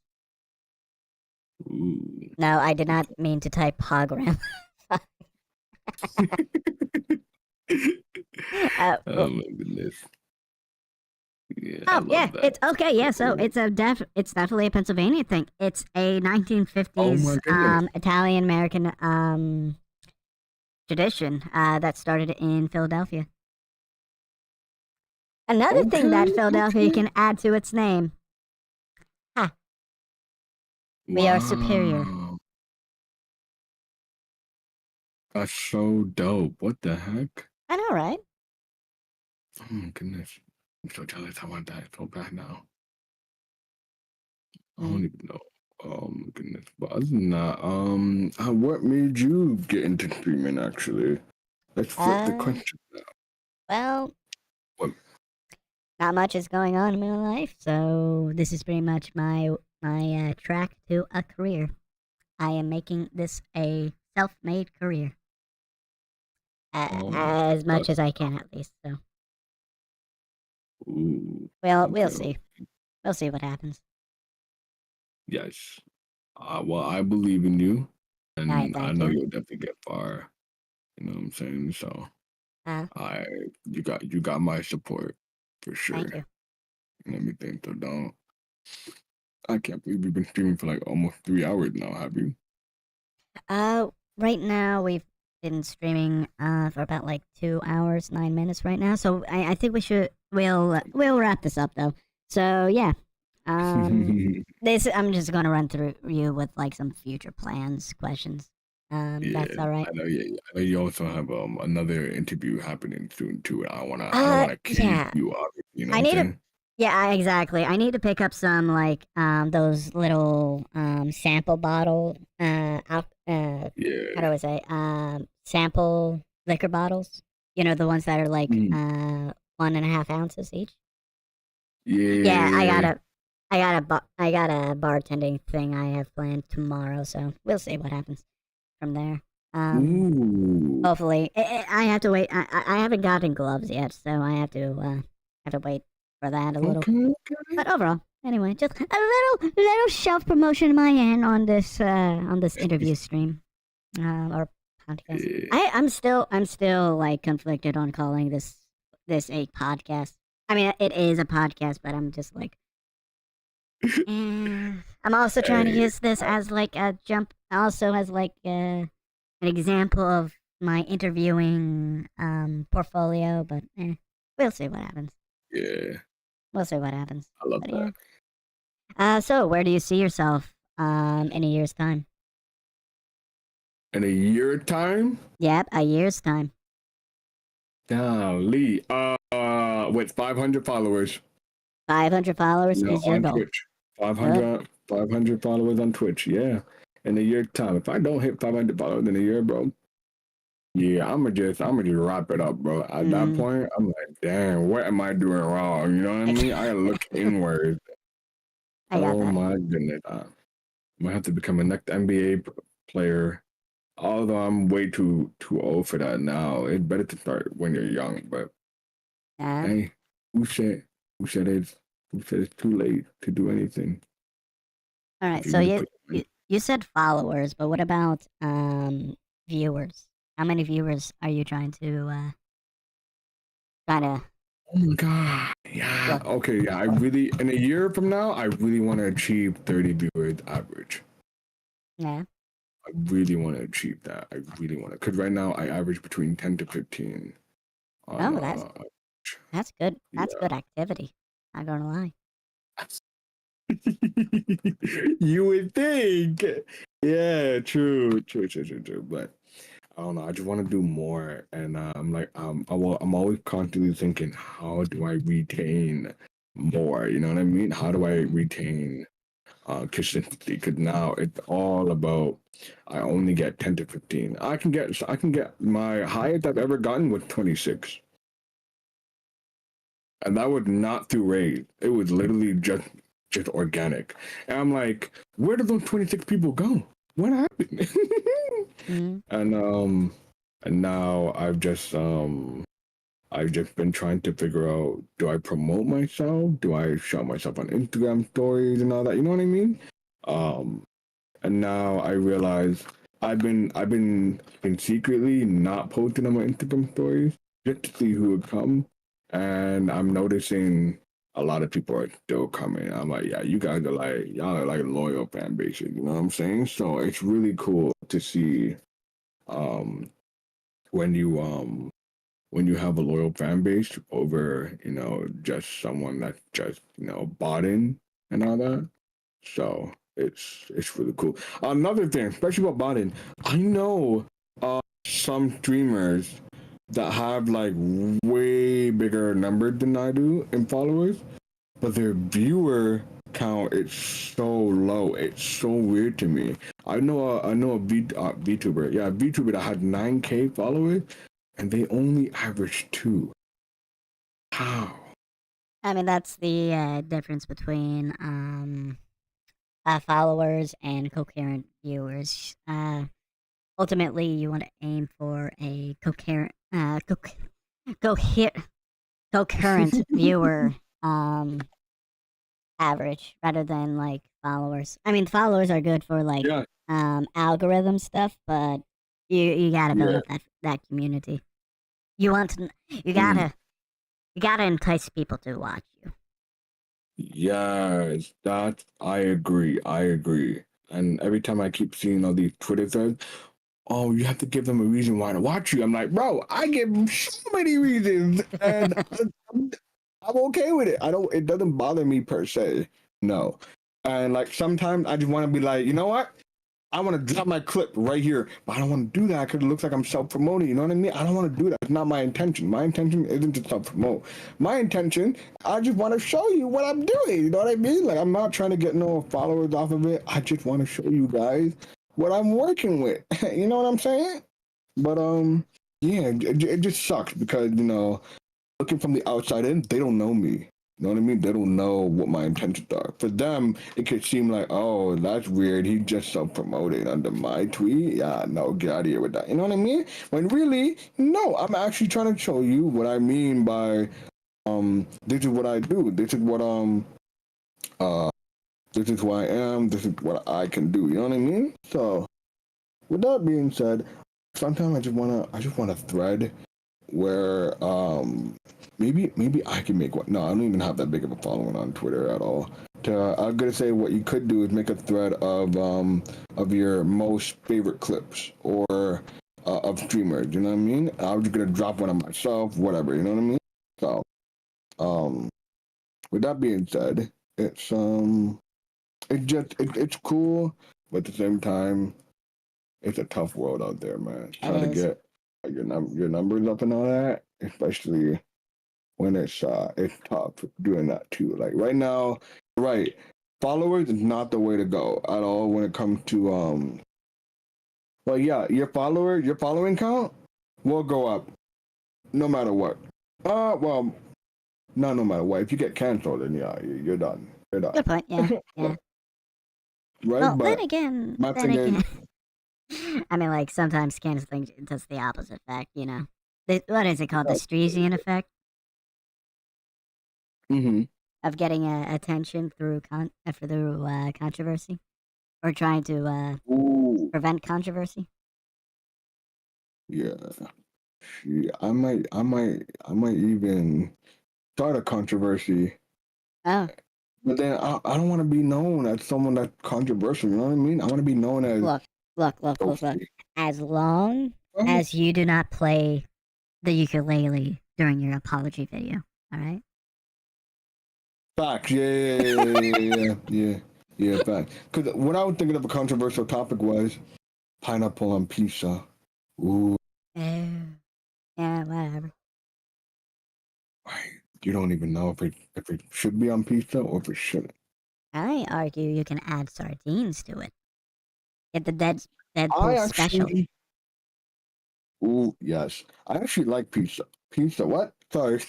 Ooh. No, I did not mean to type pogram. Oh my goodness. Yeah, I Oh love yeah, that. it's okay. Yeah, so it's it's definitely a Pennsylvania thing. It's a Oh my 1950s goodness. Italian American tradition that started in Philadelphia. Another thing that Philadelphia can add to its name. Ha. We are superior. Wow. That's so dope. What the heck? I know, right? Oh my goodness. I'm so jealous. I want that so bad now. I don't even know. Oh my goodness. But other than that, what made you get into streaming actually? Let's flip the question now. Well, What? not much is going on in my life, so this is pretty much my track to a career. I am making this a self-made career. As much as I can, at least. So, Ooh. we'll Okay. see. We'll see what happens. Yes. Well, I believe in you, and Alright, I thank know you. you'll definitely get far. You know what I'm saying? So Uh, you got my support for sure. thank you. Let me think. So don't. I can't believe we've been streaming for like almost 3 hours now. Have you? Right now we've been streaming for about like 2 hours 9 minutes right now. So I think we'll wrap this up though. So yeah, this I'm just gonna run through you with like some future plans questions. That's all right. I know. Yeah, I know you also have another interview happening soon too. I don't wanna keep Yeah. you up. You know I what I'm need to. saying? Yeah, exactly. I need to pick up some like those little sample bottle Yeah. how do I say sample liquor bottles. You know the ones that are like Mm. 1.5 ounces each. Yeah, Yeah. I got a bartending thing I have planned tomorrow, so we'll see what happens from there. Ooh. Hopefully, I have to wait. I haven't gotten gloves yet, so I have to wait for that a little. Okay. But overall, anyway, just a little self promotion in my end on this interview stream or podcast. Yeah. I'm still like conflicted on calling this a podcast. I mean, it is a podcast, but I'm just like, I'm also trying to Hey, use this as like a jump, also as like an example of my interviewing portfolio. But we'll see what happens. yeah. We'll see what happens. I love But that. yeah. So where do you see yourself in a year's time? In a year time? Yep, a year's time. Golly. With 500 followers. 500 followers is your On goal. Twitch. 500 followers on Twitch. Yeah. In a year time. If I don't hit 500 followers in a year, bro, yeah, I'm gonna just wrap it up, bro. At that point, I'm like, damn, what am I doing wrong? You know what I mean? I gotta look inward. I got Oh that. my goodness. I might have to become a next NBA player. Although I'm way too old for that now. It's better to start when you're young, but hey, who said it's too late to do anything? All right. If So really put- you said followers, but what about viewers? How many viewers are you trying to Oh my god. Yeah. Look. Okay, yeah. I really in a year from now, I really want to achieve 30 viewers average. Yeah. I really want to achieve that. I really want to, because right now I average between 10 to 15. On, That's good. That's good activity. Not gonna lie. You would think. Yeah, true. But I don't know. I just want to do more, and I'm like, I'm always constantly thinking, how do I retain more? You know what I mean? How do I retain consistency? Because now it's all about. I only get 10 to 15. I can get my highest I've ever gotten was 26. And that was not through raid. It was literally just organic. And I'm like, where did those 26 people go? What happened? And now I've just been trying to figure out, do I promote myself? Do I show myself on Instagram stories and all that? You know what I mean? And now I realize I've been secretly not posting on my Instagram stories just to see who would come. And I'm noticing a lot of people are still coming. I'm like, yeah, you guys are y'all are like loyal fan bases, you know what I'm saying? So it's really cool to see when you have a loyal fan base over, just someone that just, bought in and all that. So it's really cool. Another thing, especially about bought in, I know some streamers that have like way bigger numbers than I do in followers, but their viewer count is so low. It's so weird to me. I know a Vtuber, Vtuber that had 9K followers, and they only average 2. How? I mean, that's the difference between followers and coherent viewers. Ultimately, you want to aim for a coherent viewer average rather than like followers. I mean, followers are good for like algorithm stuff, but you gotta build up that community. You gotta entice people to watch you. Yes, that I agree. I agree. And every time I keep seeing all these Twitter threads, oh, you have to give them a reason why to watch you. I'm like, bro, I give them so many reasons, and I'm okay with it. I don't. It doesn't bother me per se. No, and like sometimes I just want to be like, you know what? I want to drop my clip right here, but I don't want to do that because it looks like I'm self-promoting. You know what I mean? I don't want to do that. It's not my intention. My intention isn't to self-promote. My intention, I just want to show you what I'm doing. You know what I mean? Like I'm not trying to get no followers off of it. I just want to show you guys what I'm working with. You know what I'm saying? But yeah, it just sucks because looking from the outside in, they don't know me. You know what I mean? They don't know what my intentions are. For them, it could seem like, oh, that's weird. He just self-promoted under my tweet. Yeah, no, get out of here with that. You know what I mean? When really, no, I'm actually trying to show you what I mean by this is what I do. This is what this is who I am. This is what I can do. You know what I mean? So, with that being said, sometimes I just wanna thread where maybe I can make one. No, I don't even have that big of a following on Twitter at all. I'm gonna say what you could do is make a thread of your most favorite clips or of streamers. You know what I mean? I'm just gonna drop one of myself, whatever. You know what I mean? So, with that being said, it's it's cool, but at the same time, it's a tough world out there, man. Trying to get your numbers up and all that, especially when it's tough doing that too. Like right now, right, followers is not the way to go at all when it comes to well, yeah, your following count will go up no matter what. Well, not no matter what. If you get canceled, then yeah, you're done. You're done. Good point. Yeah, yeah. Right, Well, but then again, I mean, like sometimes canceling does the opposite effect. You know, what is it called? The Stresian effect. Mm-hmm. Of getting attention through controversy, or trying to prevent controversy. Yeah, I might even start a controversy. Oh. But then I don't want to be known as someone that's controversial. You know what I mean? I want to be known as look. As long as you do not play the ukulele during your apology video, all right? Facts. Yeah. Facts. Because what I was thinking of a controversial topic was pineapple on pizza. Ooh. Yeah, whatever. Right. You don't even know if it should be on pizza or if it shouldn't. I argue you can add sardines to it. Get the Deadpool special. Ooh, yes. I actually like pizza. Pizza, what? Sorry.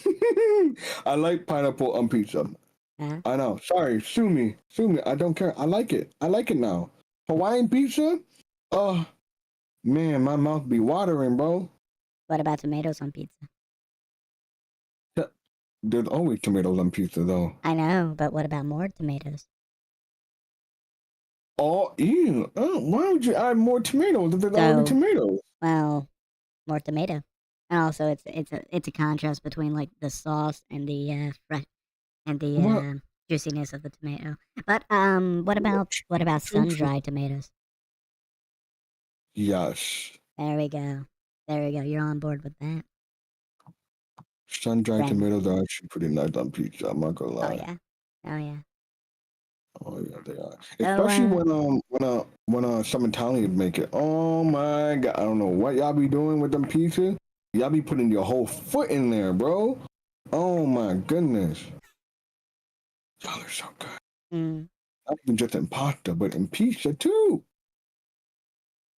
I like pineapple on pizza. I know. Sorry, sue me. I don't care. I like it. now. Hawaiian pizza? Oh, man, my mouth be watering, bro. What about tomatoes on pizza? There's always tomatoes on pizza, though. I know, but what about more tomatoes? Oh, ew. Why would you add more tomatoes if there's already tomatoes? Well, more tomato. And also, it's a contrast between like the sauce and the juiciness of the tomato. But what about sun-dried tomatoes? Yes. There we go. You're on board with that. Sun-dried tomatoes are actually pretty nice on pizza. I'm not gonna lie. Oh yeah, they are. Especially when some Italians make it. Oh my god, I don't know what y'all be doing with them pizzas. Y'all be putting your whole foot in there, bro. Oh my goodness. Y'all are so good. Not even just in pasta, but in pizza too.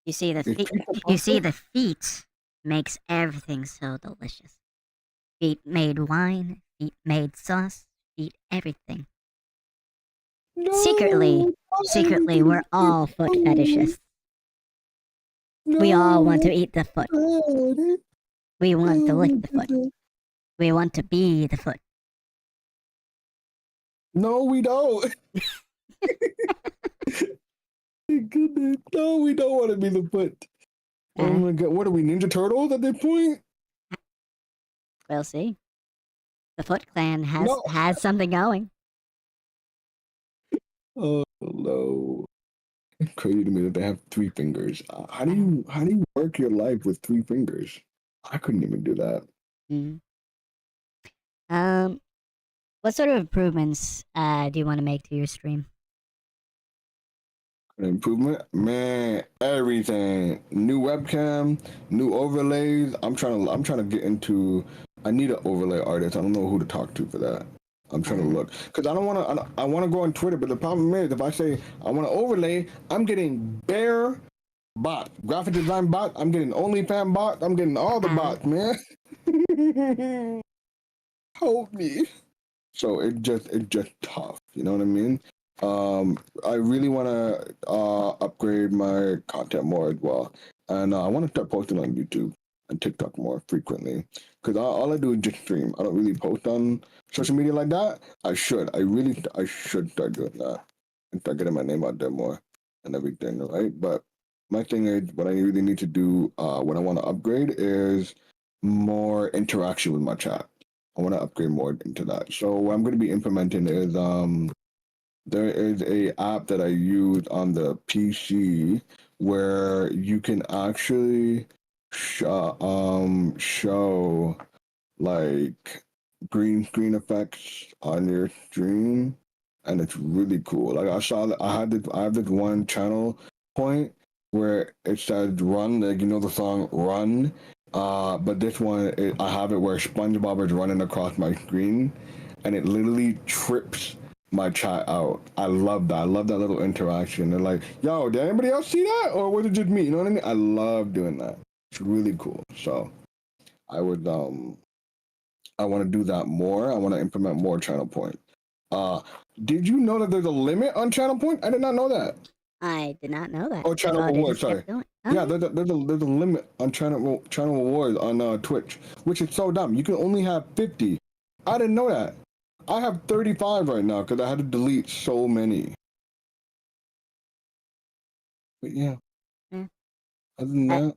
You see the feet makes everything so delicious. Feet made wine, feet made sauce, feet everything. No, secretly, we're all foot fetishists. No, we all want to eat the foot. We want to lick the foot. We want to be the foot. No, we don't. Goodness. No, we don't want to be the foot. Oh my god, what are we, Ninja Turtles at this point? We'll see. The Foot Clan has something going. Oh no. It's crazy to me that they have 3 fingers. How do you work your life with 3 fingers? I couldn't even do that. Mm. What sort of improvements do you want to make to your stream? An improvement, man, everything. New webcam, new overlays. I'm trying to get into. I need an overlay artist. I don't know who to talk to for that. I'm trying to look because I don't want to. I want to go on Twitter, but the problem is if I say I want to overlay, I'm getting bare bot, graphic design bot. I'm getting OnlyFans bot. I'm getting all the bots, man. Help me. So it's just tough. You know what I mean? I really want to upgrade my content more as well, and I want to start posting on YouTube and TikTok more frequently. Because all I do is just stream. I don't really post on social media like that. I should. I should start doing that and start getting my name out there more and everything, right? But my thing is, what I really need to do, what I want to upgrade is more interaction with my chat. I want to upgrade more into that. So what I'm going to be implementing is there is a app that I use on the PC where you can actually show like green screen effects on your stream, and it's really cool. Like I saw that I have this one channel point where it says run, like you know the song Run. But this one, I have it where SpongeBob is running across my screen, and it literally trips my chat out. I love that. I love that little interaction. They're like, "Yo, did anybody else see that, or was it just me?" You know what I mean? I love doing that. It's really cool. So, I would I want to do that more. I want to implement more channel point. Did you know that there's a limit on channel point? I did not know that. I did not know that. Oh, channel rewards. Sorry. Oh. Yeah, there's a limit on channel rewards on Twitch, which is so dumb. You can only have 50. I didn't know that. I have 35 right now because I had to delete so many. But yeah. Yeah. Other than that,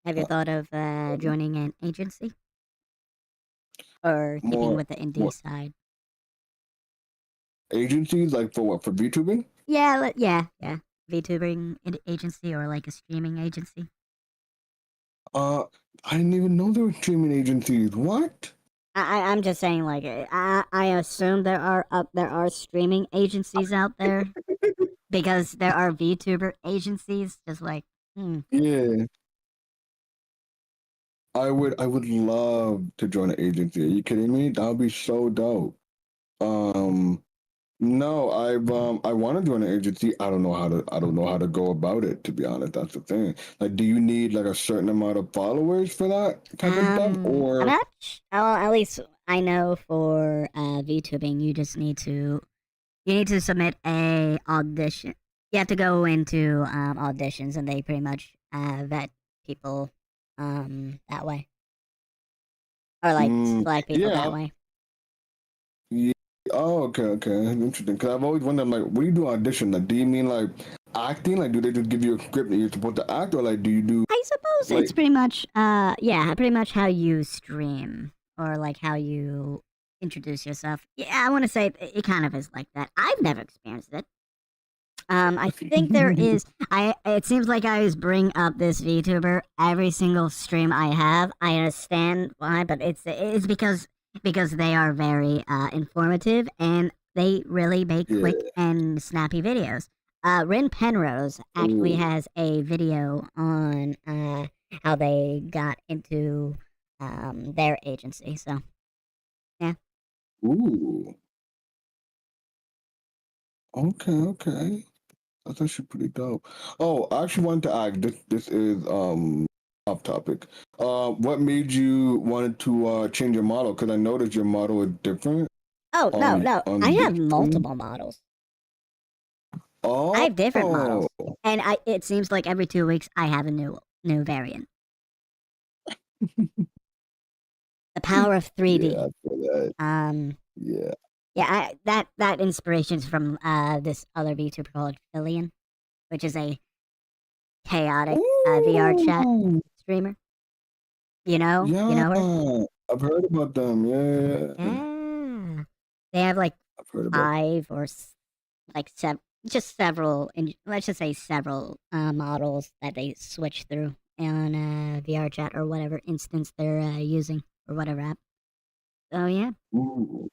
Have you thought of joining an agency? Or keeping with the indie side? Agencies like for what? For VTubing? Yeah. VTubing agency or like a streaming agency. I didn't even know there were streaming agencies. What? I'm just saying, like, I assume there are streaming agencies out there because there are VTuber agencies. Just like, Yeah. I would love to join an agency. Are you kidding me? That would be so dope. No, I want to join an agency. I don't know how to go about it, to be honest. That's the thing. Like, do you need like a certain amount of followers for that type of stuff, or I'm not. Well, at least I know for VTubing, you need to submit a audition. You have to go into auditions, and they pretty much vet people that way, or like select people that way. Yeah. Oh, okay. Interesting. Because I've always wondered, like, what do you do audition? Like, do you mean like acting? Like, do they just give you a script that you're supposed to act, or like, do you do? I suppose it's pretty much pretty much how you stream or like how you introduce yourself. Yeah, I want to say it kind of is like that. I've never experienced it. I think there is. It seems like I always bring up this VTuber every single stream I have. I understand why, but it's because they are very informative and they really make quick and snappy videos. Rin Penrose actually has a video on how they got into their agency. So, yeah. Ooh. Okay. That's actually pretty dope. Oh, I actually wanted to ask. This is off topic. What made you wanted to change your model? Because I noticed your model is different. Oh no! I have multiple models. Oh, I have different models, and it seems like every 2 weeks I have a new variant. The power of 3D. Yeah, I feel that. Yeah. Yeah, that inspiration is from this other VTuber called Fillion, which is a chaotic VR chat streamer. You know her? I've heard about them. Yeah. They have like 5 or like just several, let's just say several models that they switch through on VR chat or whatever instance they're using or whatever app. So yeah. Ooh.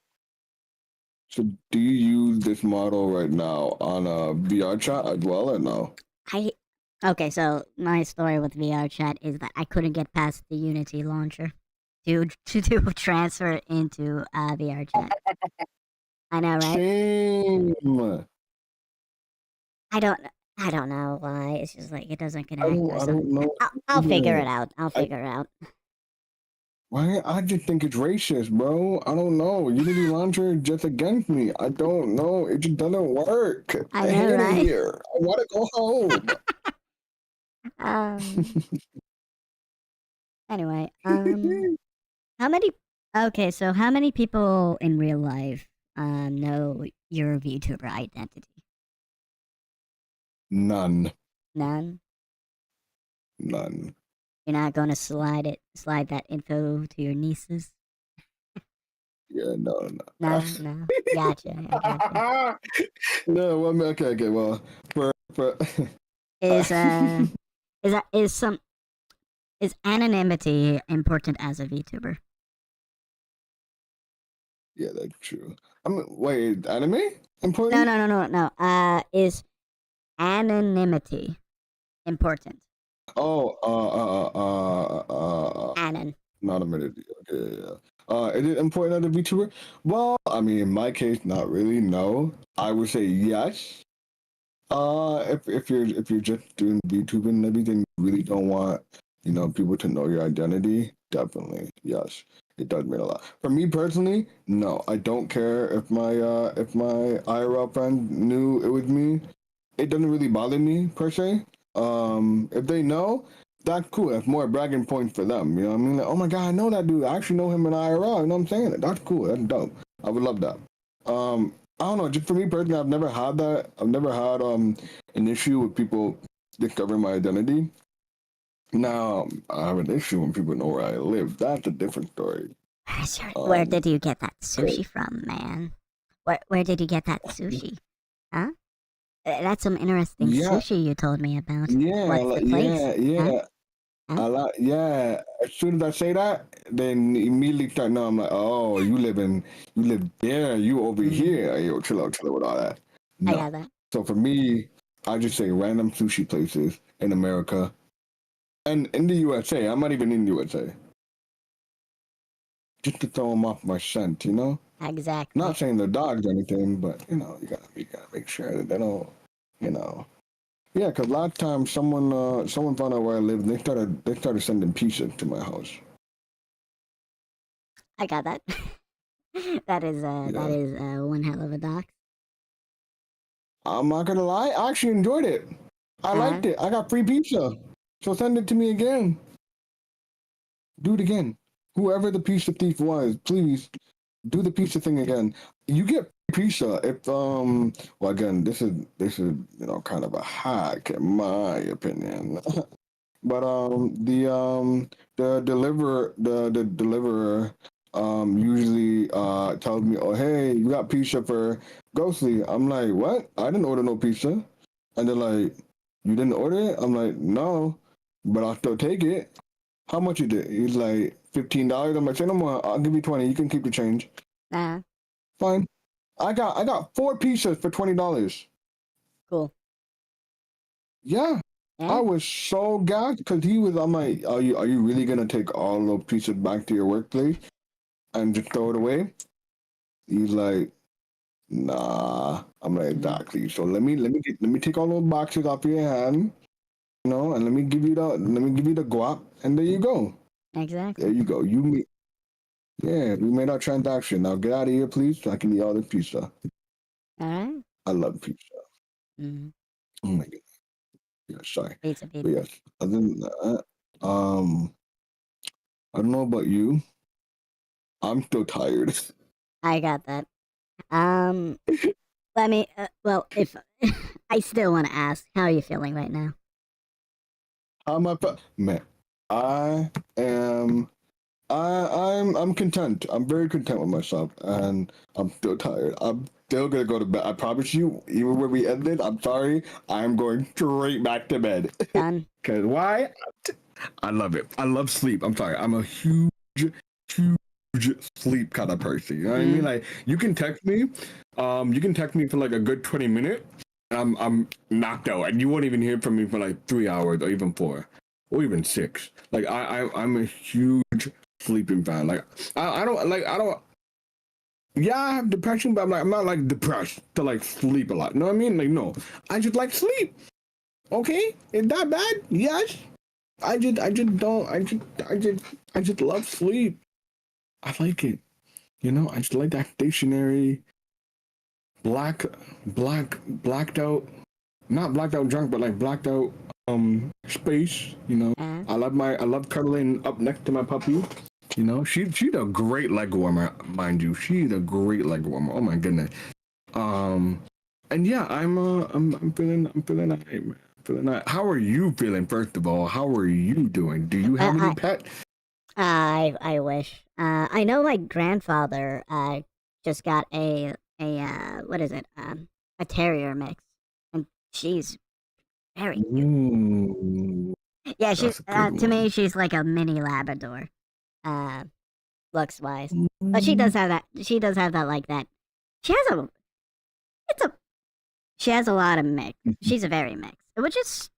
So do you use this model right now on a VR chat as well or no? Okay, so my story with VR chat is that I couldn't get past the Unity launcher to do transfer into VR chat. I know, right? Shame. I don't know why. It's just like it doesn't I connect or don't something. know. I'll figure it either. out. I'll figure it out. Why? I just think it's racist, bro. I don't know. Unity launcher is just against me. I don't know. It just doesn't work. I know, hate it right? here. I want to go home. Anyway, how many? Okay, so how many people in real life know your VTuber identity? None. None. None. You're not going to slide that info to your nieces? Yeah, no. No, no. Gotcha. I gotcha. No, well, I mean, okay. Well, for Is anonymity important as a VTuber? yeah, that's true. I mean, wait, anime important? No. Is anonymity important? Oh, Anon. not a minute. Okay, yeah. Is it important as a VTuber? Well, I mean, in my case, not really. No, I would say yes. If you're just doing VTubing and everything, you really don't want people to know your identity. Definitely, yes, it does mean a lot. For me personally, no, I don't care if my IRL friend knew it was me. It doesn't really bother me per se. If they know, that's cool. That's more bragging points for them. You know what I mean? Like, oh my god, I know that dude. I actually know him in IRL. You know what I'm saying? That's cool. That's dope. I would love that. I don't know. Just for me personally, I've never had that. I've never had an issue with people discovering my identity. Now I have an issue when people know where I live. That's a different story. Where did you get that sushi from, man? Where did you get that sushi? Huh? That's some interesting sushi you told me about. Yeah, What's the place? yeah. Huh? Yeah. As soon as I say that, then immediately start. No, I'm like, oh, you live there. You over here. Yo, chill out with all that. I No. got that. So for me, I just say random sushi places in America and in the USA. I'm not even in the USA. Just to throw them off my scent, you know. Exactly. Not saying they're dogs or anything, but you gotta make sure that they don't, Yeah, because last time someone found out where I lived, they started sending pizza to my house. I got that. That is one hell of a doc. I'm not gonna lie, I actually enjoyed it. I liked it. I got free pizza, so send it to me again. Do it again. Whoever the pizza thief was, please do the pizza thing again. You get pizza if well, again, this is kind of a hack in my opinion. But the deliverer usually tells me, oh hey, you got pizza for Ghostly. I'm like, what? I didn't order no pizza. And they're like, you didn't order it? I'm like, no, but I'll still take it. How much is it? He's like $15. I'm like, say no more. I'll give you 20. You can keep the change. Fine. I got 4 pizzas for $20. Cool. Yeah. I was so gassed because I'm like, are you really gonna take all those pizzas back to your workplace and just throw it away? He's like, nah. I'm like, exactly. So let me take all those boxes off your hand, and let me give you the guap, and there you go. Exactly. There you go. We made our transaction. Now get out of here, please, so I can eat all the pizza. All right. I love pizza. Mm-hmm. Oh my god. Yeah, sorry. Pizza. But yes, other than that, I don't know about you. I'm still tired. I got that. Let me. Well, if I still want to ask, how are you feeling right now? Man, I am I'm content. I'm very content with myself, and I'm still tired. I'm still gonna go to bed. I promise you. Even when we ended, I'm sorry. I'm going straight back to bed. Done. Cause why? I love it. I love sleep. I'm sorry. I'm a huge sleep kind of person. You know what I mean? Like you can text me for like a good 20 minutes. I'm knocked out, and you won't even hear from me for like 3 hours or even 4 or even 6. Like I'm a huge sleeping fan. Like I don't. Yeah, I have depression, but I'm not like depressed to like sleep a lot. You know what I mean? Like no, I just like sleep. Okay, is that bad? Yes. I just love sleep. I like it. You know, I just like that stationary, blacked out, not blacked out drunk, but like blacked out space. You know, I love cuddling up next to my puppy. You know, she's a great leg warmer, mind you. She's a great leg warmer. Oh my goodness. And yeah, I'm feeling alright, man. How are you feeling? First of all, how are you doing? Do you have any pet? I wish. I know my grandfather just got a what is it? A terrier mix, and she's very cute. Ooh, Yeah, she's that's a good to me one. she's like a mini Labrador, looks wise. But she does have that. She does have that like that. She has a. It's a. She has a lot of mix. She's a very mixed, which is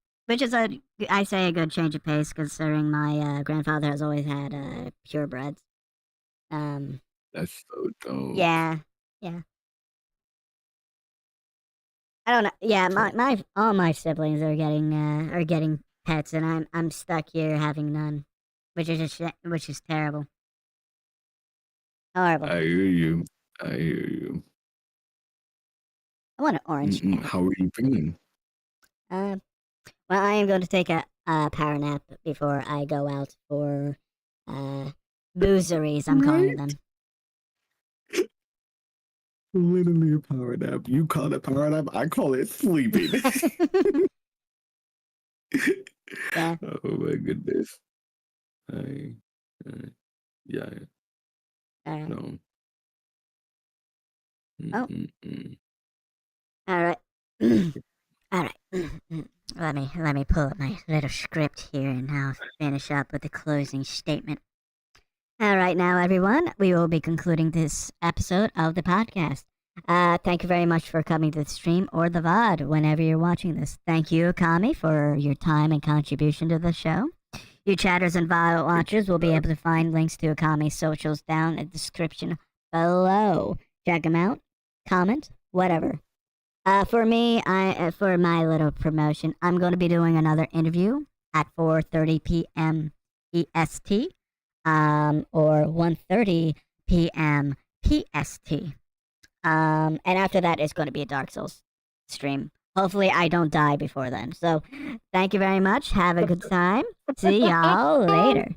a I say a good change of pace considering my grandfather has always had purebreds. That's so dope. Yeah, yeah. I don't know. Yeah, my all my siblings are getting pets, and I'm stuck here having none, which is terrible. Horrible. I hear you. I hear you. I want an orange cat. How are you feeling? Well, I am going to take a power nap before I go out for boozeries. I'm calling them. Literally a power nap. You call it power nap. I call it sleeping. Yeah. Oh my goodness. Yeah. All right. No. Oh. All right. All right. Let me pull up my little script here, and I'll finish up with the closing statement. All right, now everyone, we will be concluding this episode of the podcast. Thank you very much for coming to the stream or the VOD whenever you're watching this. Thank you, Okami, for your time and contribution to the show. You chatters and VOD watchers will be able to find links to Okami's socials down in the description below. Check them out, comment, whatever. For me, for my little promotion, I'm going to be doing another interview at 4:30 p.m. EST, or 1:30 p.m. PST. And after that, it's going to be a Dark Souls stream. Hopefully, I don't die before then. So, thank you very much. Have a good time. See y'all later.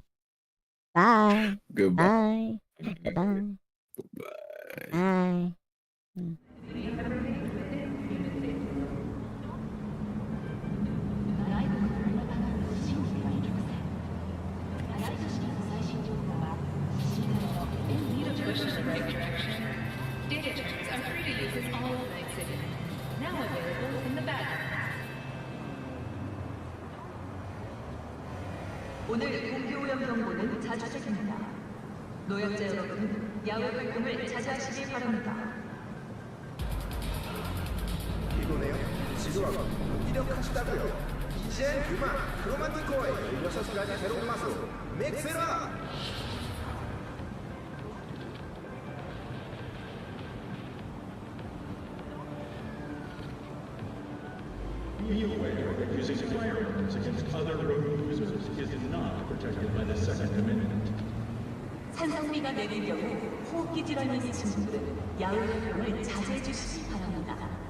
Bye. Goodbye. Bye. Bye. Bye. Bye. In need of push in the right direction, data terms are free to use in all of Night City. Now available in the background. 오늘 공기 오염 경보는 자주적입니다. 노약자 여러분은 야외 활동을 자제하시기 바랍니다. 이거네요. 지루하고 무기력하시다고요. 이젠 그만 크로마티코의 16가지 새로운 맛으로 맥세라! Be aware that using firearms against other road users is not protected by the Second Amendment. 산성비가 내릴 경우 호흡기 질환이 있으신 분들은 야외 활동을 자제해 주시기 바랍니다.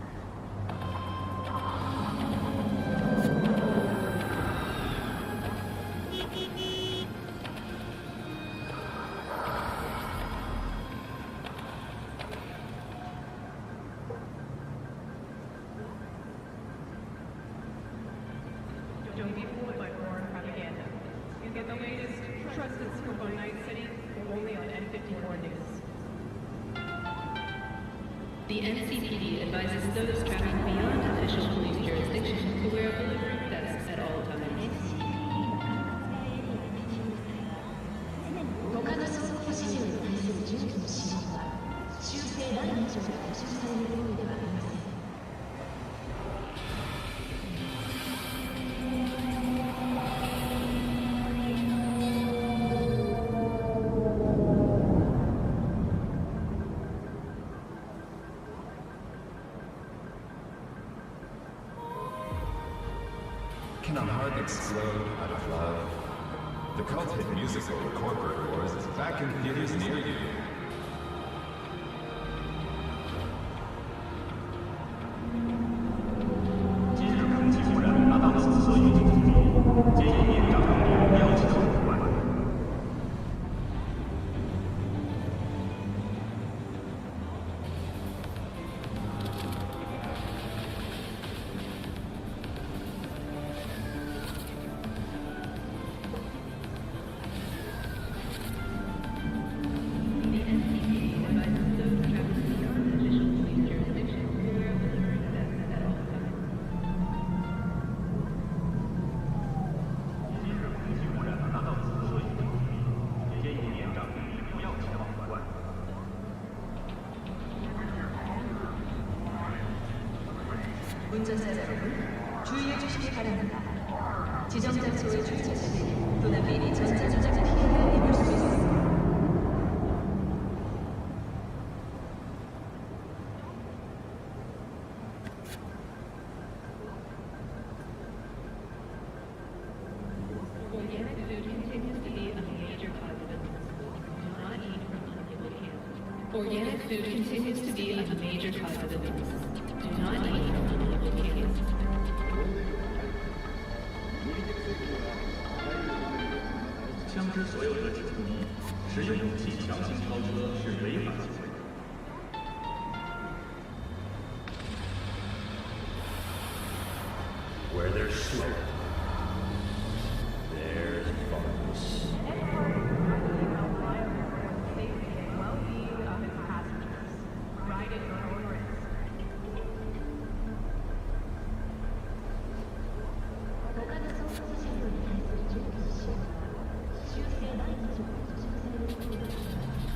Don't be fooled by foreign propaganda. You get the latest, trusted scoop on Night City The NCPD advises those traveling beyond official police jurisdiction to wear a bulletproof vest at all times. 他の走行指示に対する重機の使用は修正第2条で補修される行為ではありません。Can a heart explode out of love? The cult hit musical Corporate Wars is back in theaters near you. 운전자 여러분, 주의해 주시기 바랍니다. 지정 장소에 주차할 때 도난민이 전자조작 피해를 입을 수 있습니다. Organic food continues to be a major cause of illness. Do not eat from unlabeled cans. Organic food continues to be a major cause of illness. Do not eat from unlabeled cans. 枪支所有的指出一，使用武器强行超车是违法行为。Where there's smoke, there's fires.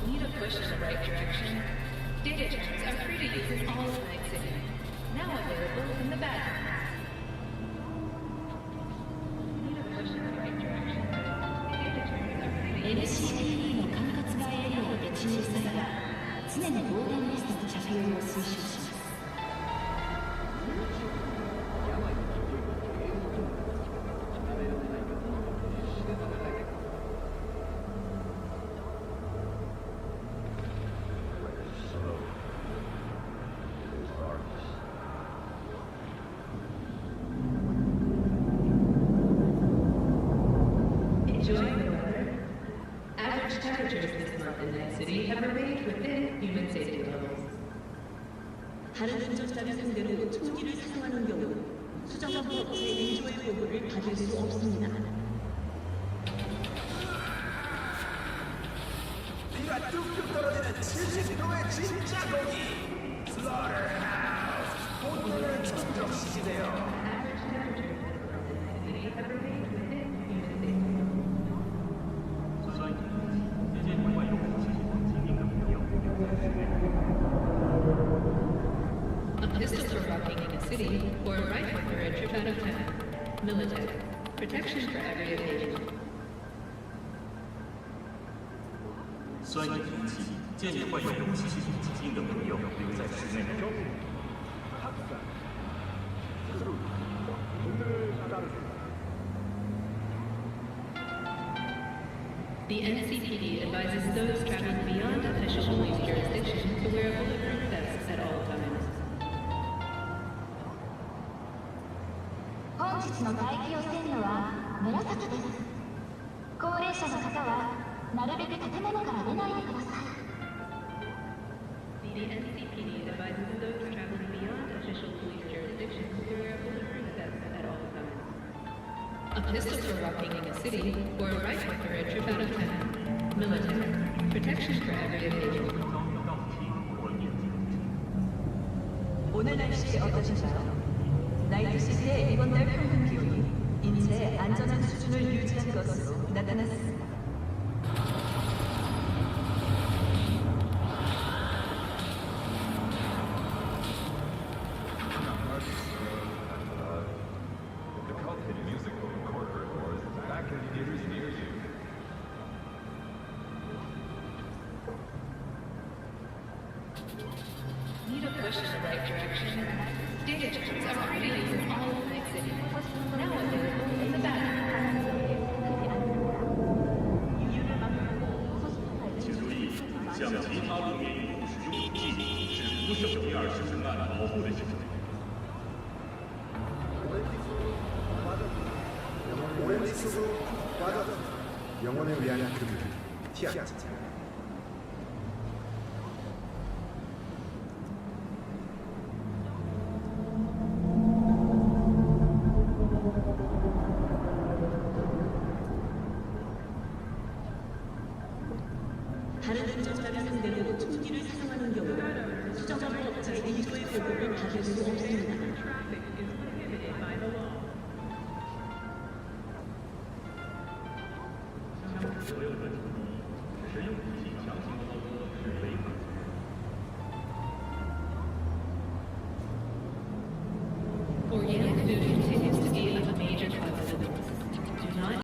Need a push in the right direction? Data terms are free to use in all of Night City. Now available in the bathroom. Need a push in the right direction? Data terms are free to use. NCPD の管轄外エリアを撃沈したら常に防弾ベストの着用を推奨します。Enjoying the weather? Average temperatures this month in Night City have remained within human safety levels. 다른 운전자를 상대로 총기를 사용하는 경우 수정법 제2조의 보호를 받을 수 없습니다. 비가 뚝뚝 떨어지는 70도의 진짜 고기 슬러터하우스 본능을 충족시키세요. Average temperatures this month in Night City have remained within human safety levels. 所以，这些国外有武器经营的朋友， A pistol for walking in a city, or a rifle for a trip out of town. Military. Protection for every occasion. 酸饮武器建议患有武器系统疾病的朋友留在室内。 The NCPD advises those traveling beyond official police jurisdiction to wear a bulletproof vest at all times. 本日の大気汚染度は紫です。高齢者の方はなるべく建物から出ないでください。 The NCPD advises those traveling beyond official police jurisdiction to wear a bulletproof vest at all times. A pistol for walking in a city, or a rifle for a trip out of town. Military. Protection for every occasion. 오늘 날씨 어떠신가요? 나이트시티의 이번 달 평균 기온이 인체의 안전한 수준을 유지한 것으로 나타났습니다. The cult hit musical and corporate wars is back in theaters near you. Need a push in the right direction? Data chips are already in all of Night City. Now available in the back. 请注意，向其他路面用户使用武器是不受第二生命案保护的行为。 오렌지 속으로 빠져 영혼을 위한 그 티아자 다른 운전자를 상대로 총기를 사용하는 경우 수정하는 업체의 일조의 보고를 받을 수 없습니다. Traffic is prohibited by the law. 所有的处理，使用武器强行操作是违法的。 Organic food contains